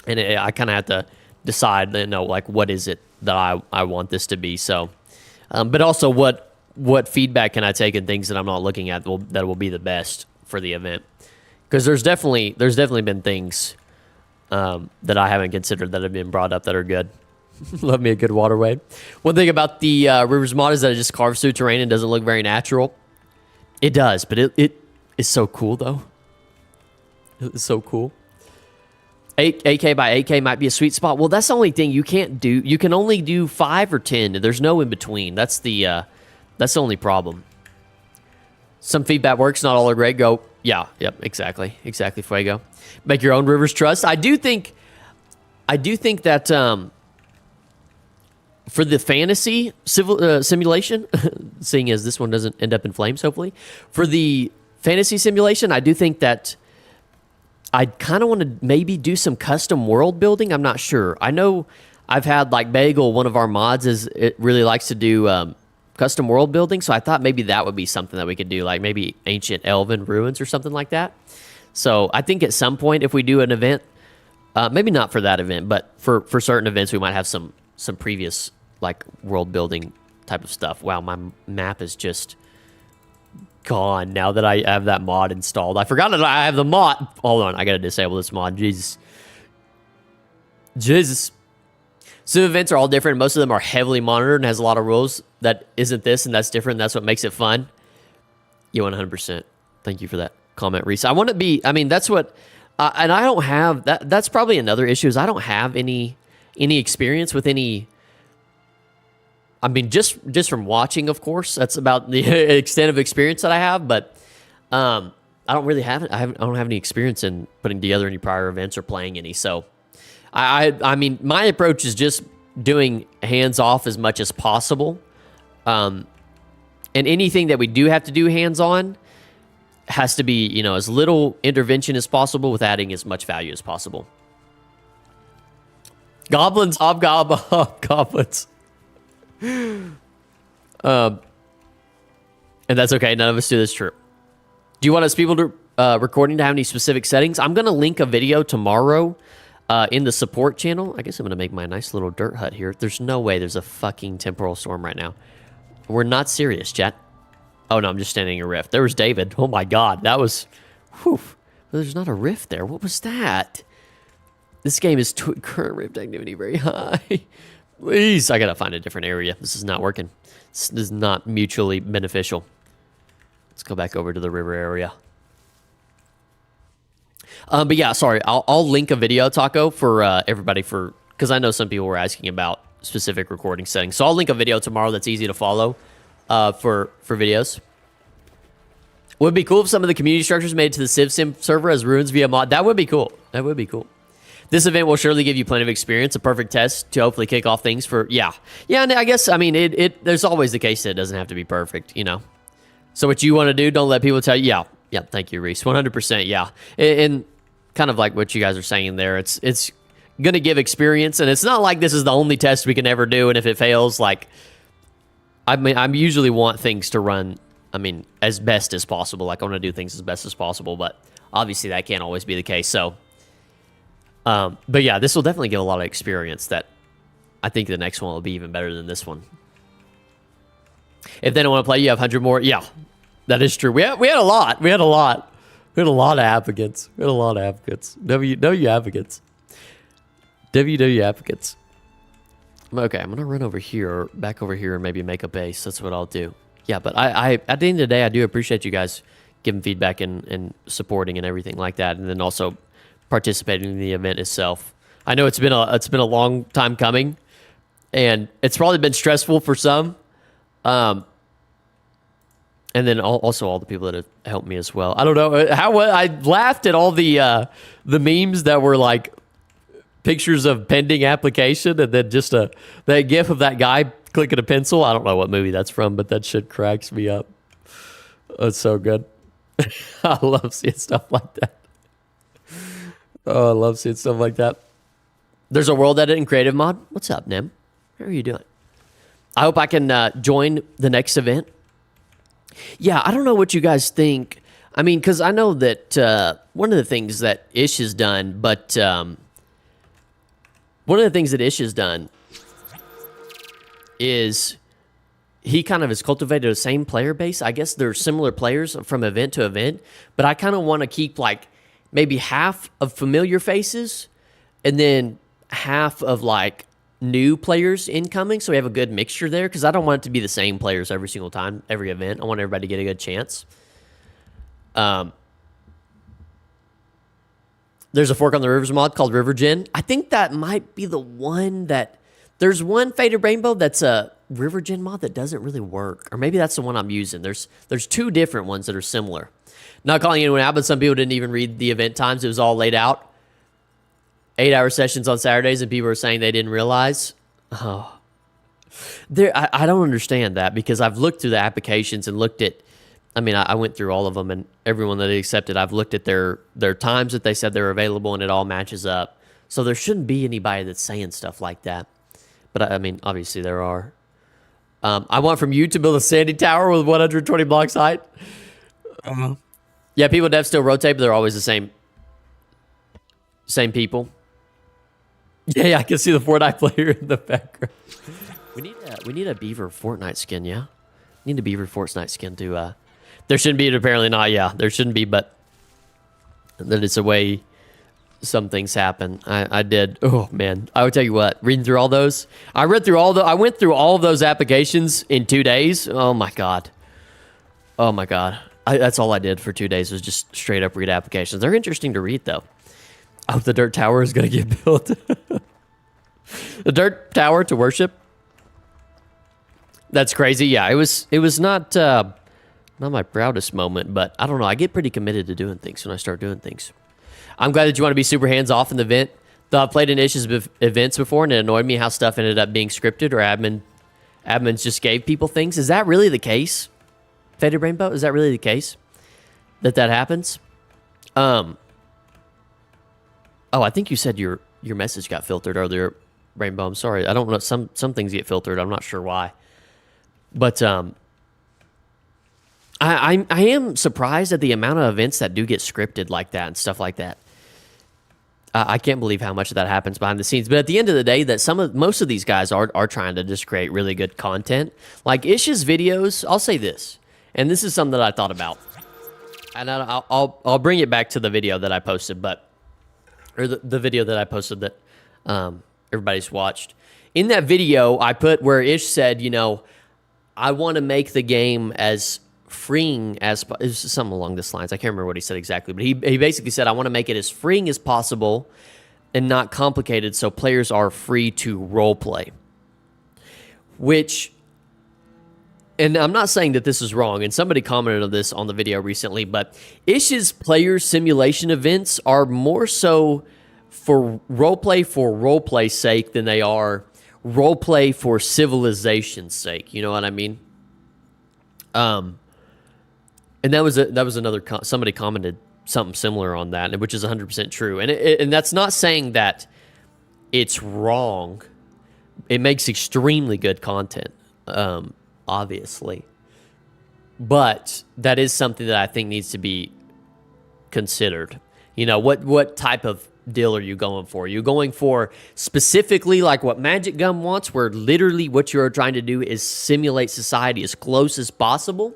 And I kind of have to decide, you know, like, what is it that I want this to be? So... but also, what feedback can I take and things that I'm not looking at that will be the best for the event? Because there's definitely been things that I haven't considered that have been brought up that are good. Love me a good waterway. One thing about the Rivers mod is that it just carves through terrain and doesn't look very natural. It does, but it is so cool though. It's so cool. 8K by 8K might be a sweet spot. Well, that's the only thing you can't do. You can only do 5 or 10. There's no in between. That's the only problem. Some feedback works, not all are great. Go, yeah, yep, exactly, Fuego. Make your own Rivers Trust. I do think that for the fantasy simulation, seeing as this one doesn't end up in flames, hopefully, for the fantasy simulation, I do think that I kind of want to maybe do some custom world building. I'm not sure. I know I've had like Bagel, one of our mods, it really likes to do custom world building. So I thought maybe that would be something that we could do, like maybe ancient elven ruins or something like that. So I think at some point, if we do an event, maybe not for that event, but for certain events, we might have some previous like world building type of stuff. Wow, my map is just gone now that I have that mod installed. I forgot that I have the mod. Hold on, I gotta disable this mod. Jesus. Some events are all different. Most of them are heavily monitored and has a lot of rules. That isn't this, and that's different. That's what makes it fun. Yeah, 100%. Thank you for that comment, Reese. I want to be. I mean, that's what. And I don't have that. That's probably another issue. Is I don't have any experience with any. I mean, just from watching, of course, that's about the extent of experience that I have. But I don't really have it. I don't have any experience in putting together any prior events or playing any. So, I mean, my approach is just doing hands off as much as possible. And anything that we do have to do hands on has to be, you know, as little intervention as possible with adding as much value as possible. Goblins, hobgoblins. And that's okay. None of us do this. True. Do you want us people to recording to have any specific settings? I'm gonna link a video tomorrow in the support channel. I guess I'm gonna make my nice little dirt hut here. There's no way there's a fucking temporal storm right now. We're not serious, chat. Oh no, I'm just standing in a rift. There was David. Oh my god, that was. Whew. There's not a rift there. What was that? This game is current rift activity very high. Please, I gotta find a different area. This is not working. This is not mutually beneficial. Let's go back over to the river area. But yeah, sorry. I'll link a video, Taco, for everybody because I know some people were asking about specific recording settings. So I'll link a video tomorrow that's easy to follow for videos. Would be cool if some of the community structures made it to the Civ Sim server as ruins via mod. That would be cool. That would be cool. This event will surely give you plenty of experience, a perfect test to hopefully kick off things for, yeah. Yeah, and I guess, I mean, there's always the case that it doesn't have to be perfect, you know. So what you want to do, don't let people tell you, yeah, thank you, Reese, 100%, yeah. And kind of like what you guys are saying there, it's going to give experience, and it's not like this is the only test we can ever do, and if it fails, like, I mean, I usually want things to run I mean, as best as possible. Like, I want to do things as best as possible, but obviously that can't always be the case. So, but yeah, this will definitely give a lot of experience that I think the next one will be even better than this one. If they don't want to play, you have 100 more. Yeah, that is true. We had a lot. We had a lot of applicants. W advocates. WW advocates. Okay, I'm gonna run over here, back over here, and maybe make a base. That's what I'll do. Yeah, but I at the end of the day, I do appreciate you guys giving feedback and supporting and everything like that, and then also participating in the event itself. I know it's been a long time coming, and it's probably been stressful for some. And then also all the people that have helped me as well. I don't know how I laughed at all the memes that were like pictures of pending application, and then just that gif of that guy clicking a pencil. I don't know what movie that's from, but that shit cracks me up. It's so good. I love seeing stuff like that. Oh, I love seeing stuff like that. There's a world edit and creative mod. What's up, Nim? How are you doing? I hope I can join the next event. Yeah, I don't know what you guys think. I mean, because I know that one of the things that Ish has done, but one of the things that Ish has done is he kind of has cultivated the same player base. I guess they're similar players from event to event, but I kind of want to keep like maybe half of familiar faces and then half of like new players incoming, so we have a good mixture there, because I don't want it to be the same players every single time, every event. I want everybody to get a good chance. There's a Fork on the Rivers mod called River Gen. I think that might be the one that... There's one Faded Rainbow that's a River Gen mod that doesn't really work. Or maybe that's the one I'm using. There's two different ones that are similar. Not calling anyone out, but some people didn't even read the event times. It was all laid out. 8-hour sessions on Saturdays, and people were saying they didn't realize. Oh. I don't understand that, because I've looked through the applications and looked at... I mean, I went through all of them, and everyone that they accepted, I've looked at their times that they said they're available, and it all matches up. So there shouldn't be anybody that's saying stuff like that. But, I mean, obviously there are. I want from you to build a sandy tower with 120 blocks height. Yeah, people dev still rotate, but they're always the same people. Yeah, I can see the Fortnite player in the background. We need a beaver Fortnite skin, yeah? We need a beaver Fortnite skin to... There shouldn't be, apparently not, yeah. There shouldn't be, but that it's a way some things happen. I did. Oh, man. I would tell you what, reading through all those. I went through all of those applications in 2 days. Oh, my God. Oh, my God. That's all I did for 2 days was just straight up read applications. They're interesting to read, though. I hope the dirt tower is going to get built. The dirt tower to worship. That's crazy. Yeah, it was not my proudest moment, but I don't know. I get pretty committed to doing things when I start doing things. I'm glad that you want to be super hands-off in the event. Though I've played in Ish's events before, and it annoyed me how stuff ended up being scripted or admins just gave people things. Is that really the case? Faded Rainbow? Is that really the case? That happens? Oh, I think you said your message got filtered earlier, Rainbow. I'm sorry. I don't know. Some things get filtered. I'm not sure why. But I am surprised at the amount of events that do get scripted like that and stuff like that. I can't believe how much of that happens behind the scenes. But at the end of the day, that most of these guys are trying to just create really good content. Like Ish's videos, I'll say this, and this is something that I thought about, and I'll bring it back to the video that I posted, or the video that I posted that everybody's watched. In that video, I put where Ish said, you know, I want to make the game as freeing as... It was something along this lines. I can't remember what he said exactly, but he basically said, I want to make it as freeing as possible and not complicated so players are free to roleplay. Which... And I'm not saying that this is wrong, and somebody commented on this on the video recently, but Ish's player simulation events are more so for roleplay's sake than they are roleplay for civilization's sake. You know what I mean? And that was another somebody commented something similar on that, which is 100% true. And that's not saying that it's wrong. It makes extremely good content. Obviously. But that is something that I think needs to be considered. You know, what type of deal are you going for? Are you going for specifically like what Magic Gum wants, where literally what you're trying to do is simulate society as close as possible?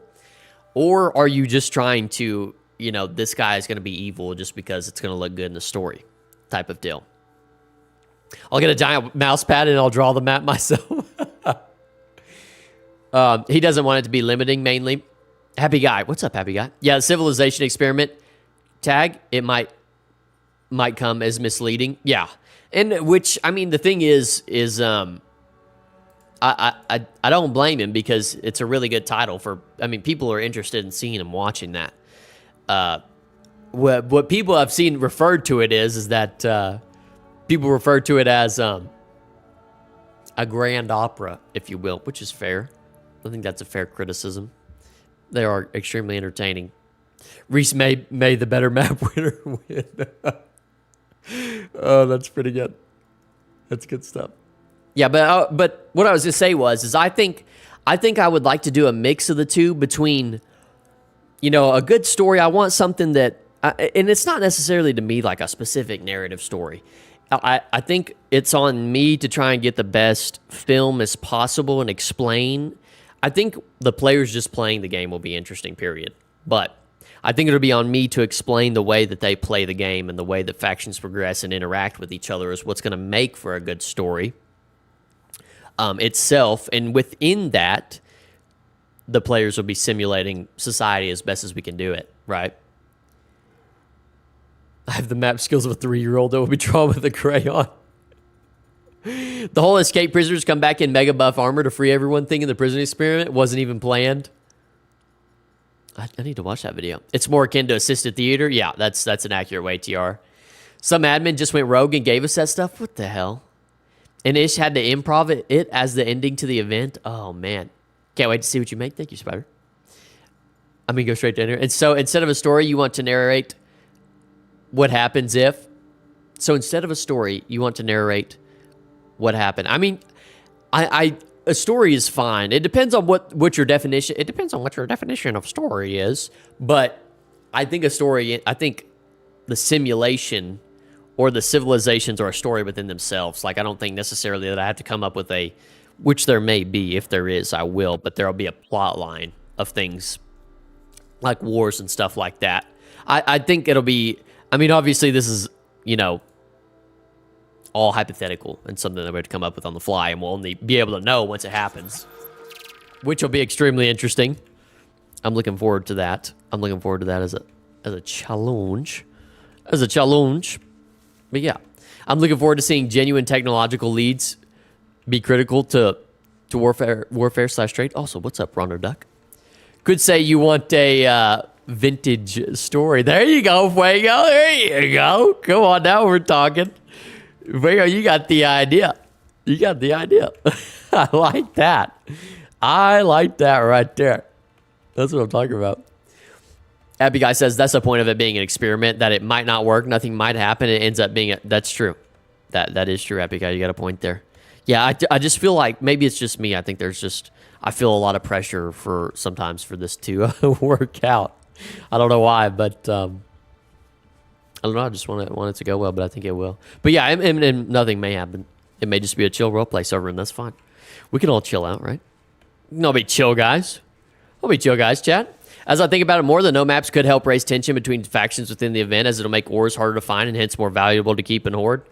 Or are you just trying to, you know, this guy is going to be evil just because it's going to look good in the story type of deal? I'll get a giant mouse pad and I'll draw the map myself. He doesn't want it to be limiting mainly. Happy Guy. What's up, Happy Guy? Yeah, the civilization experiment tag, it might come as misleading. Yeah. And which, I mean, the thing is I don't blame him, because it's a really good title for, I mean, people are interested in seeing and watching that. What people I've seen referred to it is that people refer to it as a grand opera, if you will, which is fair. I think that's a fair criticism. They are extremely entertaining. Reese may the better map winner win. Oh, that's pretty good. That's good stuff. Yeah, but what I was gonna say is I think I would like to do a mix of the two between, you know, a good story. I want something that, and it's not necessarily to me like a specific narrative story. I think it's on me to try and get the best film as possible and explain. I think the players just playing the game will be interesting, period. But I think it'll be on me to explain the way that they play the game and the way that factions progress and interact with each other is what's going to make for a good story itself. And within that, the players will be simulating society as best as we can do it, right? I have the map skills of a 3-year-old that will be drawn with a crayon. The whole escape prisoners come back in mega buff armor to free everyone thing in the prison experiment wasn't even planned. I need to watch that video. It's more akin to assisted theater. Yeah, that's an accurate way, TR. Some admin just went rogue and gave us that stuff. What the hell? And Ish had to improv it as the ending to the event. Oh, man. Can't wait to see what you make. Thank you, Spider. I'm going to go straight to enter. And so instead of a story, you want to narrate what happens if. So instead of a story, you want to narrate what happened. I mean, a story is fine. It depends on what your definition. It depends on what your definition of story is. But I think the simulation or the civilizations are a story within themselves. Like, I don't think necessarily that I have to come up with which there may be. If there is, I will. But there'll be a plot line of things like wars and stuff like that. I think it'll be. I mean, obviously, this is, you know, all hypothetical and something that we have to come up with on the fly, and we'll only be able to know once it happens, which will be extremely interesting. I'm looking forward to that. I'm looking forward to that as a challenge. But yeah, I'm looking forward to seeing genuine technological leads be critical to warfare/trade. Also, what's up, Runner Duck? Could say you want a vintage story. There you go, Fuego. There you go. Come on, now we're talking. Fuego, you got the idea. I like that. I like that right there. That's what I'm talking about. Happy Guy says that's the point of it being an experiment, that it might not work. Nothing might happen. It ends up being that's true. That is true, Happy Guy. You got a point there. Yeah, I just feel like maybe it's just me. I think I feel a lot of pressure sometimes for this to work out. I don't know why, but I don't know. I just want it to go well, but I think it will. But yeah, and nothing may happen. It may just be a chill roleplay server, and that's fine. We can all chill out, right? I'll be chill, guys. Chat. As I think about it more, the no maps could help raise tension between factions within the event, as it'll make ores harder to find and hence more valuable to keep and hoard.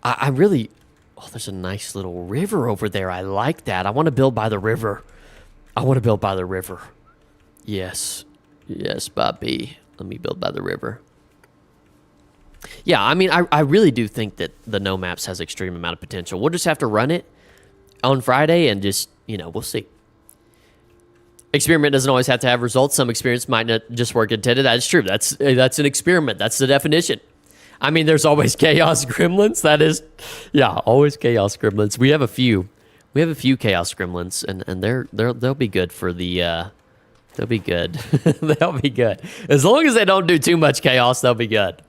I really... Oh, there's a nice little river over there. I like that. I want to build by the river. Yes. Yes, Bobby. Let me build by the river. Yeah, I mean, I really do think that the no maps has extreme amount of potential. We'll just have to run it on Friday and just, we'll see. Experiment doesn't always have to have results. Some experiments might not just work intended. That is true. That's an experiment. That's the definition. I mean, there's always chaos gremlins. That is, always chaos gremlins. We have a few chaos gremlins, and they'll be good for the. They'll be good. They'll be good. As long as they don't do too much chaos, they'll be good.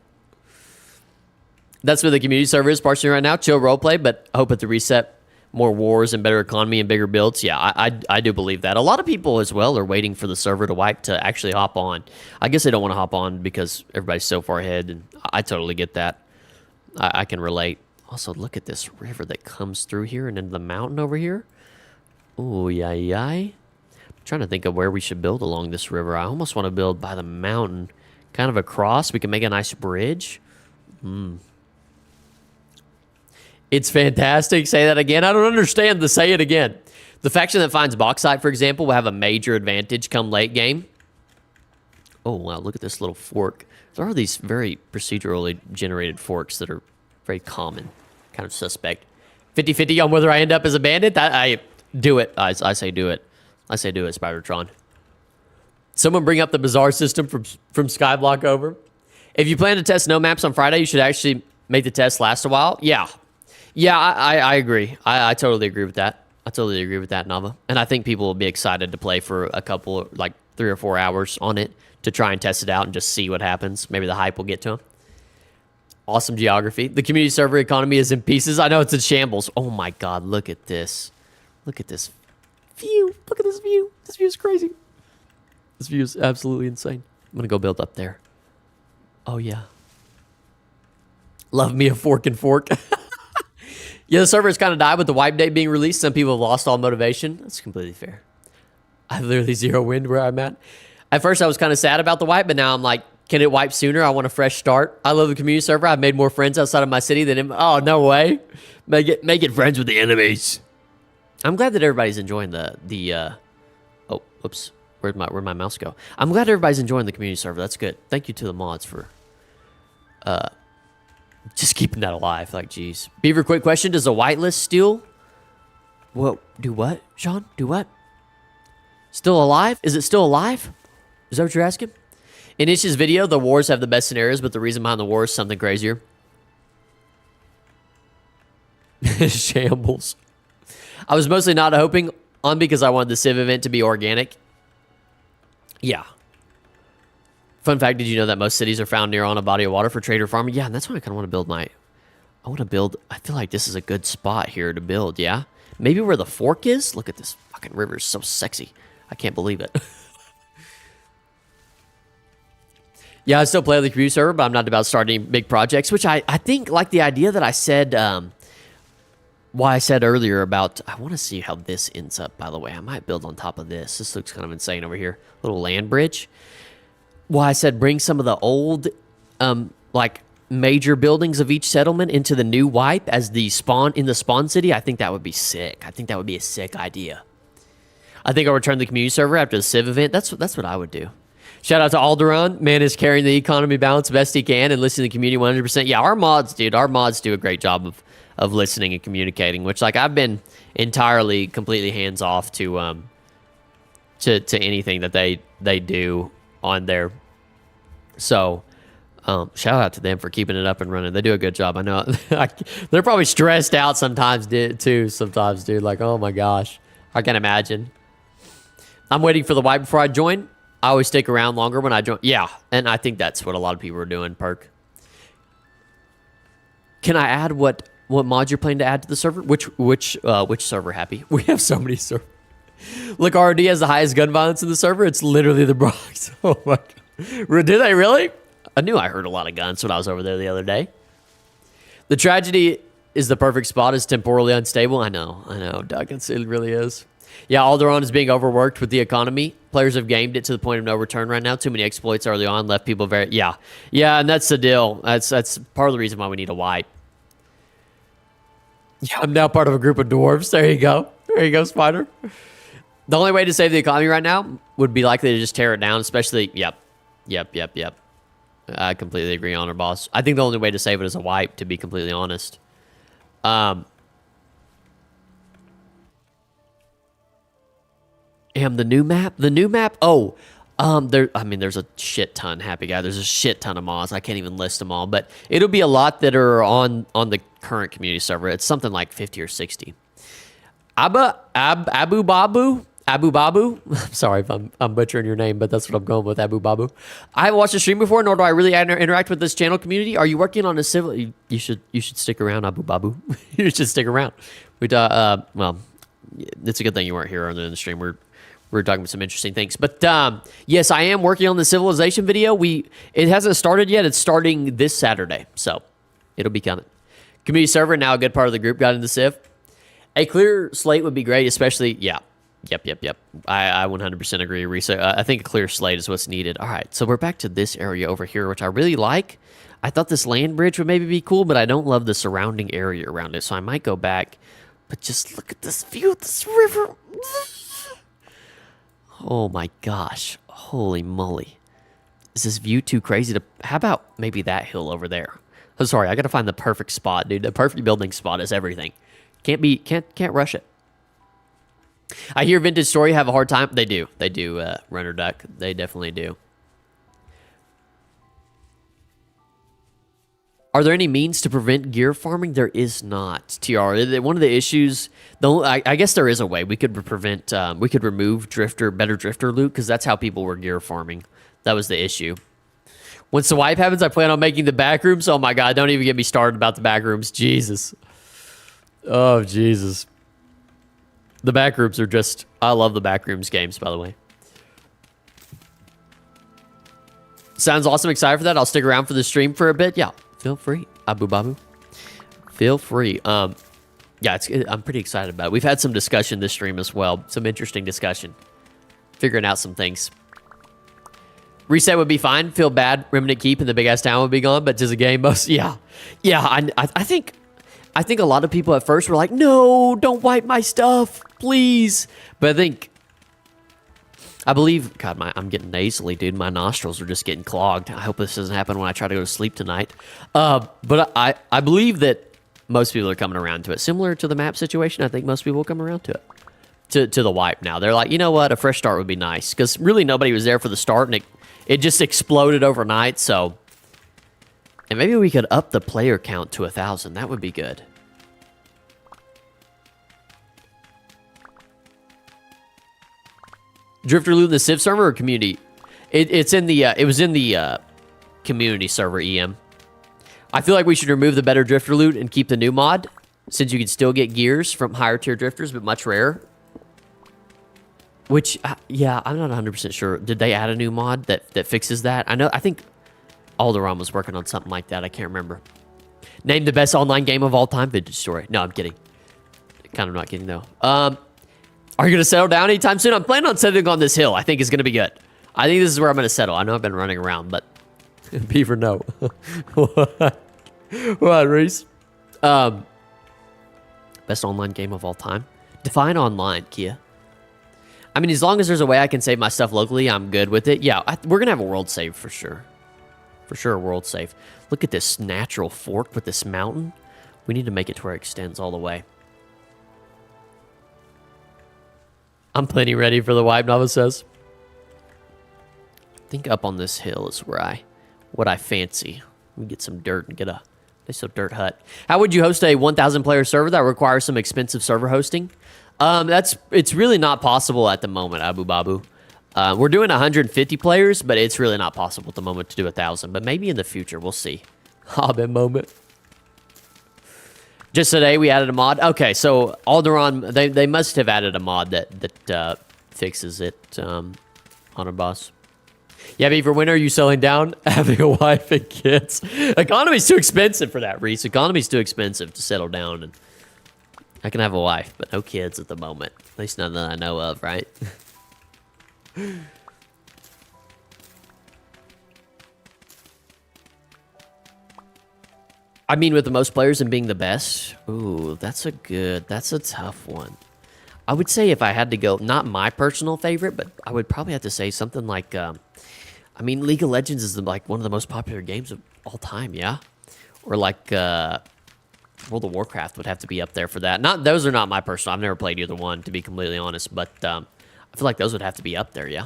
That's where the community server is partially right now. Chill roleplay, but I hope at the reset more wars and better economy and bigger builds. Yeah, I do believe that. A lot of people as well are waiting for the server to wipe to actually hop on. I guess they don't want to hop on because everybody's so far ahead, and I totally get that. I can relate. Also, look at this river that comes through here and into the mountain over here. Oh, yeah. I'm trying to think of where we should build along this river. I almost want to build by the mountain, kind of across. We can make a nice bridge. It's fantastic. Say that again. I don't understand the say it again. The faction that finds bauxite, for example, will have a major advantage come late game. Oh, wow. Look at this little fork. There are these very procedurally generated forks that are very common. Kind of suspect. 50-50 on whether I end up as a bandit. I do it. I say do it. I say do it, Spidertron. Someone bring up the Bazaar system from Skyblock over. If you plan to test no maps on Friday, you should actually make the test last a while. Yeah. Yeah, I agree. I totally agree with that. I totally agree with that, Nava. And I think people will be excited to play for a couple, like 3 or 4 hours on it to try and test it out and just see what happens. Maybe the hype will get to them. Awesome geography. The community server economy is in pieces. I know it's in shambles. Oh my God, look at this. Look at this view. Look at this view. This view is crazy. This view is absolutely insane. I'm going to go build up there. Oh, yeah. Love me a fork and fork. Yeah, the server has kind of died with the wipe date being released. Some people have lost all motivation. That's completely fair. I have literally 0 wind where I'm at. At first, I was kind of sad about the wipe, but now I'm like, can it wipe sooner? I want a fresh start. I love the community server. I've made more friends outside of my city than oh, no way. Make it friends with the enemies. I'm glad that everybody's enjoying the oh, oops. Where'd my mouse go? I'm glad everybody's enjoying the community server. That's good. Thank you to the mods for just keeping that alive. Like, geez. Beaver, quick question. Does the whitelist still... What? Do what, Sean? Do what? Still alive? Is it still alive? Is that what you're asking? In Ish's video, the wars have the best scenarios, but the reason behind the war is something crazier. Shambles. I was mostly not hoping on because I wanted the Civ event to be organic. Yeah. Fun fact, did you know that most cities are found near on a body of water for trade or farming? Yeah, and that's why I kind of want to build my... I feel like this is a good spot here to build, yeah? Maybe where the fork is? Look at this fucking river. It's so sexy. I can't believe it. Yeah, I still play on the community server, but I'm not about starting big projects, which I think, like the idea that I said... why I said earlier about... I want to see how this ends up, by the way. I might build on top of this. This looks kind of insane over here. Little land bridge. Why I said bring some of the old, like, major buildings of each settlement into the new wipe as the spawn in the spawn city. I think that would be sick. I think that would be a sick idea. I think I'll return to the community server after the Civ event. That's what I would do. Shout out to Alderon. Man is carrying the economy balance best he can and listening to the community 100%. Yeah, our mods, dude. Our mods do a great job of listening and communicating, which, like, I've been entirely, completely hands off to anything that they do on there. So, shout out to them for keeping it up and running. They do a good job. I know they're probably stressed out sometimes, too. Sometimes, dude. Like, oh my gosh, I can imagine. I'm waiting for the wipe before I join. I always stick around longer when I join. Yeah, and I think that's what a lot of people are doing. Perk. Can I add what mod you're planning to add to the server? Which server, Happy? We have so many servers. Look, RD has the highest gun violence in the server. It's literally the Bronx. Oh my God. Did they really? I knew I heard a lot of guns when I was over there the other day. The tragedy is the perfect spot is temporally unstable. I know, Doug. It really is. Yeah, Alderon is being overworked with the economy. Players have gamed it to the point of no return right now. Too many exploits early on left people very... Yeah, and that's the deal. That's part of the reason why we need a wipe. Yeah, I'm now part of a group of dwarves. There you go. There you go, Spider. The only way to save the economy right now would be likely to just tear it down, especially... Yep. I completely agree on her, boss. I think the only way to save it is a wipe, to be completely honest. The new map? Oh, there's a shit ton, Happy Guy. There's a shit ton of mods. I can't even list them all, but it'll be a lot that are on the current community server. It's something like 50 or 60. Abu Babu. I'm sorry if I'm butchering your name, but that's what I'm going with, Abu Babu. I haven't watched a stream before, nor do I really interact with this channel community. Are you working on a civil... You should stick around, Abu Babu. You should stick around. Well, it's a good thing you weren't here on the stream. We're talking about some interesting things. But yes, I am working on the Civilization video. It hasn't started yet. It's starting this Saturday, so it'll be coming. Community server, now a good part of the group got into Civ. A clear slate would be great, especially, yeah. Yep. I 100% agree, Risa. I think a clear slate is what's needed. All right, so we're back to this area over here, which I really like. I thought this land bridge would maybe be cool, but I don't love the surrounding area around it, so I might go back. But just look at this view of this river. Oh my gosh. Holy moly. Is this view too crazy to... How about maybe that hill over there? Oh, sorry, I gotta find the perfect spot, dude. The perfect building spot is everything. Can't rush it. I hear Vintage Story have a hard time. They do, Runner Duck. They definitely do. Are there any means to prevent gear farming? There is not, TR. One of the issues, I guess there is a way. We could prevent, we could remove better drifter loot, because that's how people were gear farming. That was the issue. Once the wipe happens, I plan on making the back rooms. Oh my God, don't even get me started about the back rooms. Jesus. Oh, Jesus. The back rooms are just, I love the back rooms games, by the way. Sounds awesome. Excited for that. I'll stick around for the stream for a bit. Yeah. Feel free, Abu Babu. Feel free. Yeah, I'm pretty excited about it. We've had some discussion this stream as well. Some interesting discussion. Figuring out some things. Reset would be fine. Feel bad. Remnant Keep and the big ass town would be gone. But just a game, most yeah. I think a lot of people at first were like, no, don't wipe my stuff, please. But I believe, God, I'm getting nasally, dude. My nostrils are just getting clogged. I hope this doesn't happen when I try to go to sleep tonight. But I believe that most people are coming around to it. Similar to the map situation, I think most people will come around to it. To the wipe now. They're like, you know what? A fresh start would be nice. Because really nobody was there for the start, and it just exploded overnight, so... And maybe we could up the player count to 1,000. That would be good. Drifter loot in the Civ server or community? It was in the community server, EM. I feel like we should remove the better drifter loot and keep the new mod, since you can still get gears from higher tier drifters, but much rarer. Which, yeah, I'm not 100% sure. Did they add a new mod that fixes that? I think Alderaan was working on something like that. I can't remember. Name the best online game of all time. Vintage Story. No, I'm kidding. Kind of not kidding, though. Are you going to settle down anytime soon? I'm planning on settling on this hill. I think it's going to be good. I think this is where I'm going to settle. I know I've been running around, but... Beaver, no. What, Reese? Best online game of all time? Define online, Kia. I mean, as long as there's a way I can save my stuff locally, I'm good with it. Yeah, we're going to have a world save for sure. For sure, a world save. Look at this natural fork with this mountain. We need to make it to where it extends all the way. I'm plenty ready for the wipe, Nava says. I think up on this hill is where what I fancy. We get some dirt and get a nice little dirt hut. How would you host a 1,000 player server that requires some expensive server hosting? It's really not possible at the moment, Abu Babu. We're doing 150 players, but it's really not possible at the moment to do 1,000. But maybe in the future, we'll see. Hobbit moment. Just today, we added a mod. Okay, so Alderaan, they must have added a mod that fixes it on a boss. Yeah, Beaver, when are you selling down? Having a wife and kids. Economy's too expensive for that, Reese. Economy's too expensive to settle down. And I can have a wife, but no kids at the moment. At least none that I know of, right? I mean, with the most players and being the best, ooh, that's a tough one. I would say if I had to go, not my personal favorite, but I would probably have to say something like, I mean, League of Legends is like one of the most popular games of all time, yeah? Or like World of Warcraft would have to be up there for that. Those are not my personal, I've never played either one, to be completely honest, but I feel like those would have to be up there, yeah?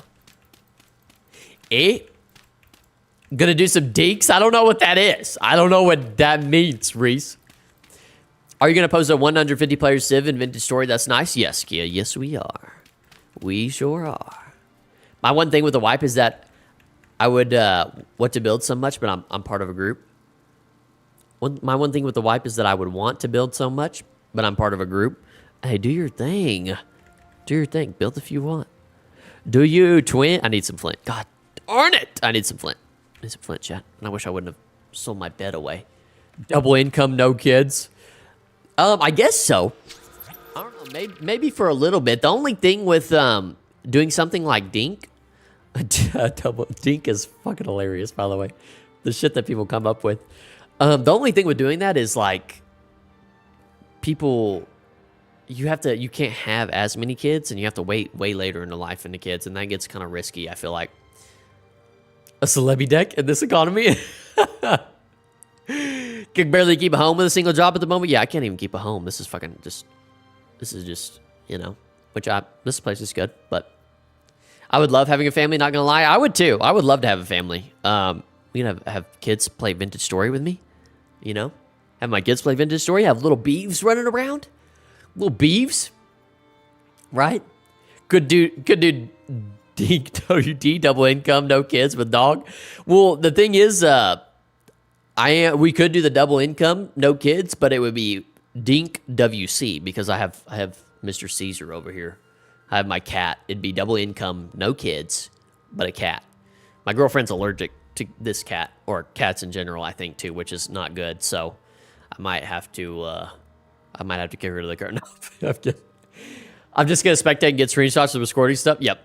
Gonna do some deeks? I don't know what that is. I don't know what that means, Reese. Are you gonna post a 150 player Civ in Vintage Story? That's nice. Yes, Kia. Yes, we are. We sure are. My one thing with the wipe is that I would want to build so much, but I'm part of a group. My one thing with the wipe is that I would want to build so much, but I'm part of a group. Hey, do your thing. Do your thing. Build if you want. Do you, twin? I need some flint. God darn it. I need some flint. I need some flint, chat. And I wish I wouldn't have sold my bed away. Double income, no kids. I guess so. I don't know. Maybe for a little bit. The only thing with doing something like Dink, Dink is fucking hilarious, by the way. The shit that people come up with. The only thing with doing that is like people, you can't have as many kids, and you have to wait way later in the life into kids, and that gets kind of risky. I feel like a celebrity deck in this economy. Can barely keep a home with a single job at the moment. Yeah, I can't even keep a home. This is fucking just, you know, this place is good, but I would love having a family, not gonna lie. I would too. I would love to have a family. You know, have kids play Vintage Story with me, you know? Have my kids play Vintage Story, have little beeves running around. Little beeves, right? Could do DWD, double income, no kids with dog. Well, the thing is, we could do the double income, no kids, but it would be Dink WC because I have Mr. Caesar over here. I have my cat. It'd be double income, no kids, but a cat. My girlfriend's allergic to this cat, or cats in general, I think too, which is not good. So I might have to get rid of the curtain. I'm just gonna spectate and get screenshots of the scoring stuff. Yep.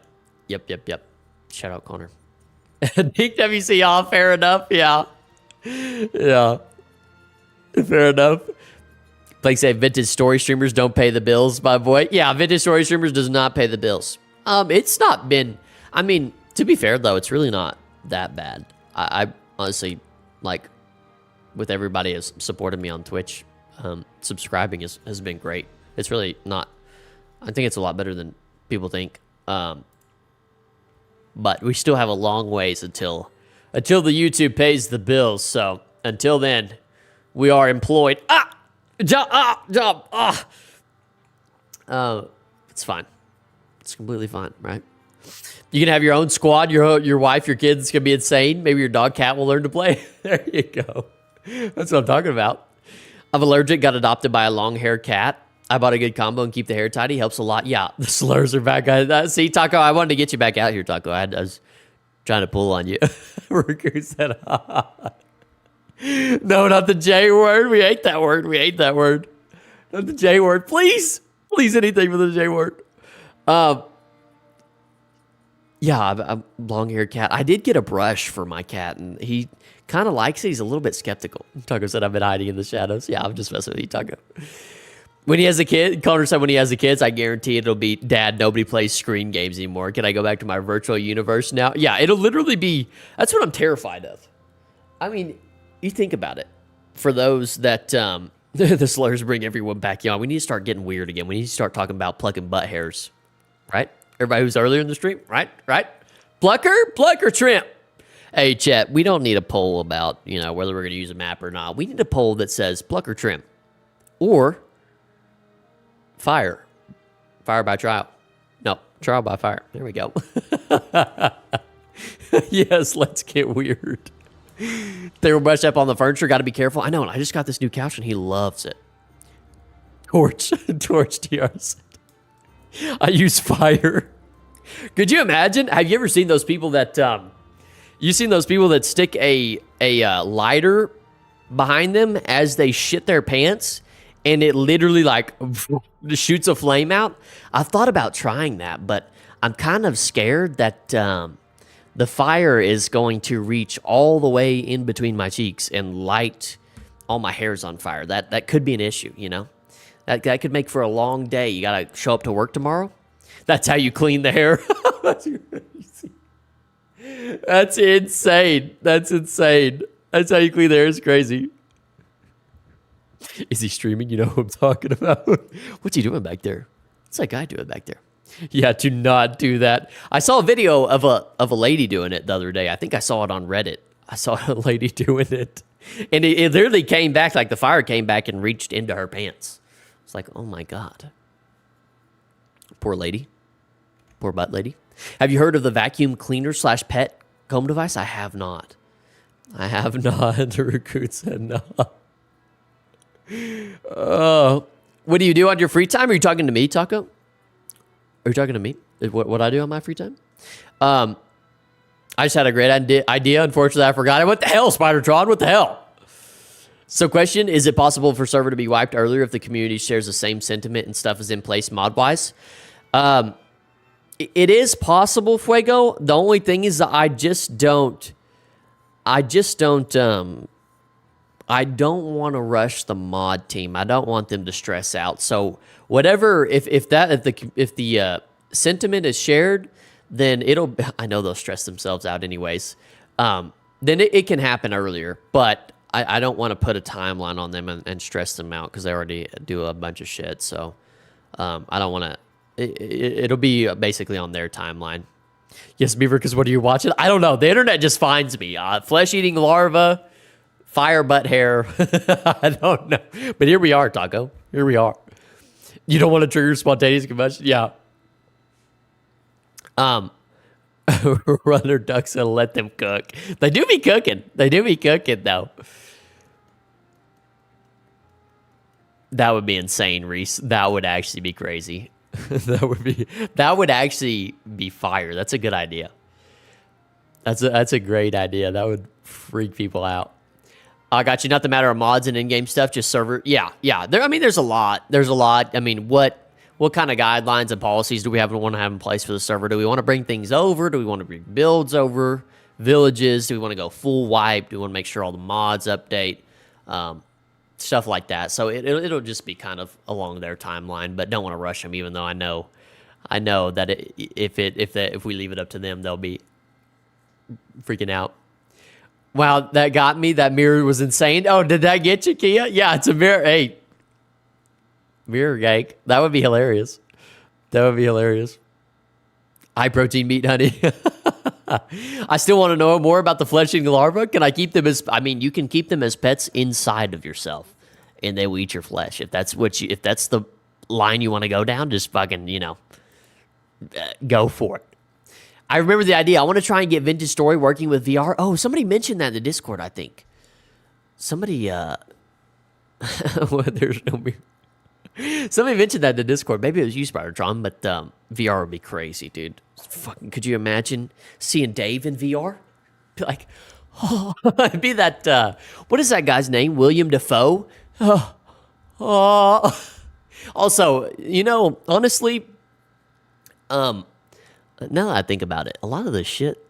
Shout out Connor. Dink WC off. Fair enough. Yeah. Fair enough. Like say Vintage Story streamers don't pay the bills, my boy. Yeah, Vintage Story streamers does not pay the bills. It's not been, I mean, to be fair though, it's really not that bad. I honestly, like, with everybody has supported me on Twitch, subscribing has been great. It's really not, I think it's a lot better than people think. But we still have a long ways until the YouTube pays the bills. So until then, we are employed. Job. It's fine. It's completely fine, right? You can have your own squad. Your wife, your kids can be insane. Maybe your dog cat will learn to play. There you go. That's what I'm talking about. I'm allergic. Got adopted by a long-haired cat. I bought a good combo and keep the hair tidy. Helps a lot. Yeah, the slurs are back. See, Taco, I wanted to get you back out here, Taco. I was trying to pull on you. Riku said, no, not the J word. We hate that word. Not the J word. Please anything for the J word. Yeah, I'm a long-haired cat. I did get a brush for my cat, and he kind of likes it. He's a little bit skeptical. Taco said I've been hiding in the shadows. Yeah, I'm just messing with you, Taco. When he has a kid, Connor said when he has a kids, I guarantee it'll be, Dad, nobody plays screen games anymore. Can I go back to my virtual universe now? Yeah, it'll literally be, that's what I'm terrified of. I mean, you think about it. For those that, the slurs bring everyone back on, we need to start getting weird again. We need to start talking about plucking butt hairs, right? Everybody who's earlier in the stream, right? Pluck or trim? Hey, chat, we don't need a poll about, you know, whether we're going to use a map or not. We need a poll that says pluck or trim. Or fire. Fire by trial. No, trial by fire. There we go. Yes, let's get weird. They were brushed up on the furniture. Got to be careful. I know, and I just got this new couch, and he loves it. Torch TR. I use fire. Could you imagine? Have you ever seen those people that stick a lighter behind them as they shit their pants, and it literally like shoots a flame out? I've thought about trying that, but I'm kind of scared that the fire is going to reach all the way in between my cheeks and light all my hairs on fire. That could be an issue, you know? That could make for a long day. You got to show up to work tomorrow. That's how you clean the hair. That's crazy. That's insane. That's how you clean the hair. It's crazy. Is he streaming? You know who I'm talking about. What's he doing back there? What's that guy doing back there? Yeah, do not do that. I saw a video of a lady doing it the other day. I think I saw it on Reddit. I saw a lady doing it. And it literally came back, like the fire came back and reached into her pants. It's like, oh my God. Poor lady. Poor butt lady. Have you heard of the vacuum cleaner / pet comb device? I have not. The recruit said no. Oh, What do you do on your free time? Are you talking to me, Taco? Are you talking to me? What I do on my free time? I just had a great idea. Unfortunately, I forgot it. What the hell, Spidertron? What the hell? So question, is it possible for server to be wiped earlier if the community shares the same sentiment and stuff is in place mod-wise? It is possible, Fuego. The only thing is that I don't want to rush the mod team. I don't want them to stress out. So whatever, if the sentiment is shared, then I know they'll stress themselves out anyways. Then it can happen earlier, but I don't want to put a timeline on them and stress them out because they already do a bunch of shit. So I don't want to. It'll be basically on their timeline. Yes, Beaver, because what are you watching? I don't know. The internet just finds me. Flesh-eating larva, fire butt hair. I don't know. But here we are, Taco. Here we are. You don't want to trigger spontaneous combustion? Yeah. Runner ducks and let them cook. They do be cooking. They do be cooking, though. That would be insane, Reese. That would actually be crazy. that would actually be fire. That's a good idea. That's a great idea. That would freak people out. I got you. Not the matter of mods and in-game stuff, just server. Yeah. There's a lot. I mean, what kind of guidelines and policies do we want to have in place for the server? Do we want to bring things over? Do we want to bring builds over? Villages? Do we want to go full wipe? Do we want to make sure all the mods update? Stuff like that. So it'll just be kind of along their timeline, but don't want to rush them. Even though I know that if we leave it up to them, they'll be freaking out. Wow, that got me. That mirror was insane. Oh, did that get you, Kia? Yeah, it's a mirror. Hey, mirror gank. That would be hilarious. High protein meat, honey. I still want to know more about the flesh-eating larva. Can I keep them as? I mean, you can keep them as pets inside of yourself, and they will eat your flesh. If that's the line you want to go down, just fucking go for it. I remember the idea. I want to try and get Vintage Story working with VR. Oh, somebody mentioned that in the Discord. I think somebody. Well, there's no. Somebody mentioned that in the Discord. Maybe it was you, Spidertron, but VR would be crazy, dude. Fucking, could you imagine seeing Dave in VR? Be like, oh, it'd be that. What is that guy's name? William Dafoe. Oh. Also, honestly, now that I think about it, a lot of the shit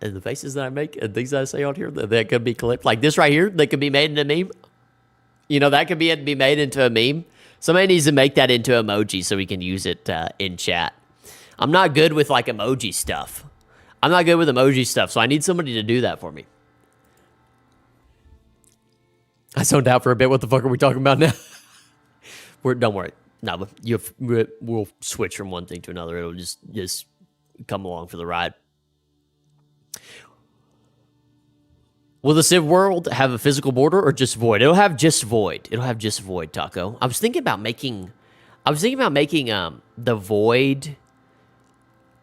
and the faces that I make and things that I say on here that could be clipped, like this right here, that could be made into a meme. That could be made into a meme. Somebody needs to make that into emoji so we can use it in chat. I'm not good with emoji stuff. So I need somebody to do that for me. I zoned out for a bit. What the fuck are we talking about now? Don't worry. No, but we'll switch from one thing to another. It'll just come along for the ride. Will the Civ world have a physical border or just void? It'll have just void. Taco. I was thinking about making the void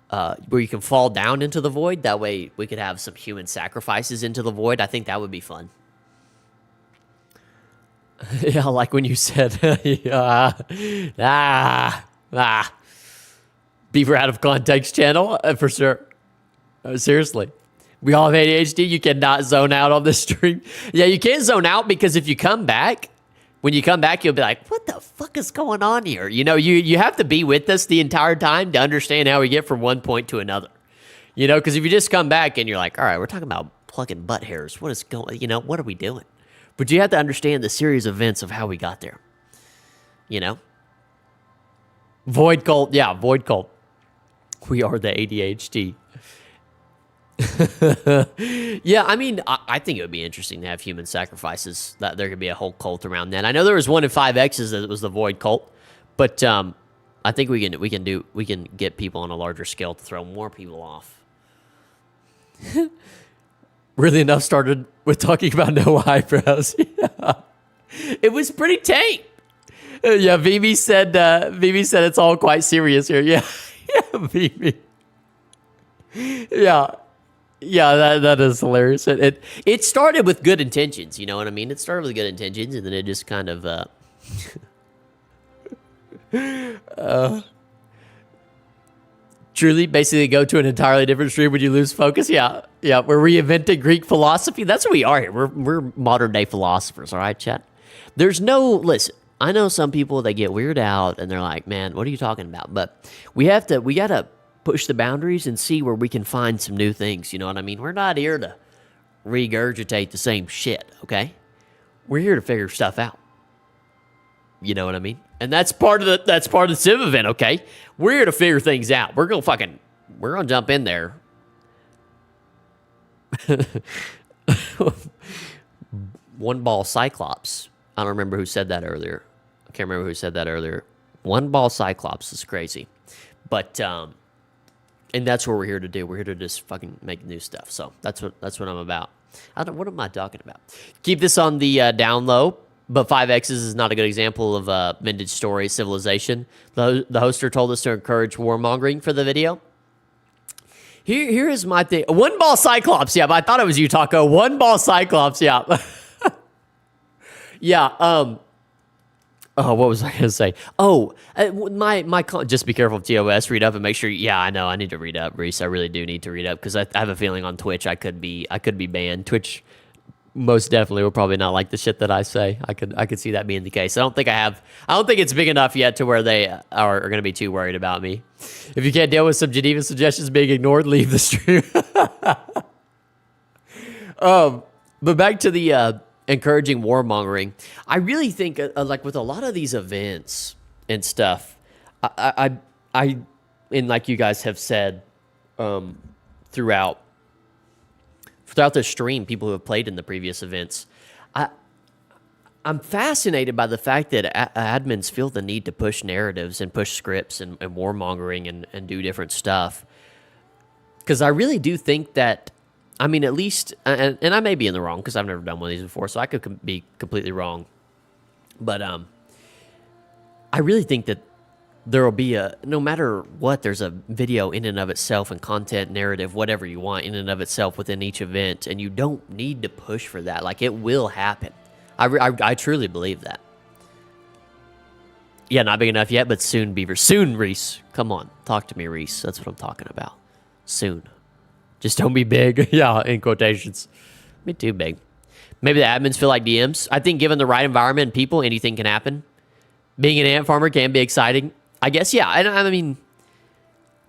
where you can fall down into the void. That way we could have some human sacrifices into the void. I think that would be fun. Yeah, like when you said, Beaver out of context channel, for sure. Seriously. We all have ADHD. You cannot zone out on this stream. Yeah, you can't zone out because if you come back, when you come back, you'll be like, what the fuck is going on here? You have to be with us the entire time to understand how we get from one point to another. Because if you just come back and you're like, all right, we're talking about plucking butt hairs. What is going, what are we doing? But you have to understand the series of events of how we got there. Void cult. Yeah, void cult. We are the ADHD. Yeah, I think it would be interesting to have human sacrifices. That there could be a whole cult around that. I know there was one in 5X's that was the Void cult, but I think we can get people on a larger scale to throw more people off. Really enough started with talking about no eyebrows. Yeah. It was pretty tame. Yeah, Vivi said it's all quite serious here. Yeah, yeah, Vivi. Yeah. Yeah, that is hilarious. It started with good intentions, you know what I mean? It started with good intentions, and then it just kind of Truly, basically go to an entirely different stream when you lose focus. Yeah, yeah. We're reinventing Greek philosophy. That's what we are here. We're modern day philosophers. All right, chat. There's no listen. I know some people they get weirded out and they're like, "Man, what are you talking about?" But we gotta push the boundaries and see where we can find some new things. You know what I mean? We're not here to regurgitate the same shit. Okay, we're here to figure stuff out. You know what I mean? And that's part of the Civ event, okay? We're here to figure things out. We're gonna jump in there. One ball Cyclops. I don't remember who said that earlier. I can't remember who said that earlier. One ball Cyclops is crazy. But and that's what we're here to do. We're here to just fucking make new stuff. So that's what I'm about. What am I talking about? Keep this on the down low. But 5X's is not a good example of vintage story civilization. The hoster told us to encourage warmongering for the video. Here is my thing. One ball Cyclops. Yeah, but I thought it was you, Taco. One ball Cyclops. Yeah. Yeah. Oh, what was I going to say? Oh, just be careful of TOS. Read up and make sure. Yeah, I know. I need to read up, Reese. I really do need to read up because I have a feeling on Twitch I could be banned. Twitch most definitely will probably not like the shit that I say. I could see that being the case. I don't think it's big enough yet to where they are going to be too worried about me. If you can't deal with some Geneva suggestions being ignored, leave the stream. But back to the encouraging warmongering. I really think like with a lot of these events and stuff, I and like you guys have said throughout the stream, people who have played in the previous events, I'm fascinated by the fact that admins feel the need to push narratives and push scripts and warmongering and do different stuff. Because I really do think that, I mean, at least, and I may be in the wrong because I've never done one of these before, so I could be completely wrong. But I really think that there will be no matter what, there's a video in and of itself and content, narrative, whatever you want in and of itself within each event, and you don't need to push for that. Like, it will happen. I truly believe that. Yeah, not big enough yet, but soon, Beaver. Soon, Reese. Come on, talk to me, Reese. That's what I'm talking about. Soon. Just don't be big. Yeah, in quotations. Be too big. Maybe the admins feel like DMs. I think given the right environment and people, anything can happen. Being an ant farmer can be exciting. I guess, yeah. I mean,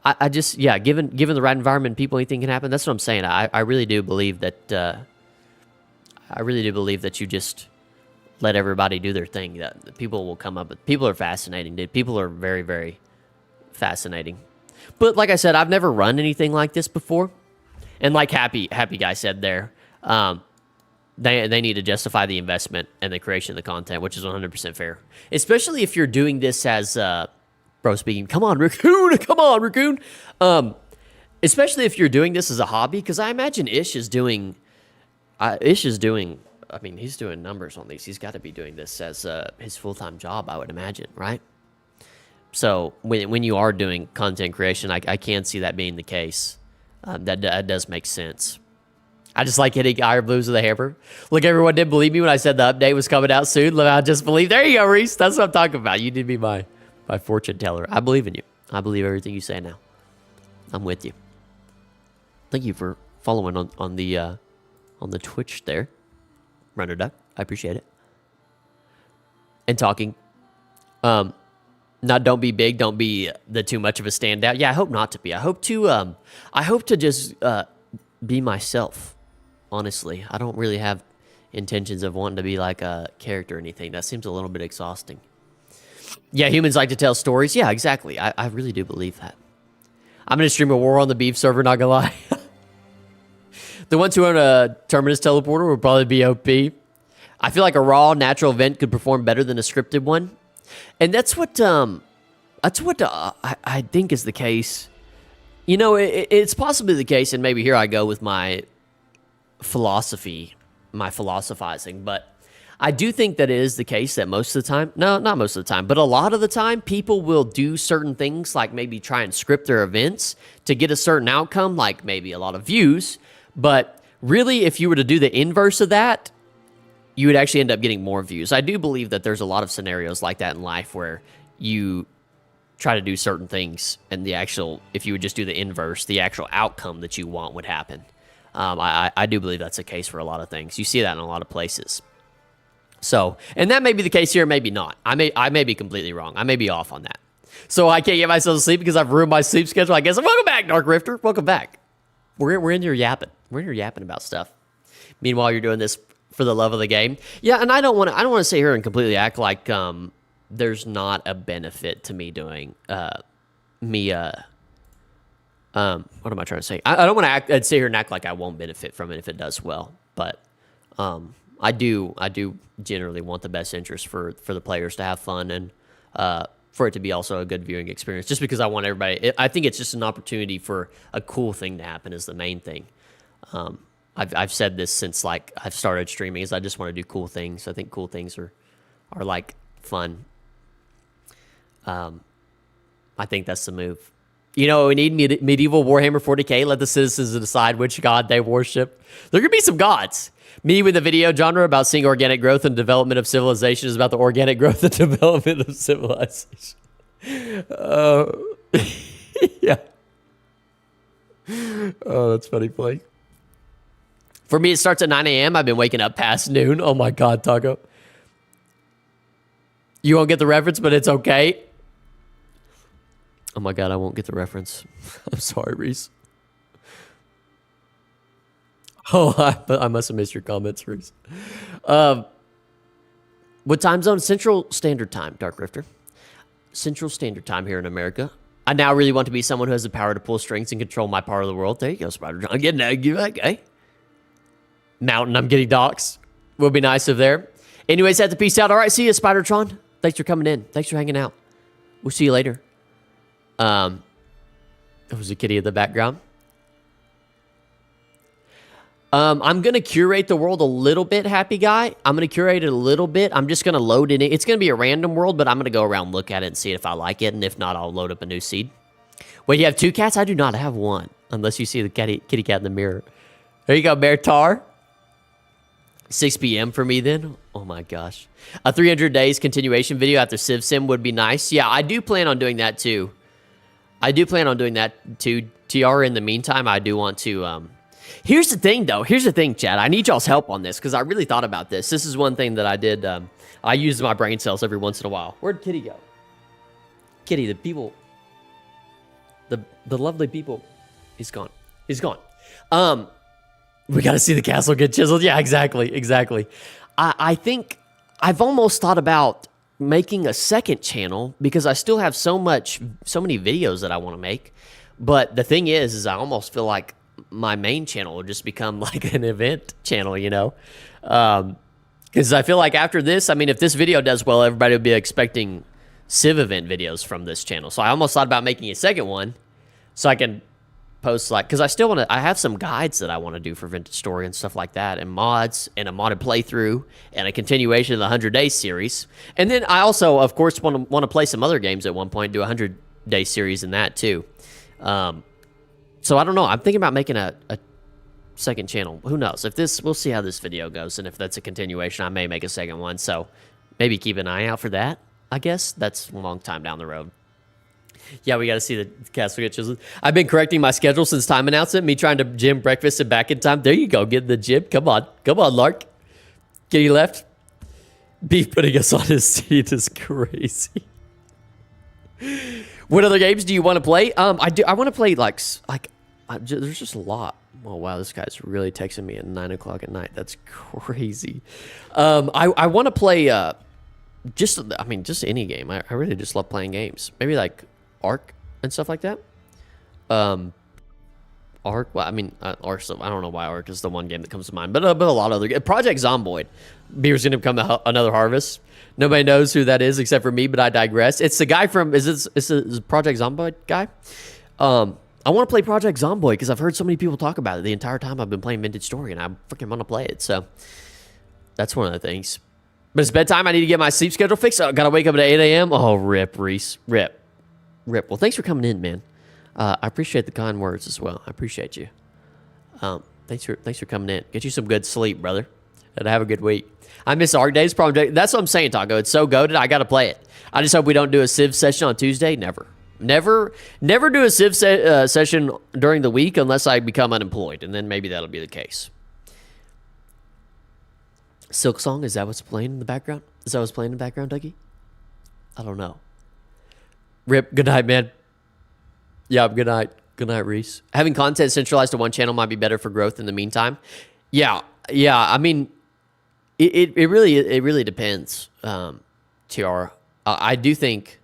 I just, yeah, given the right environment and people, anything can happen. That's what I'm saying. I really do believe that, you just let everybody do their thing. That people will come up. People are fascinating, dude. People are very, very fascinating. But like I said, I've never run anything like this before. And like Happy Guy said there, they need to justify the investment and the creation of the content, which is 100% fair. Especially if you're doing this as... Bro speaking, come on, Raccoon. Especially if you're doing this as a hobby, because I imagine Ish is doing, I mean, he's doing numbers on these. He's got to be doing this as his full-time job, I would imagine, right? So when you are doing content creation, I can see that being the case. That does make sense. I just like hitting Iron Blues with a hammer. Look, everyone didn't believe me when I said the update was coming out soon. Look, I just believe. There you go, Reese. That's what I'm talking about. You did be my fortune teller. I believe in you. I believe everything you say now. I'm with you. Thank you for following on the Twitch there, Runner Duck. I appreciate it. And talking. Don't be big. Don't be the too much of a standout. Yeah, I hope not to be. I hope to just be myself. Honestly, I don't really have intentions of wanting to be like a character or anything. That seems a little bit exhausting. Yeah, humans like to tell stories. Yeah, exactly. I really do believe that. I'm going to stream a War on the Beef server, not going to lie. The ones who own a Terminus teleporter would probably be OP. I feel like a raw, natural event could perform better than a scripted one. And that's what I think is the case. You know, it's possibly the case, and maybe here I go with my philosophy, my philosophizing, but I do think that it is the case that most of the time, no, not most of the time, but a lot of the time, people will do certain things like maybe try and script their events to get a certain outcome, like maybe a lot of views. But really, if you were to do the inverse of that, you would actually end up getting more views. I do believe that there's a lot of scenarios like that in life where you try to do certain things, and if you would just do the inverse, the actual outcome that you want would happen. I do believe that's the case for a lot of things. You see that in a lot of places. So, and that may be the case here, maybe not. I may be completely wrong. I may be off on that. So I can't get myself to sleep because I've ruined my sleep schedule. I guess. Welcome back, Dark Rifter. Welcome back. We're in here yapping. We're in here yapping about stuff. Meanwhile, you're doing this for the love of the game. Yeah, and I don't want to sit here and completely act like there's not a benefit to me doing what am I trying to say? I don't want to sit here and act like I won't benefit from it if it does well, but I do generally want the best interest for the players to have fun and for it to be also a good viewing experience. Just because I want everybody, I think it's just an opportunity for a cool thing to happen is the main thing. I've said this since like I've started streaming is I just want to do cool things. I think cool things are like fun. I think that's the move. You know, we need medieval Warhammer 40K. Let the citizens decide which god they worship. There could be some gods. Me with a video genre about seeing organic growth and development of civilization is about the organic growth and development of civilization. Yeah. Oh, that's funny, Blake. For me, it starts at 9 a.m. I've been waking up past noon. Oh my God, Taco. You won't get the reference, but it's okay. Oh my God, I won't get the reference. I'm sorry, Reese. Oh, I must have missed your comments, Reese. What time zone? Central Standard Time, Dark Rifter. Central Standard Time here in America. I now really want to be someone who has the power to pull strings and control my part of the world. There you go, Spider John. I'm getting that. Okay. Mountain, I'm getting docs. Will be nice if there. Anyways, have to peace out. All right, see you, Spider-Tron. Thanks for coming in. Thanks for hanging out. We'll see you later. There was a kitty in the background. I'm going to curate the world a little bit, Happy Guy. I'm going to curate it a little bit. I'm just going to load it in. It's going to be a random world, but I'm going to go around, look at it, and see if I like it. And if not, I'll load up a new seed. Wait, you have 2 cats? I do not have 1, unless you see the kitty cat in the mirror. There you go, Bear Tar. 6 p.m. for me then. Oh my gosh. A 300 days continuation video after Civ Sim would be nice. Yeah, I do plan on doing that too. TR, in the meantime, I do want to... Here's the thing, though. Here's the thing, Chad. I need y'all's help on this because I really thought about this. This is one thing that I did. I use my brain cells every once in a while. Where'd Kitty go? Kitty, the people... The lovely people... He's gone. He's gone. We got to see the castle get chiseled. Yeah, exactly. I think I've almost thought about making a second channel because I still have so many videos that I want to make. But the thing is I almost feel like my main channel will just become like an event channel, you know? Because I feel like after this, I mean, if this video does well, everybody will be expecting Civ event videos from this channel. So I almost thought about making a second one so I can post like, because I have some guides that I want to do for Vintage Story and stuff like that, and mods, and a modded playthrough, and a continuation of the 100 Days series. And then I also, of course, want to play some other games at one point, do a 100 Day series in that too. So I don't know. I'm thinking about making a second channel. Who knows? We'll see how this video goes, and if that's a continuation, I may make a second one. So maybe keep an eye out for that. I guess that's a long time down the road. Yeah, we got to see the castle get chiseled. I've been correcting my schedule since time announcement. Me trying to gym breakfast and back in time. There you go. Get in the gym. Come on, Lark. Kitty left. Beef putting us on his seat is crazy. What other games do you want to play? I want to play there's just a lot. Oh wow, this guy's really texting me at 9 o'clock at night. That's crazy. I want to play just any game. I really just love playing games. Maybe like Ark and stuff like that. Ark. Well, I mean, Ark. I don't know why Ark is the one game that comes to mind, but a lot of other games. Project Zomboid. Beer's gonna become another Harvest. Nobody knows who that is except for me, but I digress. It's the guy from is Project Zomboid guy. I want to play Project Zomboid because I've heard so many people talk about it the entire time I've been playing Vintage Story, and I freaking want to play it. So that's one of the things. But it's bedtime. I need to get my sleep schedule fixed. I gotta wake up at 8 a.m. Oh, rip, Reese, rip. Well, thanks for coming in, man. I appreciate the kind words as well. I appreciate you. Thanks for coming in. Get you some good sleep, brother. And have a good week. I miss Arc Days. That's what I'm saying, Taco. It's so goated. I got to play it. I just hope we don't do a Civ session on Tuesday. Never do a Civ session during the week unless I become unemployed, and then maybe that'll be the case. Silk Song, is that what's playing in the background? Is that what's playing in the background, Dougie? I don't know. Rip, good night, man. Yeah, good night. Good night, Reese. Having content centralized to one channel might be better for growth in the meantime. Yeah. I mean, it really depends, TR. I do think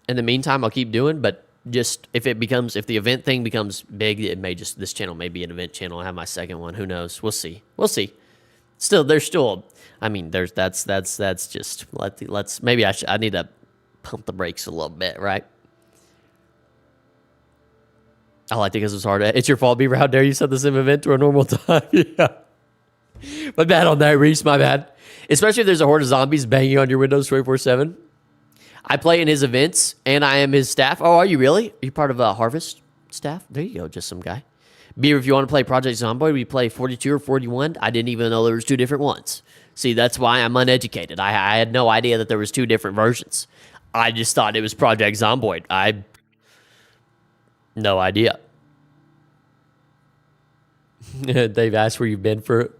in the meantime I'll keep doing, but just if the event thing becomes big, this channel may be an event channel. I have my second one. Who knows? We'll see. That's just maybe I need to pump the brakes a little bit, right? I like it because it's hard. It's your fault, Beaver. How dare you set the sim event to a normal time? Yeah. My bad on that, Reese. My bad. Especially if there's a horde of zombies banging on your windows 24/7. I play in his events, and I am his staff. Oh, are you really? Are you part of a Harvest staff? There you go, just some guy. Beaver, if you want to play Project Zomboid, we play 42 or 41. I didn't even know there was two different ones. See, that's why I'm uneducated. I had no idea that there was two different versions. I just thought it was Project Zomboid. No idea. They've asked where you've been for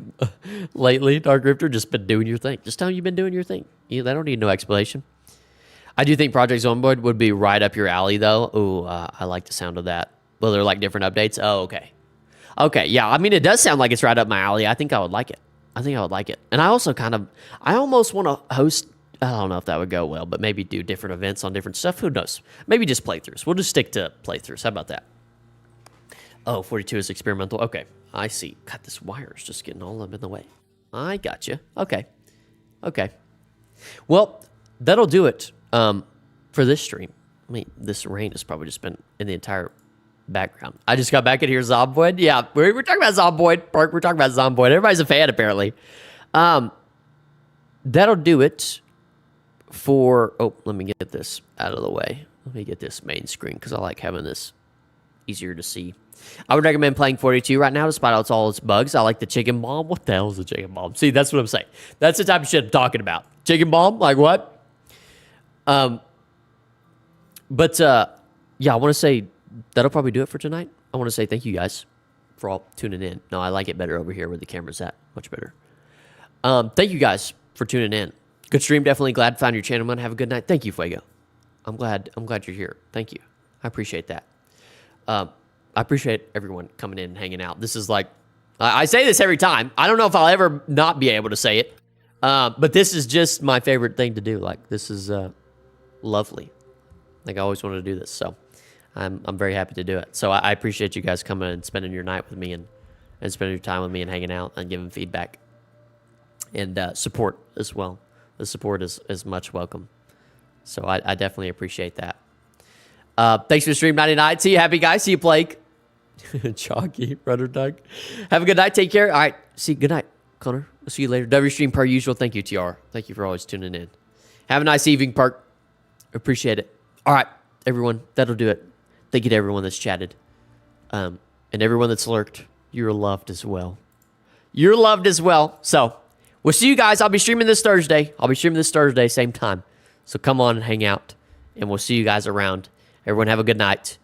lately, Dark Rifter. Just been doing your thing. Just tell them you've been doing your thing. They don't need no explanation. I do think Project Zomboid would be right up your alley, though. Ooh, I like the sound of that. Well, they're like different updates. Oh, okay. Okay, yeah. I mean, it does sound like it's right up my alley. I think I would like it. And I also I almost want to host. I don't know if that would go well, but maybe do different events on different stuff. Who knows? Maybe just playthroughs. We'll just stick to playthroughs. How about that? Oh, 42 is experimental. Okay, I see. God, this wire is just getting all up in the way. I got you. Okay. Well, that'll do it for this stream. I mean, this rain has probably just been in the entire background. I just got back in here, Zomboid. Yeah, we're talking about Zomboid. Park, we're talking about Zomboid. Everybody's a fan, apparently. That'll do it for... Oh, let me get this out of the way. Let me get this main screen, because I like having this easier to see. I would recommend playing 42 right now, despite all its bugs. I like the chicken bomb. What the hell is a chicken bomb? See, that's what I'm saying. That's the type of shit I'm talking about. Chicken bomb? Like what? Yeah, I want to say that'll probably do it for tonight. I want to say thank you guys for all tuning in. No, I like it better over here where the camera's at. Much better. Thank you guys for tuning in. Good stream. Definitely glad to find your channel, man. Have a good night. Thank you, Fuego. I'm glad you're here. Thank you. I appreciate that. I appreciate everyone coming in and hanging out. This is like, I say this every time. I don't know if I'll ever not be able to say it. But this is just my favorite thing to do. Like, this is lovely. Like, I always wanted to do this. So I'm very happy to do it. So I appreciate you guys coming and spending your night with me and spending your time with me and hanging out and giving feedback and support as well. The support is much welcome. So I definitely appreciate that. Thanks for the stream, 99. See you, happy guys. See you, Blake. Chalky, Rudder Doug. Have a good night. Take care. All right. Good night, Connor. We'll see you later. W stream per usual. Thank you, TR. Thank you for always tuning in. Have a nice evening, Park. Appreciate it. All right, everyone. That'll do it. Thank you to everyone that's chatted. And everyone that's lurked. You're loved as well. You're loved as well. So, we'll see you guys. I'll be streaming this Thursday. Same time. So come on and hang out. And we'll see you guys around. Everyone have a good night.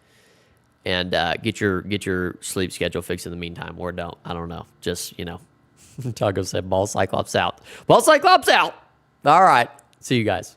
And get your sleep schedule fixed in the meantime. Or don't. I don't know. Just, Taco said, Ball Cyclops out. Ball Cyclops out. All right. See you guys.